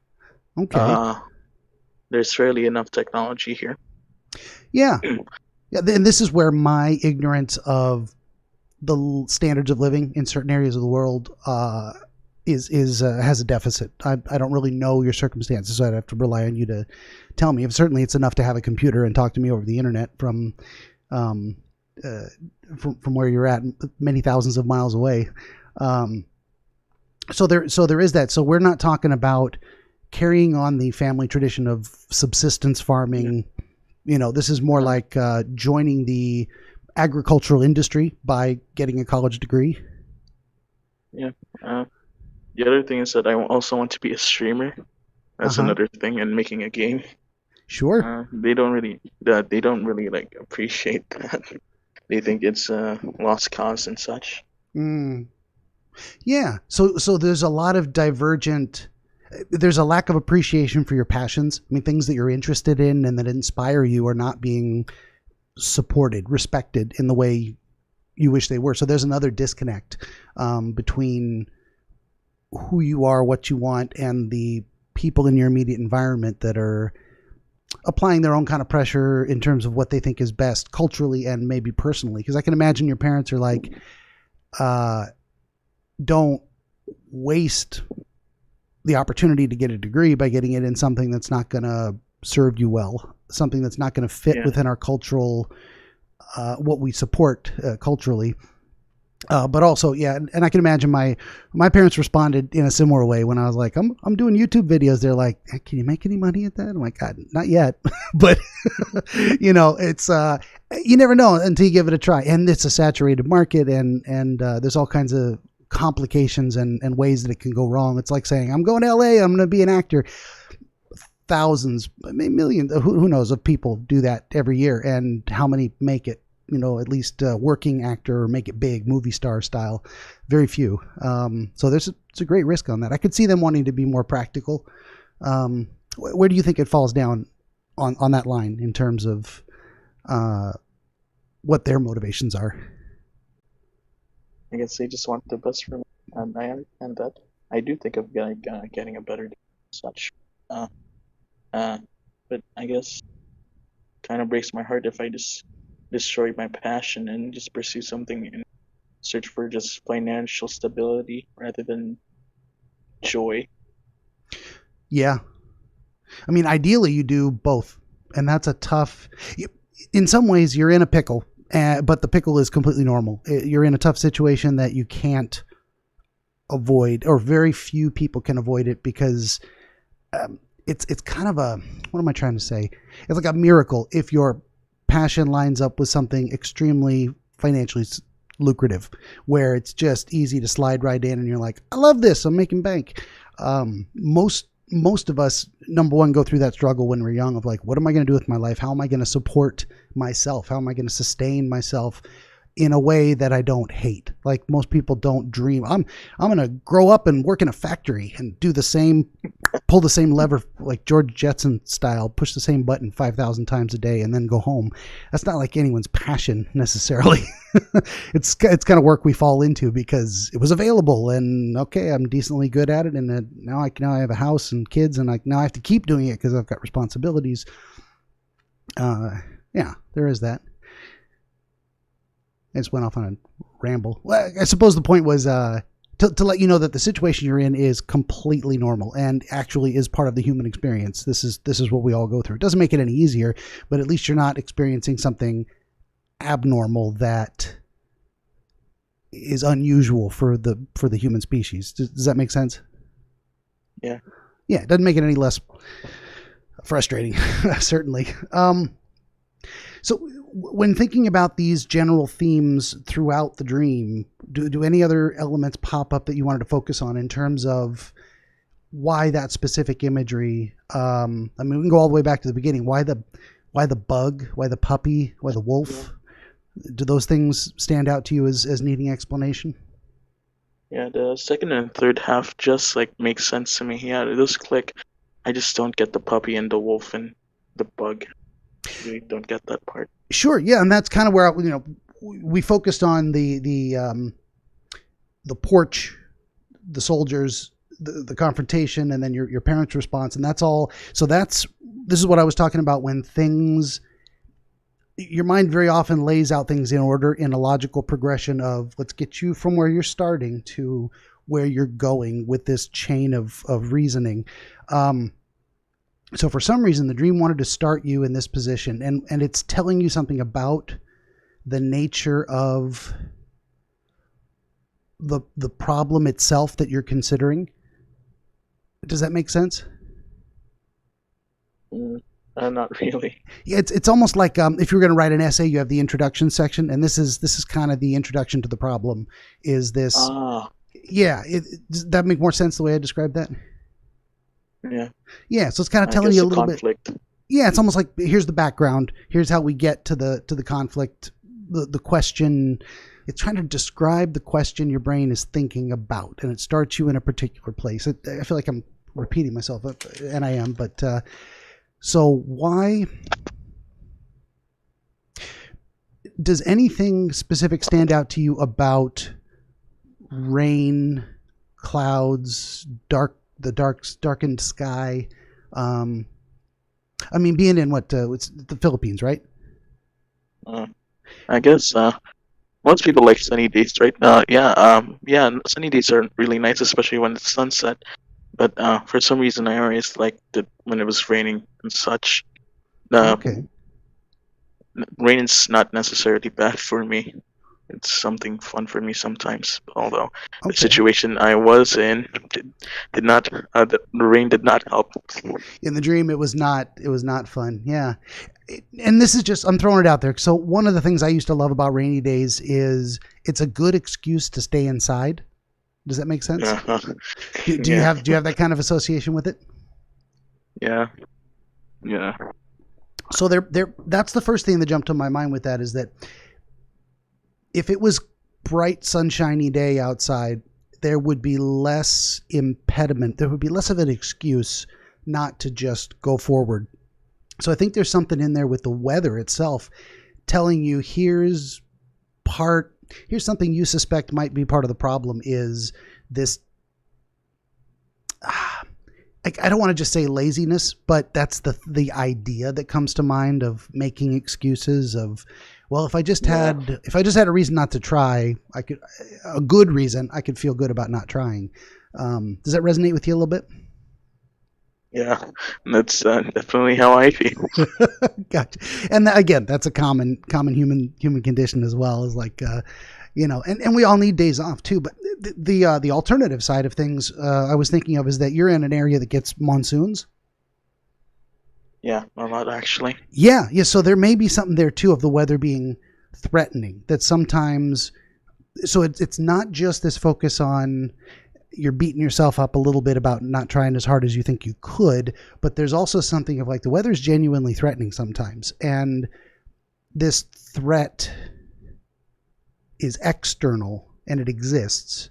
Okay. There's rarely enough technology here. Yeah. And this is where my ignorance of the standards of living in certain areas of the world has a deficit. I don't really know your circumstances, so I'd have to rely on you to tell me. Certainly, it's enough to have a computer and talk to me over the internet from from where you're at, many thousands of miles away. So there is that. So we're not talking about carrying on the family tradition of subsistence farming. Yeah. This is more like joining the agricultural industry by getting a college degree. Yeah. The other thing is that I also want to be a streamer. That's another thing, and making a game. Sure. They don't really like appreciate that. They think it's a lost cause and such. Yeah. So there's a lot of there's a lack of appreciation for your passions. I mean, things that you're interested in and that inspire you are not being supported, respected in the way you wish they were. So there's another disconnect between who you are, what you want, and the people in your immediate environment that are applying their own kind of pressure in terms of what they think is best culturally and maybe personally. Because I can imagine your parents are like, don't waste the opportunity to get a degree by getting it in something that's not going to serve you well, something that's not going to fit within our cultural, what we support culturally. But also, and I can imagine my parents responded in a similar way when I was like, I'm doing YouTube videos. They're like, hey, can you make any money at that? I'm like, God, not yet, but it's, you never know until you give it a try. And it's a saturated market, and there's all kinds of complications and ways that it can go wrong. It's like saying, I'm going to LA, I'm going to be an actor. Thousands, millions, who knows, of people do that every year, and how many make it, at least working actor or make it big, movie star style? Very few. So it's a great risk on that. I could see them wanting to be more practical. Where do you think it falls down on that line in terms of what their motivations are? I guess they just want the best for me, and I understand that. I do think of getting a better deal and such. But I guess kind of breaks my heart if I just destroy my passion and just pursue something and search for just financial stability rather than joy. Yeah. I mean, ideally you do both, and that's a tough, in some ways you're in a pickle, but the pickle is completely normal. You're in a tough situation that you can't avoid, or very few people can avoid it, because it's kind of what am I trying to say? It's like a miracle if your passion lines up with something extremely financially lucrative, where it's just easy to slide right in and you're like, I love this, I'm making bank. Most of us, number one, go through that struggle when we're young of like, what am I going to do with my life? How am I going to support myself? How am I going to sustain myself in a way that I don't hate? Like, most people don't dream, I'm going to grow up and work in a factory and do the same, pull the same lever, like George Jetson style, push the same button 5,000 times a day and then go home. That's not like anyone's passion necessarily. It's kind of work we fall into because it was available, and okay, I'm decently good at it, and now I have a house and kids, and now I have to keep doing it because I've got responsibilities. Yeah, there is that. I just went off on a ramble. Well, I suppose the point was to let you know that the situation you're in is completely normal and actually is part of the human experience. This is what we all go through. It doesn't make it any easier, but at least you're not experiencing something abnormal that is unusual for the human species. Does that make sense? Yeah. Yeah, it doesn't make it any less frustrating, certainly. So when thinking about these general themes throughout the dream, do any other elements pop up that you wanted to focus on in terms of why that specific imagery? I mean, we can go all the way back to the beginning. Why the bug? Why the puppy? Why the wolf? Yeah. Do those things stand out to you as needing explanation? Yeah, the second and third half just like makes sense to me. Yeah, it does click. I just don't get the puppy and the wolf and the bug. I really don't get that part. Sure, yeah, and that's kind of where we focused on the porch, the soldiers, the confrontation, and then your parents' response, and that's all. So this is what I was talking about when things. Your mind very often lays out things in order, in a logical progression of let's get you from where you're starting to where you're going with this chain of reasoning. So for some reason, the dream wanted to start you in this position, and it's telling you something about the nature of the problem itself that you're considering. Does that make sense? Not really. Yeah, it's almost like if you're going to write an essay, you have the introduction section, and this is kind of the introduction to the problem. Is this? Yeah, does that make more sense the way I described that? Yeah. Yeah, so it's kind of telling you a little conflict. Yeah, it's almost like here's the background. Here's how we get to the conflict. The question. It's trying to describe the question your brain is thinking about, and it starts you in a particular place. I feel like I'm repeating myself, and I am. But so why does anything specific stand out to you about rain, clouds, darkened sky? I mean, being in it's the Philippines, right? I guess most people like sunny days, right? Sunny days are really nice, especially when it's sunset. But for some reason, I always liked it when it was raining and such. Okay. Rain is not necessarily bad for me. It's something fun for me sometimes. Although the situation I was in did not, the rain did not help. In the dream, it was not fun. Yeah. And this is just, I'm throwing it out there. So one of the things I used to love about rainy days is it's a good excuse to stay inside. Does that make sense? Do you have that kind of association with it? Yeah. So that's the first thing that jumped to my mind with that, is that if it was bright, sunshiny day outside, there would be less impediment. There would be less of an excuse not to just go forward. So I think there's something in there with the weather itself telling you here's something you suspect might be part of the problem, is this, I don't want to just say laziness, but that's the idea that comes to mind of making excuses of, well, if I just had a reason not to try, a good reason, I could feel good about not trying. Does that resonate with you a little bit? Yeah, that's definitely how I feel. Gotcha. And again, that's a common human condition as well, is like, and we all need days off too. But the alternative side of things I was thinking of is that you're in an area that gets monsoons. Yeah, a lot actually. Yeah. So there may be something there too of the weather being threatening, that sometimes. So it's not just this focus on you're beating yourself up a little bit about not trying as hard as you think you could, but there's also something of like the weather's genuinely threatening sometimes, and this threat is external and it exists.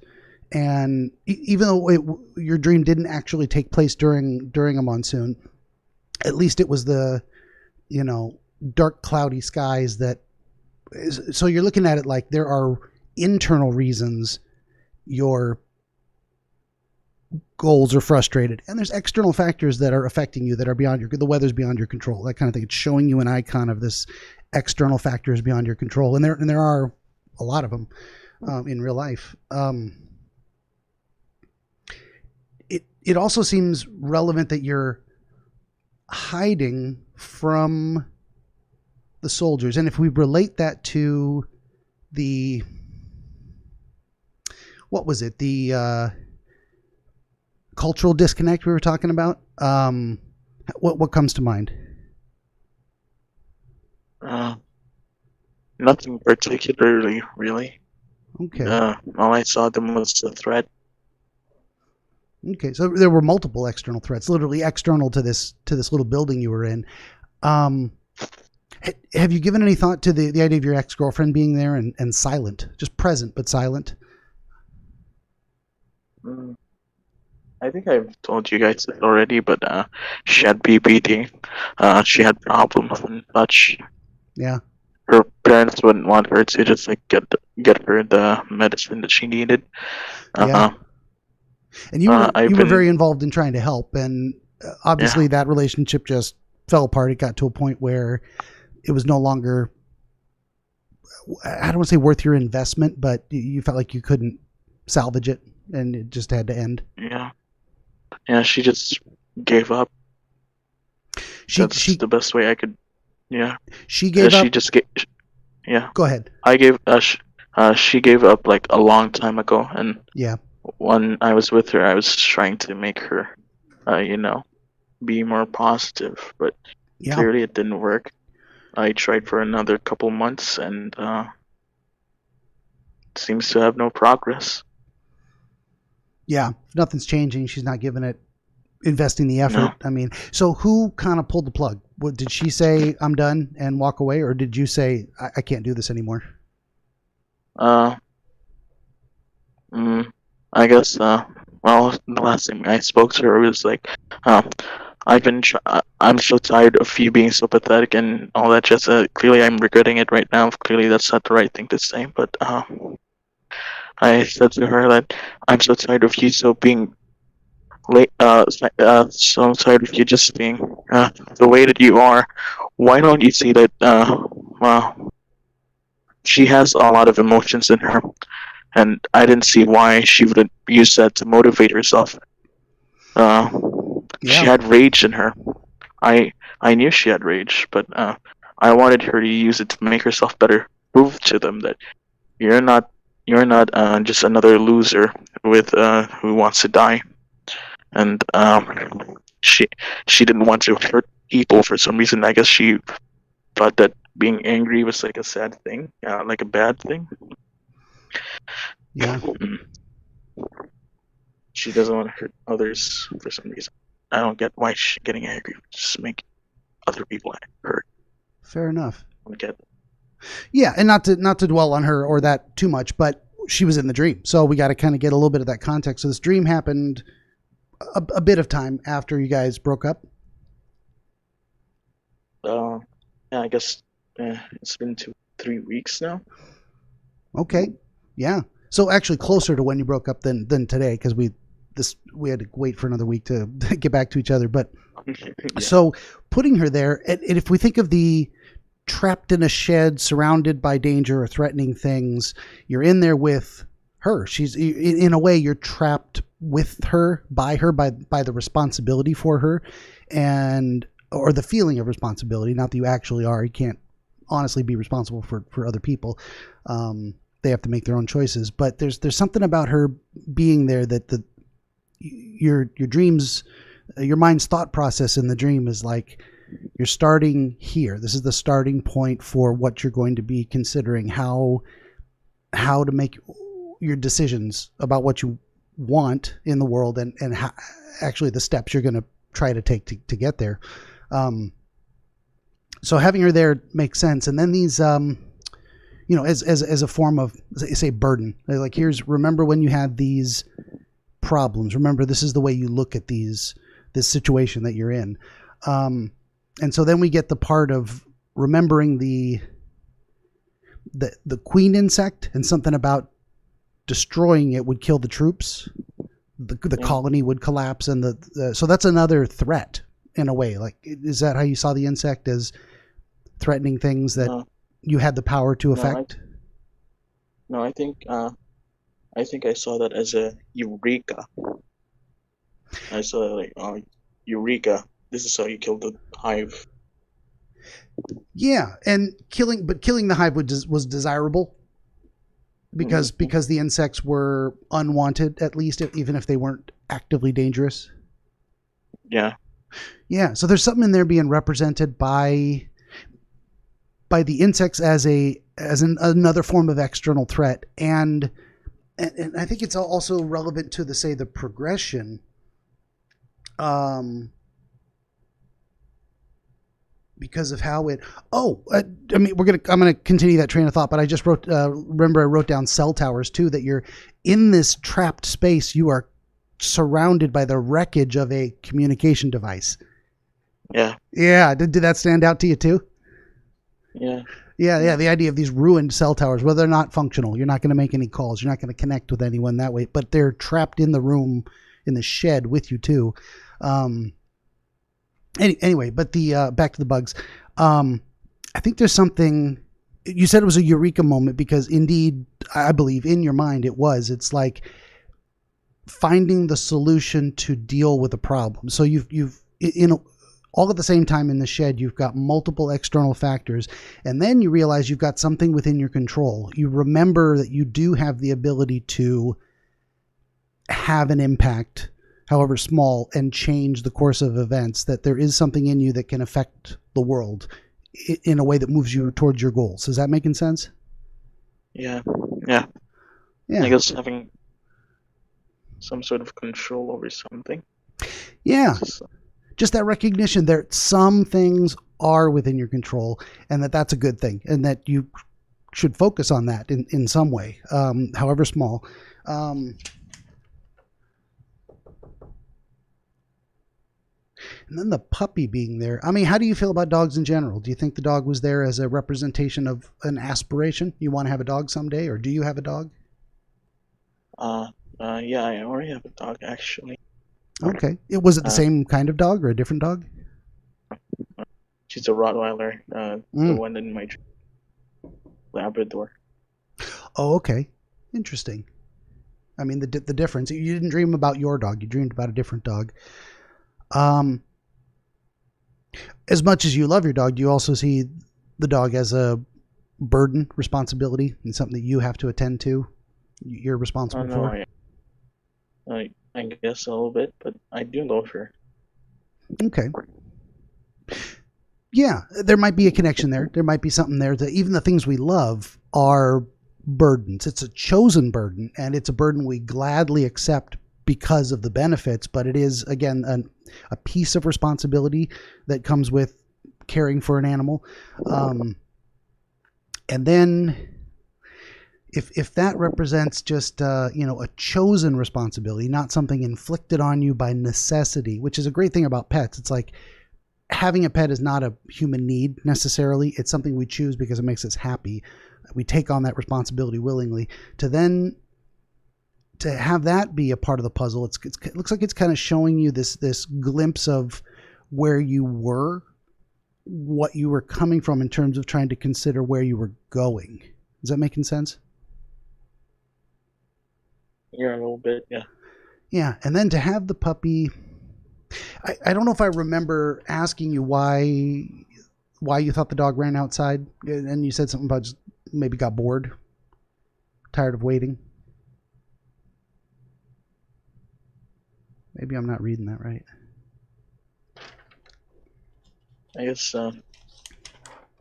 And even though your dream didn't actually take place during a monsoon, at least it was the, dark cloudy skies so you're looking at it like there are internal reasons your goals are frustrated, and there's external factors that are affecting you that are beyond the weather's beyond your control, that kind of thing. It's showing you an icon of this external factors beyond your control, and there are a lot of them in real life. It also seems relevant that you're hiding from the soldiers, and if we relate that to the cultural disconnect we were talking about, what comes to mind? Nothing particularly, really. Okay. All I saw them was the threat. Okay, so there were multiple external threats, literally external to this little building you were in. Have you given any thought to the idea of your ex-girlfriend being there and silent, just present but silent? I think I've told you guys this already, but she had BPD. She had problems and such. Yeah. Her parents wouldn't want her to just like get her the medicine that she needed. Yeah. And you were very involved in trying to help, and obviously that relationship just fell apart. It got to a point where it was no longer, I don't want to say worth your investment, but you felt like you couldn't salvage it, and it just had to end. Yeah, she just gave up. That's the best way I could. Yeah. She gave up. Yeah. Go ahead. She gave up like a long time ago, and Yeah. when I was with her, I was trying to make her, be more positive, but Yeah. clearly it didn't work. I tried for another couple months, and seems to have no progress. Yeah. Nothing's changing. She's not investing the effort. No. I mean, so who kind of pulled the plug? What, did she say, I'm done and walk away? Or did you say, I can't do this anymore? I guess, well, the last time I spoke to her was like, I'm so tired of you being so pathetic and all that. Just clearly, I'm regretting it right now. Clearly, that's not the right thing to say. But I said to her that I'm so tired of you so being late. So tired of you just being the way that you are. Why don't you see that? Well, she has a lot of emotions in her, and I didn't see why she wouldn't use that to motivate herself. She had rage in her. I knew she had rage, but I wanted her to use it to make herself better. Prove to them that you're not just another loser with who wants to die. And she didn't want to hurt people for some reason. I guess she thought that being angry was like a sad thing, like a bad thing. Yeah. She doesn't want to hurt others for some reason. I don't get why she's getting angry. Just make other people hurt. Fair enough. I get it. Yeah, and not to dwell on her or that too much, but she was in the dream, so we got to kind of get a little bit of that context. So this dream happened a bit of time after you guys broke up. Yeah, I guess it's been 2-3 weeks now. Okay, yeah. So actually closer to when you broke up than today, because we had to wait for another week to get back to each other. But yeah. So putting her there, and if we think of the trapped in a shed, surrounded by danger or threatening things, you're in there with her. She's in a way you're trapped with her, by the responsibility for her, or the feeling of responsibility. Not that you actually are. You can't honestly be responsible for other people. They have to make their own choices. But there's something about her being there that your dreams, your mind's thought process in the dream is like, you're starting here. This is the starting point for what you're going to be considering, how to make your decisions about what you want in the world, and how, actually the steps you're going to try to take to get there. So having her there makes sense. And then these, as a form of, say, burden, like, remember when you had these problems, remember this is the way you look at this situation that you're in. And so then we get the part of remembering the queen insect, and something about destroying it would kill the troops. The colony would collapse, and so that's another threat in a way. Like, is that how you saw the insect, as threatening things that you had the power to affect? No, I think I saw that as a eureka. I saw like, eureka. This is how you kill the hive. Yeah, and killing the hive was desirable because the insects were unwanted, at least, even if they weren't actively dangerous. Yeah. Yeah, so there's something in there being represented by the insects as another form of external threat, and I think it's also relevant to the progression. Because of how it. I'm going to continue that train of thought, but I just wrote. Remember, I wrote down cell towers too. That you're in this trapped space. You are surrounded by the wreckage of a communication device. Yeah. Yeah. Did that stand out to you too? Yeah. Yeah. The idea of these ruined cell towers, where they're not functional, you're not going to make any calls. You're not going to connect with anyone that way. But they're trapped in the room, in the shed with you too. Anyway, but the back to the bugs. I think there's something. You said it was a eureka moment, because indeed, I believe in your mind it was. It's like finding the solution to deal with a problem. So you've All at the same time in the shed, you've got multiple external factors, and then you realize you've got something within your control. You remember that you do have the ability to have an impact, however small, and change the course of events, that there is something in you that can affect the world in a way that moves you towards your goals. Is that making sense? Yeah. Yeah. I guess having some sort of control over something. Yeah. Just that recognition that some things are within your control, and that's a good thing, and that you should focus on that in some way, however small. And then the puppy being there. I mean, how do you feel about dogs in general? Do you think the dog was there as a representation of an aspiration? You want to have a dog someday, or do you have a dog? Yeah, I already have a dog, actually. Okay. Was it the same kind of dog or a different dog? She's a Rottweiler, the one in my Labrador. Oh, okay. Interesting. I mean, the difference. You didn't dream about your dog. You dreamed about a different dog. As much as you love your dog, you also see the dog as a burden, responsibility, and something that you have to attend to. You're responsible for. I guess a little bit, but I do love her. Okay. Yeah, there might be a connection there. There might be something there that even the things we love are burdens. It's a chosen burden, and it's a burden we gladly accept because of the benefits, but it is, again, a piece of responsibility that comes with caring for an animal. And then if that represents just a chosen responsibility, not something inflicted on you by necessity, which is a great thing about pets. It's like having a pet is not a human need necessarily. It's something we choose because it makes us happy. We take on that responsibility willingly. To have that be a part of the puzzle, it looks like it's kind of showing you this glimpse of where you were, what you were coming from in terms of trying to consider where you were going. Is that making sense? Yeah, a little bit, yeah. Yeah, and then to have the puppy, I don't know if I remember asking you why you thought the dog ran outside, and you said something about just maybe got bored, tired of waiting. Maybe I'm not reading that right. I guess,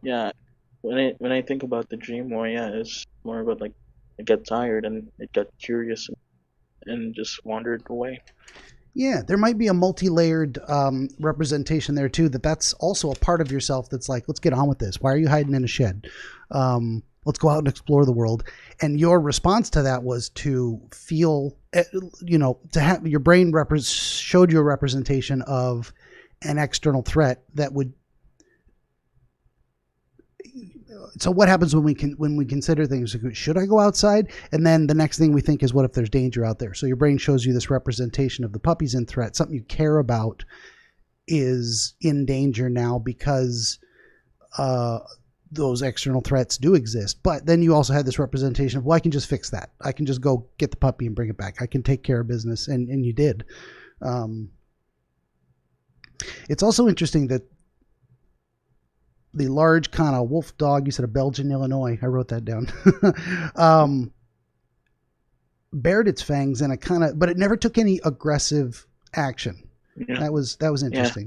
yeah. When I think about the dream more, yeah, it's more about like it got tired and it got curious and just wandered away. Yeah, there might be a multi-layered representation there too. That's also a part of yourself that's like, let's get on with this. Why are you hiding in a shed? Let's go out and explore the world. And your response to that was to feel, to have your brain showed you a representation of an external threat that would. So what happens when we consider things? Should I go outside? And then the next thing we think is, what if there's danger out there? So your brain shows you this representation of the puppy's in threat. Something you care about is in danger now because those external threats do exist. But then you also had this representation of, well, I can just fix that. I can just go get the puppy and bring it back. I can take care of business. And you did. It's also interesting that the large kind of wolf dog, you said a Belgian Illinois, I wrote that down, bared its fangs in a kind of, but it never took any aggressive action. Yeah. That was interesting.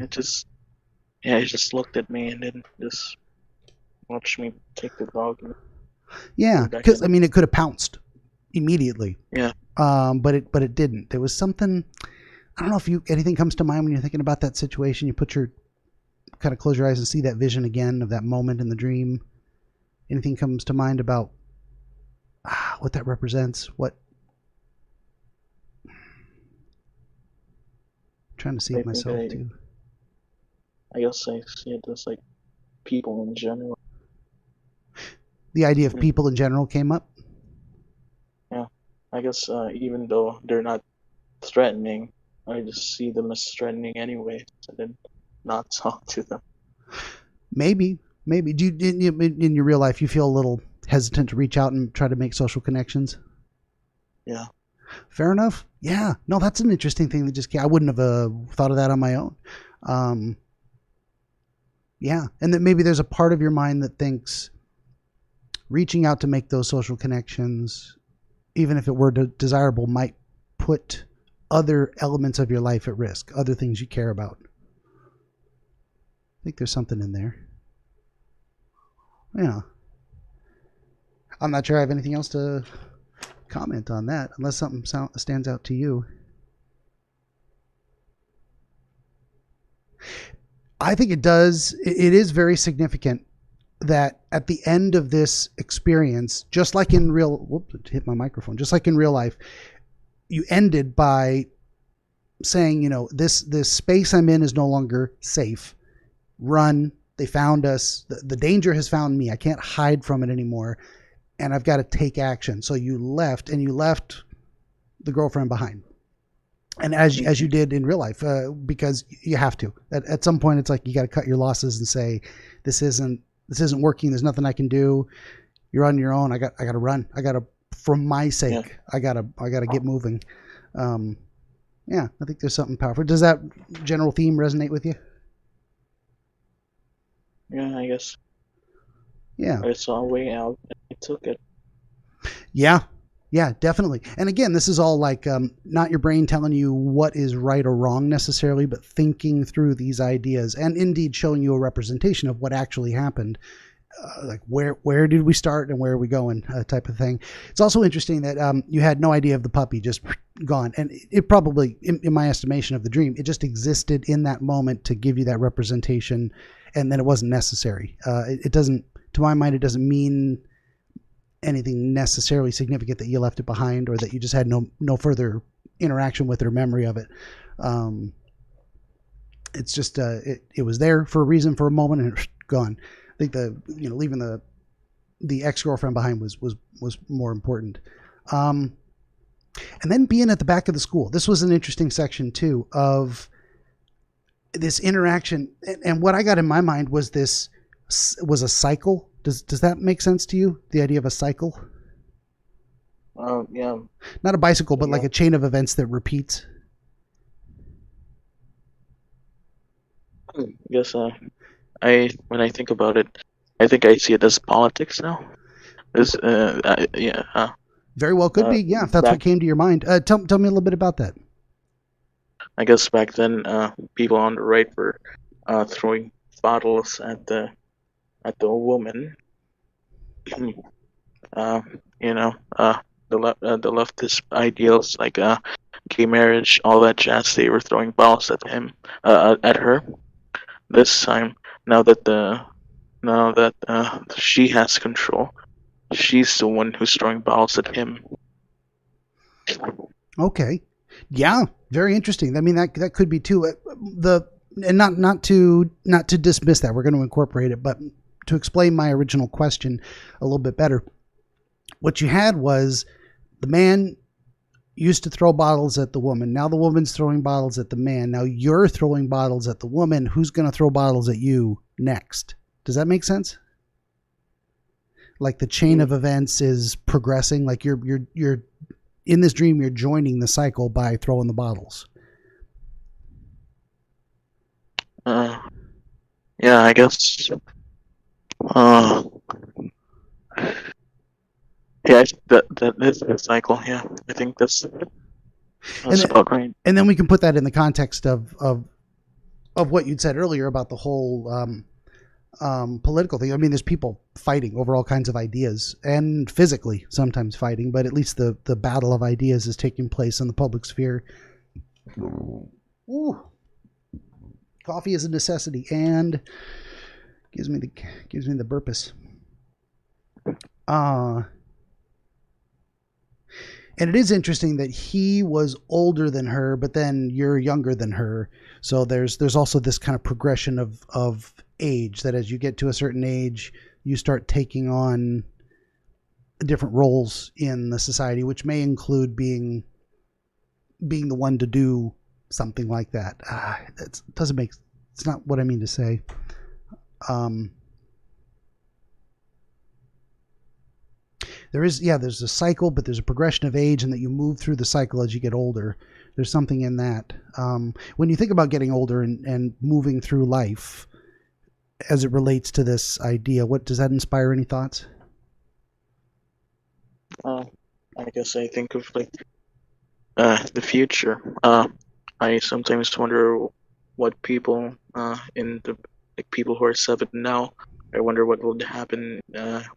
Yeah, it just looked at me and then just watched me take the dog. Yeah, because I mean, it could have pounced immediately. Yeah. But it didn't. There was something. I don't know if anything comes to mind when you're thinking about that situation. You kind of close your eyes and see that vision again of that moment in the dream. Anything comes to mind about what that represents? What? I'm trying to see it myself too. I guess I see it as like people in general. The idea of people in general came up? Yeah. I guess even though they're not threatening, I just see them as threatening anyway, so then not talk to them. Maybe. Do you, in your real life, you feel a little hesitant to reach out and try to make social connections? Yeah. Fair enough. Yeah. No, that's an interesting thing that I wouldn't have thought of that on my own. Yeah. And that maybe there's a part of your mind that thinks reaching out to make those social connections, even if it were desirable, might put other elements of your life at risk, other things you care about. I think there's something in there. Yeah. I'm not sure I have anything else to comment on that, unless something stands out to you. I think it does. It is very significant that at the end of this experience, just like in hit my microphone, just like in real life, you ended by saying, this space I'm in is no longer safe. Run. They found us. The danger has found me. I can't hide from it anymore. And I've got to take action. So you left the girlfriend behind. And as you did in real life, because you have to. At some point, it's like you got to cut your losses and say, this isn't working. There's nothing I can do. You're on your own. I got to run. I got to, for my sake, I got to get moving. Yeah, I think there's something powerful. Does that general theme resonate with you? Yeah, I guess. Yeah. I saw a way out and I took it. Yeah, definitely. And again, this is all like not your brain telling you what is right or wrong necessarily, but thinking through these ideas and indeed showing you a representation of what actually happened. Like where did we start and where are we going type of thing. It's also interesting that you had no idea of the puppy just gone. And it probably, in my estimation of the dream, it just existed in that moment to give you that representation, and then it wasn't necessary. It doesn't, to my mind, it doesn't mean anything necessarily significant that you left it behind or that you just had no further interaction with it or memory of it. It's just it was there for a reason, for a moment, and gone. I think leaving the ex-girlfriend behind was more important. And then being at the back of the school, this was an interesting section too of this interaction. And what I got in my mind was this was a cycle. Does that make sense to you? The idea of a cycle? Yeah. Not a bicycle, but like a chain of events that repeats. I guess when I think about it, I think I see it as politics now. Very well could be. Yeah, if that's what came to your mind. Tell me a little bit about that. I guess back then, people on the right were throwing bottles at the woman. The leftist ideals like gay marriage, all that jazz. They were throwing bottles at at her. This time, now that she has control, she's the one who's throwing bottles at him. Okay, yeah, very interesting. I mean, that could be too. And not to dismiss that. We're going to incorporate it, but to explain my original question a little bit better, what you had was the man used to throw bottles at the woman. Now the woman's throwing bottles at the man. Now you're throwing bottles at the woman. Who's going to throw bottles at you next? Does that make sense? Like the chain of events is progressing. Like you're in this dream, you're joining the cycle by throwing the bottles. Yeah, I guess. Yeah, that is the cycle. Yeah, I think that's about right. And then we can put that in the context of what you'd said earlier about the whole political thing. I mean, there's people fighting over all kinds of ideas and physically sometimes fighting, but at least the battle of ideas is taking place in the public sphere. Ooh. Coffee is a necessity and gives me the burpus. And it is interesting that he was older than her, but then you're younger than her. So there's also this kind of progression of age, that as you get to a certain age, you start taking on different roles in the society, which may include being the one to do something like that. It's not what I mean to say. There's a cycle, but there's a progression of age, and that you move through the cycle as you get older. There's something in that. When you think about getting older and moving through life, as it relates to this idea. What does that inspire? Any thoughts? I guess I think of like the future. I sometimes wonder what people in the like people who are 7 now. I wonder what would happen.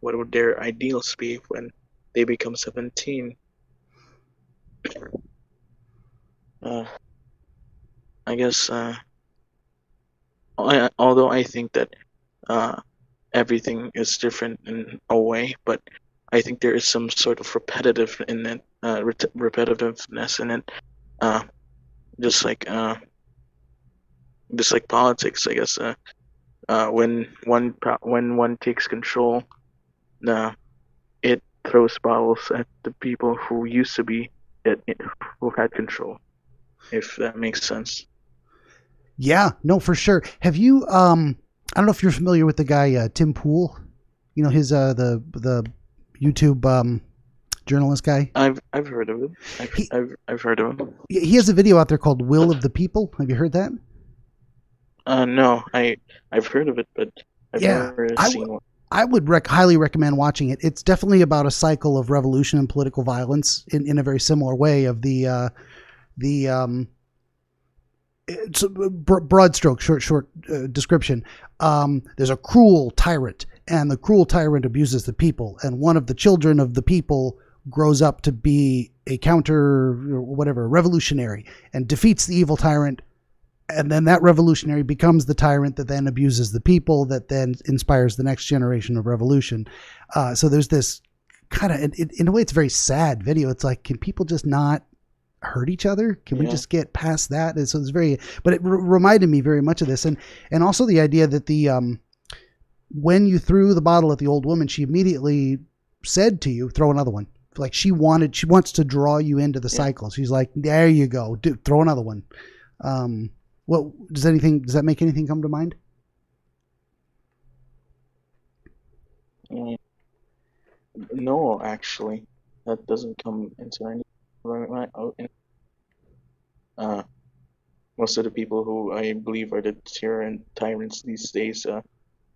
What would their ideals be when they become 17? I guess. Although I think that everything is different in a way, but I think there is some sort of repetitive in it, repetitiveness in it. Uh, just like politics, I guess. When one takes control, it throws bottles at the people who used to be who had control. If that makes sense. Yeah, no, for sure. Have you? I don't know if you're familiar with the guy Tim Pool. You know his the YouTube journalist guy. I've heard of him. I've heard of him. He has a video out there called "Will of the People." Have you heard that? No, I've heard of it, but I've never seen one. I would highly recommend watching it. It's definitely about a cycle of revolution and political violence in a very similar way of it's a broad stroke, short description. There's a cruel tyrant, and the cruel tyrant abuses the people. And one of the children of the people grows up to be a revolutionary, and defeats the evil tyrant. And then that revolutionary becomes the tyrant that then abuses the people, that then inspires the next generation of revolution. So there's this kind of, in a way, it's a very sad video. It's like, can people just not hurt each other? Can we just get past that? And so it's but it reminded me very much of this. And also the idea that when you threw the bottle at the old woman, she immediately said to you, throw another one. Like she wants to draw you into the cycle. She's like, there you go, throw another one. What does that make anything come to mind? No, actually, that doesn't come into any. Most of the people who I believe are the tyrants these days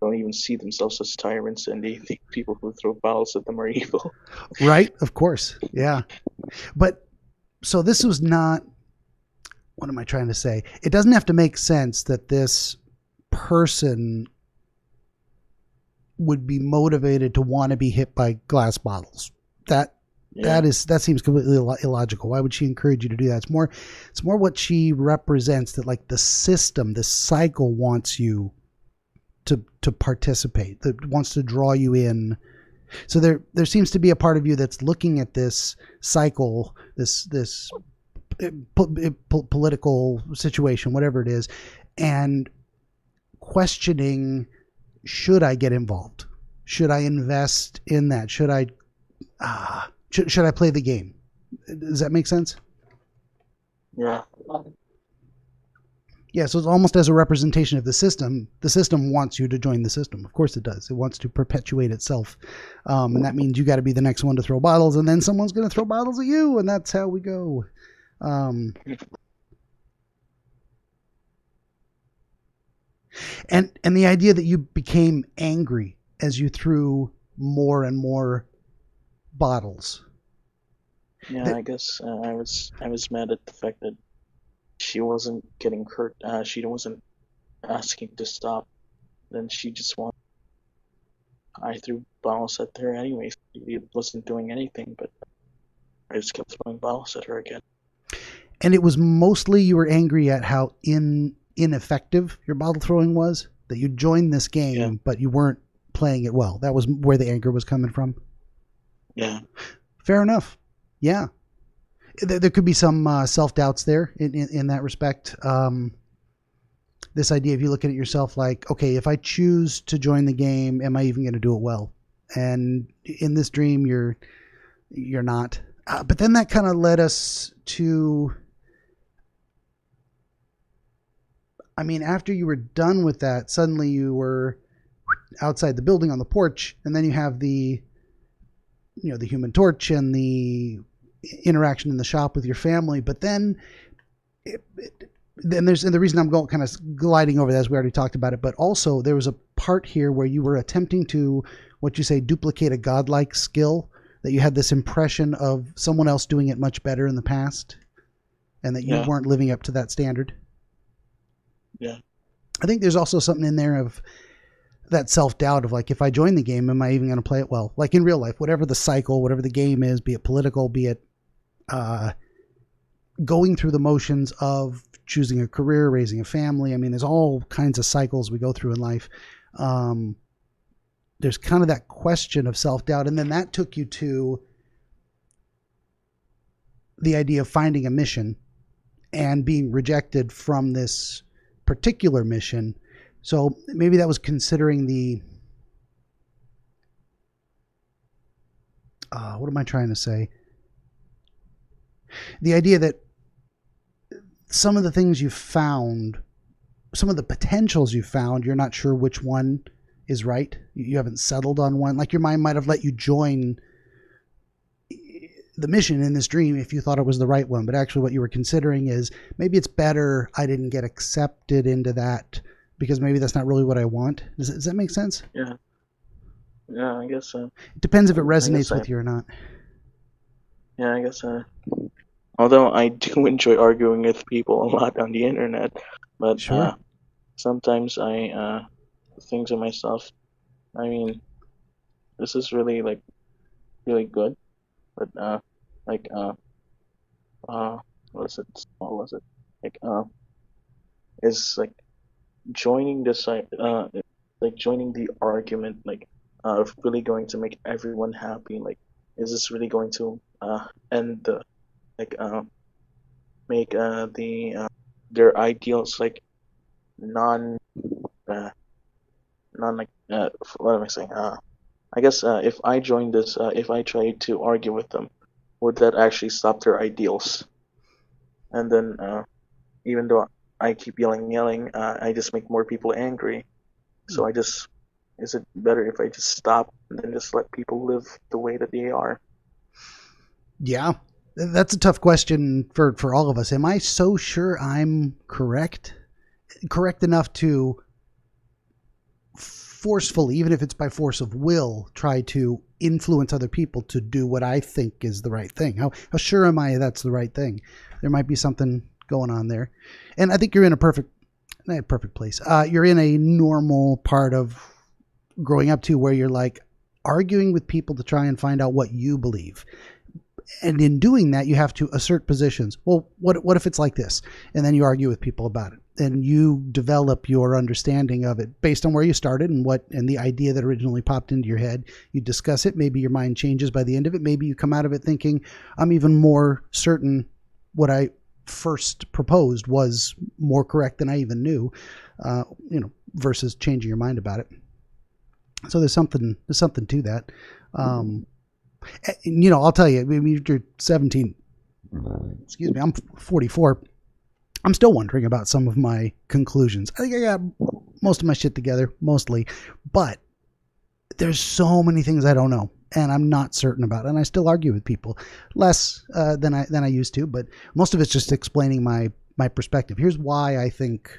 don't even see themselves as tyrants, and they think people who throw bottles at them are evil. Right, of course, yeah. But so this was not. What am I trying to say? It doesn't have to make sense that this person would be motivated to want to be hit by glass bottles. That seems completely illogical. Why would she encourage you to do that? It's more what she represents, that like the system, the cycle wants you to participate, that wants to draw you in. So there seems to be a part of you that's looking at this cycle, this political situation, whatever it is, and questioning, should I get involved? Should I invest in that? Should I play the game? Does that make sense? Yeah. Yeah, so it's almost as a representation of the system. The system wants you to join the system. Of course it does. It wants to perpetuate itself. And that means you got to be the next one to throw bottles, and then someone's going to throw bottles at you, and that's how we go. And the idea that you became angry as you threw more and more bottles. Yeah, I guess I was mad at the fact that she wasn't getting hurt. She wasn't asking to stop. Then she just wanted. I threw bottles at her anyway. She wasn't doing anything, but I just kept throwing bottles at her again. And it was mostly you were angry at how ineffective your bottle throwing was, that you joined this game, but you weren't playing it well. That was where the anger was coming from. Yeah. Fair enough. Yeah. There could be some self-doubts there in that respect. This idea of you looking at yourself like, okay, if I choose to join the game, am I even going to do it well? And in this dream, you're not. But then that kind of led us to, I mean, after you were done with that, suddenly you were outside the building on the porch, and then you have the Human Torch and the interaction in the shop with your family. But then and the reason I'm going kind of gliding over that is we already talked about it, but also there was a part here where you were attempting to, what you say, duplicate a godlike skill, that you had this impression of someone else doing it much better in the past, and that you weren't living up to that standard. Yeah. I think there's also something in there of that self-doubt of like, if I join the game, am I even going to play it well? Like in real life, whatever the cycle, whatever the game is, be it political, be it going through the motions of choosing a career, raising a family. I mean, there's all kinds of cycles we go through in life. There's kind of that question of self-doubt. And then that took you to the idea of finding a mission and being rejected from this particular mission. So maybe that was considering the, what am I trying to say? The idea that some of the things you found, some of the potentials you found, you're not sure which one is right. You haven't settled on one. Like your mind might have let you join the mission in this dream if you thought it was the right one, but actually what you were considering is maybe it's better I didn't get accepted into that because maybe that's not really what I want. Does that make sense? Yeah. Yeah, I guess so. It depends if it resonates with you or not. Yeah, I guess so. Although I do enjoy arguing with people a lot on the internet, but Sure. sometimes I think to myself, I mean, this is really like really good, but what was it? What was it? Like is like joining the side like joining the argument of really going to make everyone happy. Like, is this really going to end the like make their ideals like non non like what am I saying? I guess if I join this, if I try to argue with them, would that actually stop their ideals? And then even though I keep yelling, I just make more people angry. So is it better if I just stop and then just let people live the way that they are? Yeah, that's a tough question for all of us. Am I so sure I'm correct enough to forcefully, even if it's by force of will, try to influence other people to do what I think is the right thing? How sure am I that's the right thing? There might be something going on there. And I think you're in a perfect place. You're in a normal part of growing up too, where you're like arguing with people to try and find out what you believe. And in doing that, you have to assert positions. Well, what if it's like this? And then you argue with people about it. And you develop your understanding of it based on where you started and the idea that originally popped into your head. You discuss it. Maybe your mind changes by the end of it. Maybe you come out of it thinking, I'm even more certain what I first proposed was more correct than I even knew, versus changing your mind about it. So there's something to that. I'll tell you, I mean, you're 17, excuse me, I'm 44. I'm still wondering about some of my conclusions. I think I got most of my shit together, mostly, but there's so many things I don't know and I'm not certain about. And I still argue with people less than I used to, but most of it's just explaining my perspective. Here's why I think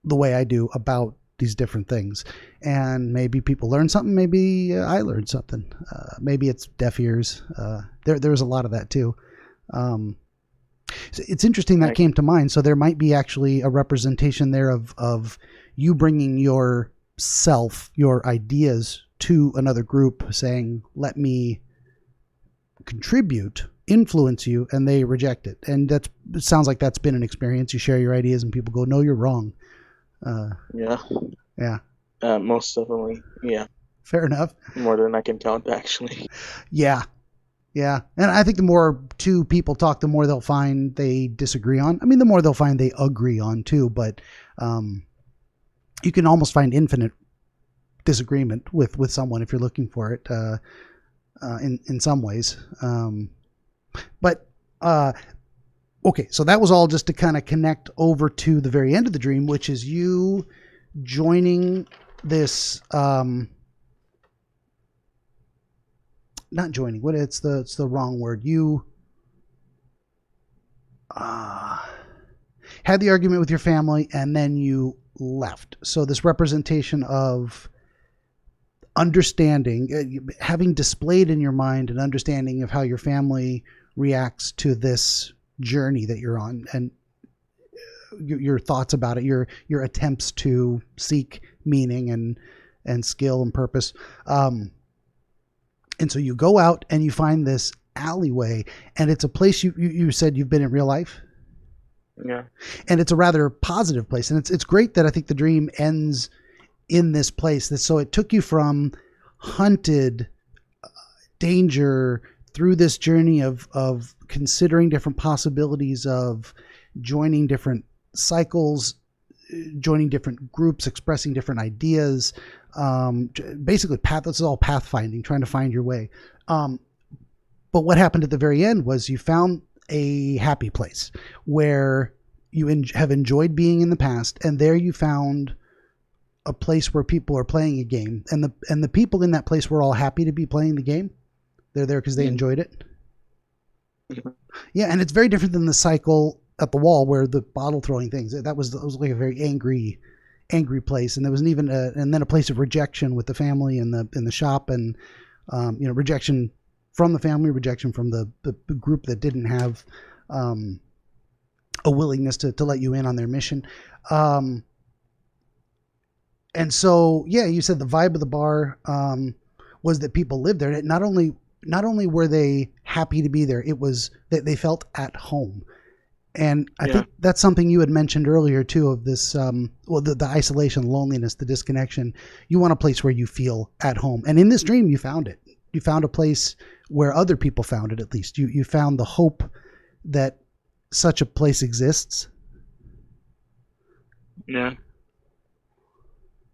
the way I do about these different things. And maybe people learn something. Maybe I learned something. Maybe it's deaf ears. There's a lot of that too. It's interesting that came to mind. So there might be actually a representation there of you bringing yourself, your ideas to another group saying, let me contribute, influence you, and they reject it. And it sounds like that's been an experience. You share your ideas and people go, no, you're wrong. Yeah. Most definitely. Yeah. Fair enough. More than I can count, actually. Yeah. And I think the more two people talk, the more they'll find they disagree on. I mean, the more they'll find they agree on too, but you can almost find infinite disagreement with someone if you're looking for it in some ways. But okay, so that was all just to kind of connect over to the very end of the dream, which is you joining this not joining, it's the wrong word. had the argument with your family, and then you left. So this representation of understanding, having displayed in your mind an understanding of how your family reacts to this journey that you're on, and your thoughts about it, your attempts to seek meaning and skill and purpose. And so you go out and you find this alleyway, and it's a place you said you've been in real life. Yeah. And it's a rather positive place. And it's great that I think the dream ends in this place. So it took you from hunted danger through this journey of considering different possibilities of joining different cycles, joining different groups, expressing different ideas. Basically, this is all pathfinding, trying to find your way. But what happened at the very end was you found a happy place where you have enjoyed being in the past, and there you found a place where people are playing a game, and the people in that place were all happy to be playing the game. They're there because they enjoyed it. Yeah, and it's very different than the cycle at the wall where the bottle throwing things. That was like a very angry place, and there was even and then a place of rejection with the family in the shop, and rejection from the family, rejection from the group that didn't have a willingness to let you in on their mission. And so, yeah, you said the vibe of the bar was that people lived there. Not only were they happy to be there, it was that they felt at home. And I think that's something you had mentioned earlier too, of this, the isolation, loneliness, the disconnection. You want a place where you feel at home. And in this dream, you found it. You found a place where other people found it, at least. You found the hope that such a place exists. Yeah.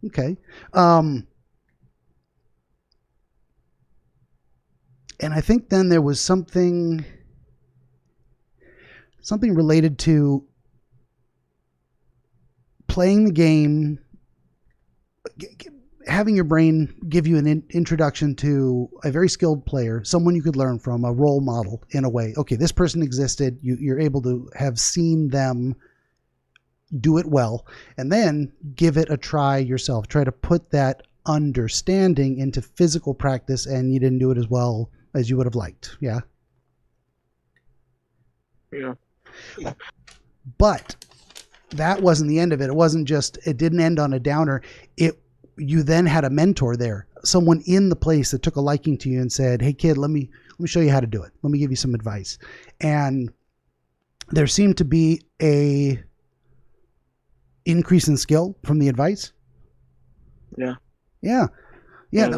Okay. And I think then there was something related to playing the game, having your brain give you an introduction to a very skilled player, someone you could learn from, a role model in a way. Okay, this person existed. You're able to have seen them do it well, and then give it a try yourself. Try to put that understanding into physical practice, and you didn't do it as well as you would have liked. Yeah. Yeah. But that wasn't the end of it. It didn't end on a downer. You then had a mentor there, someone in the place that took a liking to you and said, "Hey kid, let me show you how to do it. Let me give you some advice." And there seemed to be a increase in skill from the advice. Yeah. Yeah. Yeah.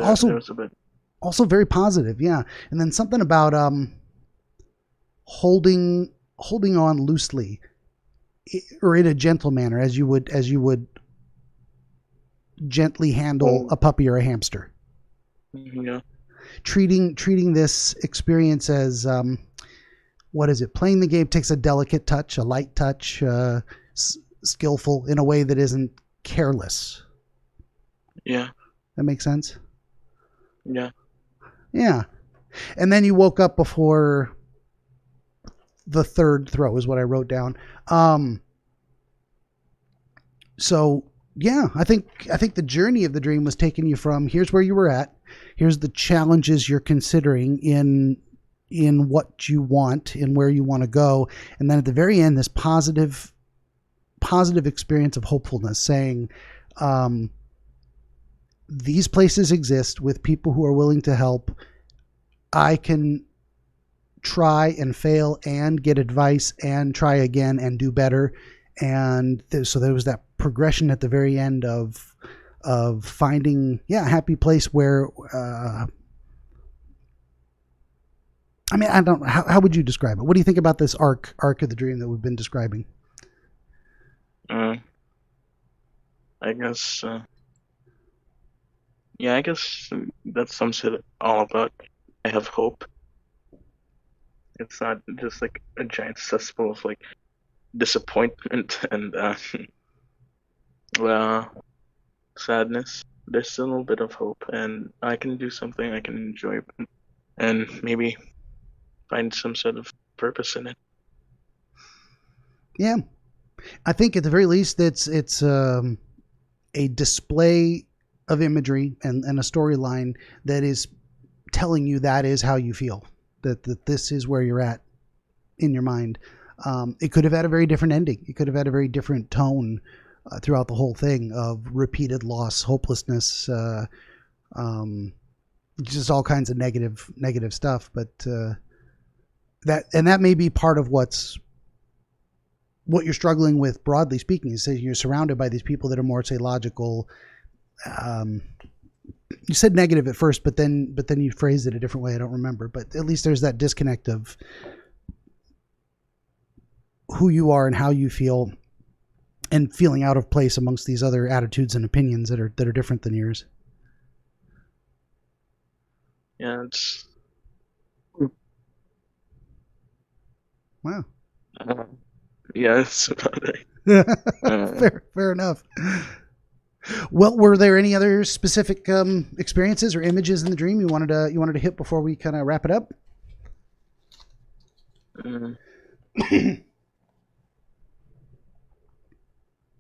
Also very positive. Yeah. And then something about holding on loosely, or in a gentle manner, as you would gently handle a puppy or a hamster. Yeah. Treating this experience as what is it? Playing the game takes a delicate touch, a light touch, skillful in a way that isn't careless. Yeah. That makes sense? Yeah. Yeah. And then you woke up before the third throw is what I wrote down. So yeah, I think the journey of the dream was taking you from here's where you were at, here's the challenges you're considering in what you want, in where you want to go, and then at the very end, this positive experience of hopefulness, saying, these places exist with people who are willing to help. I can try and fail and get advice and try again and do better. And so there was that progression at the very end of finding a happy place where I don't know, how would you describe it? What do you think about this arc of the dream that we've been describing? I guess I guess that sums it all about. I have hope. It's not just like a giant cesspool of like disappointment and sadness. There's still a little bit of hope, and I can do something I can enjoy, and maybe find some sort of purpose in it. Yeah. I think at the very least it's a display of imagery and a storyline that is telling you that is how you feel, that this is where you're at in your mind. It could have had a very different ending. It could have had a very different tone throughout the whole thing of repeated loss, hopelessness, just all kinds of negative stuff. But that may be part of what you're struggling with, broadly speaking, is that you're surrounded by these people that are more, say, logical. You said negative at first, but then you phrased it a different way. I don't remember, but at least there's that disconnect of who you are and how you feel, and feeling out of place amongst these other attitudes and opinions that are different than yours. Yeah, it's wow. Yeah, that's about it. Fair enough. Well, were there any other specific experiences or images in the dream you wanted to hit before we kind of wrap it up?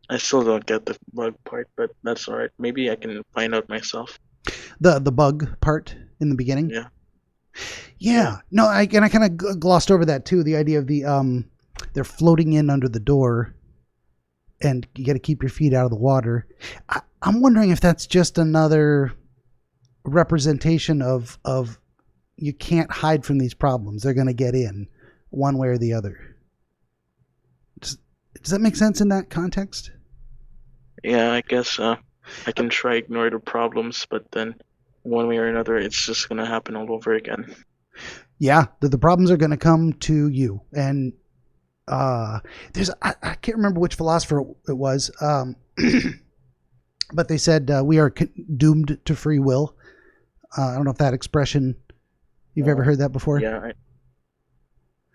I still don't get the bug part, but that's all right. Maybe I can find out myself. The bug part in the beginning? Yeah. Yeah. No, I kind of glossed over that too. The idea of the they're floating in under the door, and you got to keep your feet out of the water. I'm wondering if that's just another representation of you can't hide from these problems. They're going to get in one way or the other. Does that make sense in that context? Yeah, I guess I can try ignore the problems, but then one way or another, it's just going to happen all over again. Yeah, the problems are going to come to you. And I can't remember which philosopher it was, but they said we are doomed to free will. I don't know if that expression, you've ever heard that before? Yeah,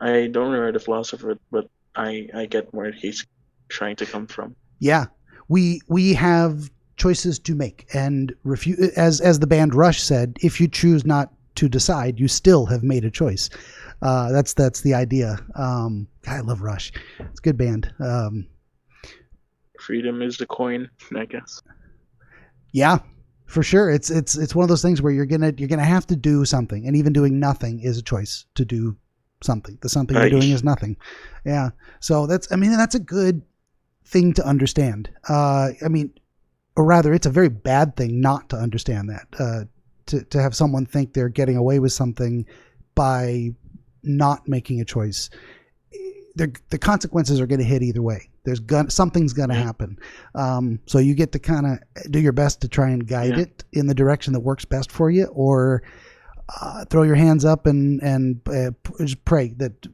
I don't remember the philosopher, but I get where he's trying to come from. Yeah, we have choices to make, and as the band Rush said, if you choose not to decide, you still have made a choice. That's the idea. God, I love Rush. It's a good band. Freedom is the coin, I guess. Yeah, for sure. It's one of those things where you're gonna have to do something, and even doing nothing is a choice to do something. The something you're doing is nothing. Yeah. So that's a good thing to understand. Or rather, it's a very bad thing not to understand that. To have someone think they're getting away with something by not making a choice. The consequences are going to hit either way. Something's going to happen. So you get to kind of do your best to try and guide it in the direction that works best for you, or throw your hands up and just pray that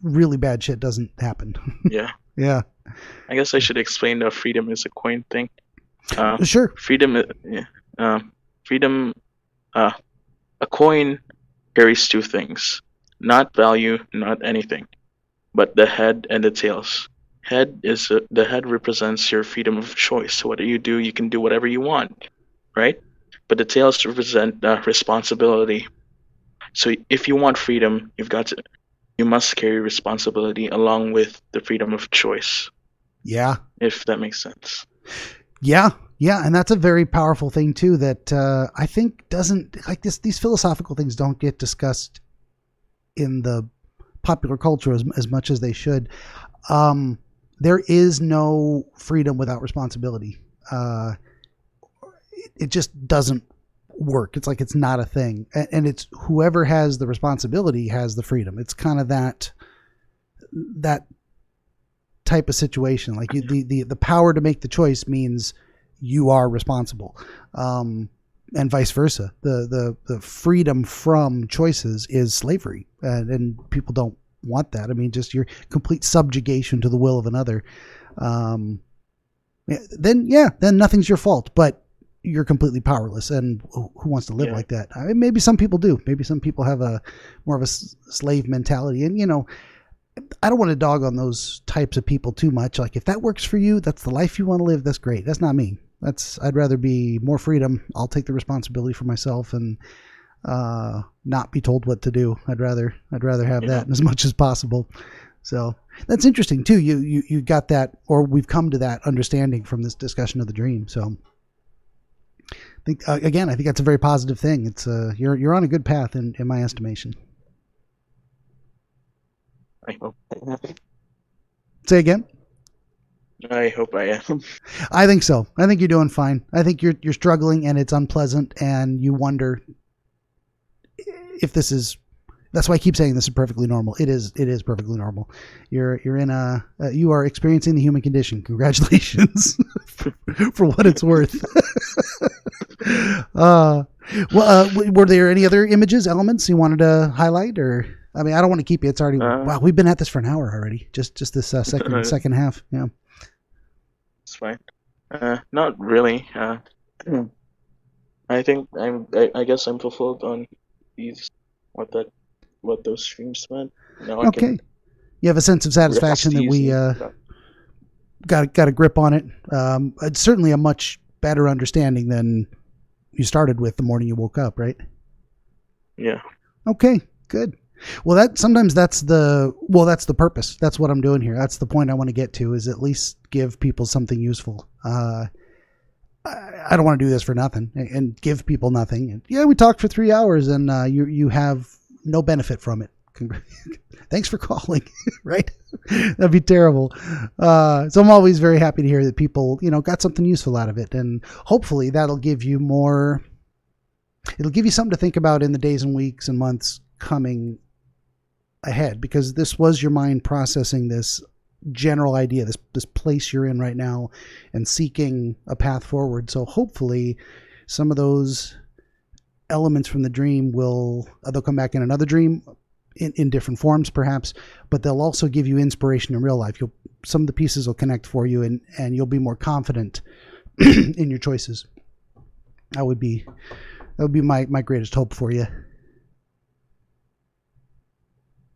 really bad shit doesn't happen. Yeah. Yeah. I guess I should explain the freedom is a coin thing. Sure. Freedom. A coin carries two things: not value, not anything, but the head and the tails. The head represents your freedom of choice. So whatever you do, you can do whatever you want, right? But the tails represent responsibility. So if you want freedom, you must carry responsibility along with the freedom of choice. Yeah. If that makes sense. Yeah. Yeah. And that's a very powerful thing too, that I think doesn't, like these philosophical things don't get discussed in the popular culture as much as they should. There is no freedom without responsibility. It just doesn't work. It's like it's not a thing, and it's whoever has the responsibility has the freedom. It's kind of that type of situation. Like the power to make the choice means you are responsible, and vice versa. The freedom from choices is slavery, and people don't want that. I mean, just your complete subjugation to the will of another. Then nothing's your fault, but you're completely powerless. And who wants to live like that? I mean, maybe some people do. Maybe some people have more of a slave mentality. And, I don't want to dog on those types of people too much. Like, if that works for you, that's the life you want to live. That's great. That's not me. I'd rather be more freedom. I'll take the responsibility for myself and not be told what to do. I'd rather have that as much as possible. So that's interesting too. You got that, or we've come to that understanding from this discussion of the dream. So I think I think that's a very positive thing. It's you're on a good path in my estimation. I hope I am. Say again. I hope I am. I think so. I think you're doing fine. I think you're struggling and it's unpleasant, and you wonder if this is. That's why I keep saying this is perfectly normal. It is perfectly normal. You're in you are experiencing the human condition. Congratulations for what it's worth. Were there any other images, elements you wanted to highlight, or I mean, I don't want to keep you. It's already wow. We've been at this for an hour already. Just this second half. Yeah, it's fine. Not really. I think I guess I'm fulfilled on these. What those streams meant. Now okay. You have a sense of satisfaction that we got a grip on it. It's certainly a much better understanding than you started with the morning you woke up, right? Yeah. Okay, good. Well, that's the purpose. That's what I'm doing here. That's the point I want to get to, is at least give people something useful. I don't want to do this for nothing and give people nothing. And yeah, we talked for 3 hours and you have no benefit from it. Thanks for calling, right? That'd be terrible. So I'm always very happy to hear that people, got something useful out of it. And hopefully that'll give you it'll give you something to think about in the days and weeks and months coming ahead, because this was your mind processing this general idea, this place you're in right now and seeking a path forward. So hopefully some of those elements from the dream they'll come back in another dream in different forms perhaps, but they'll also give you inspiration in real life. Some of the pieces will connect for you and you'll be more confident in your choices. That would be my greatest hope for you.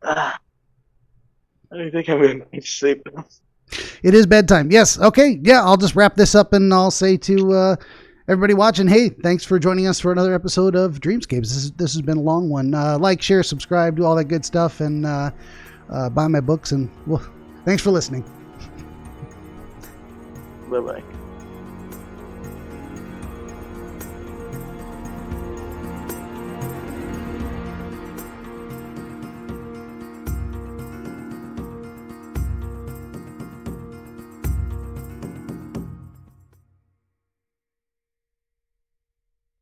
I think I'm going to sleep. It is bedtime. Yes. Okay. Yeah. I'll just wrap this up and I'll say to everybody watching, hey, thanks for joining us for another episode of Dreamscapes. This has been a long one. Like, share, subscribe, do all that good stuff, and buy my books. And well, thanks for listening. Bye-bye.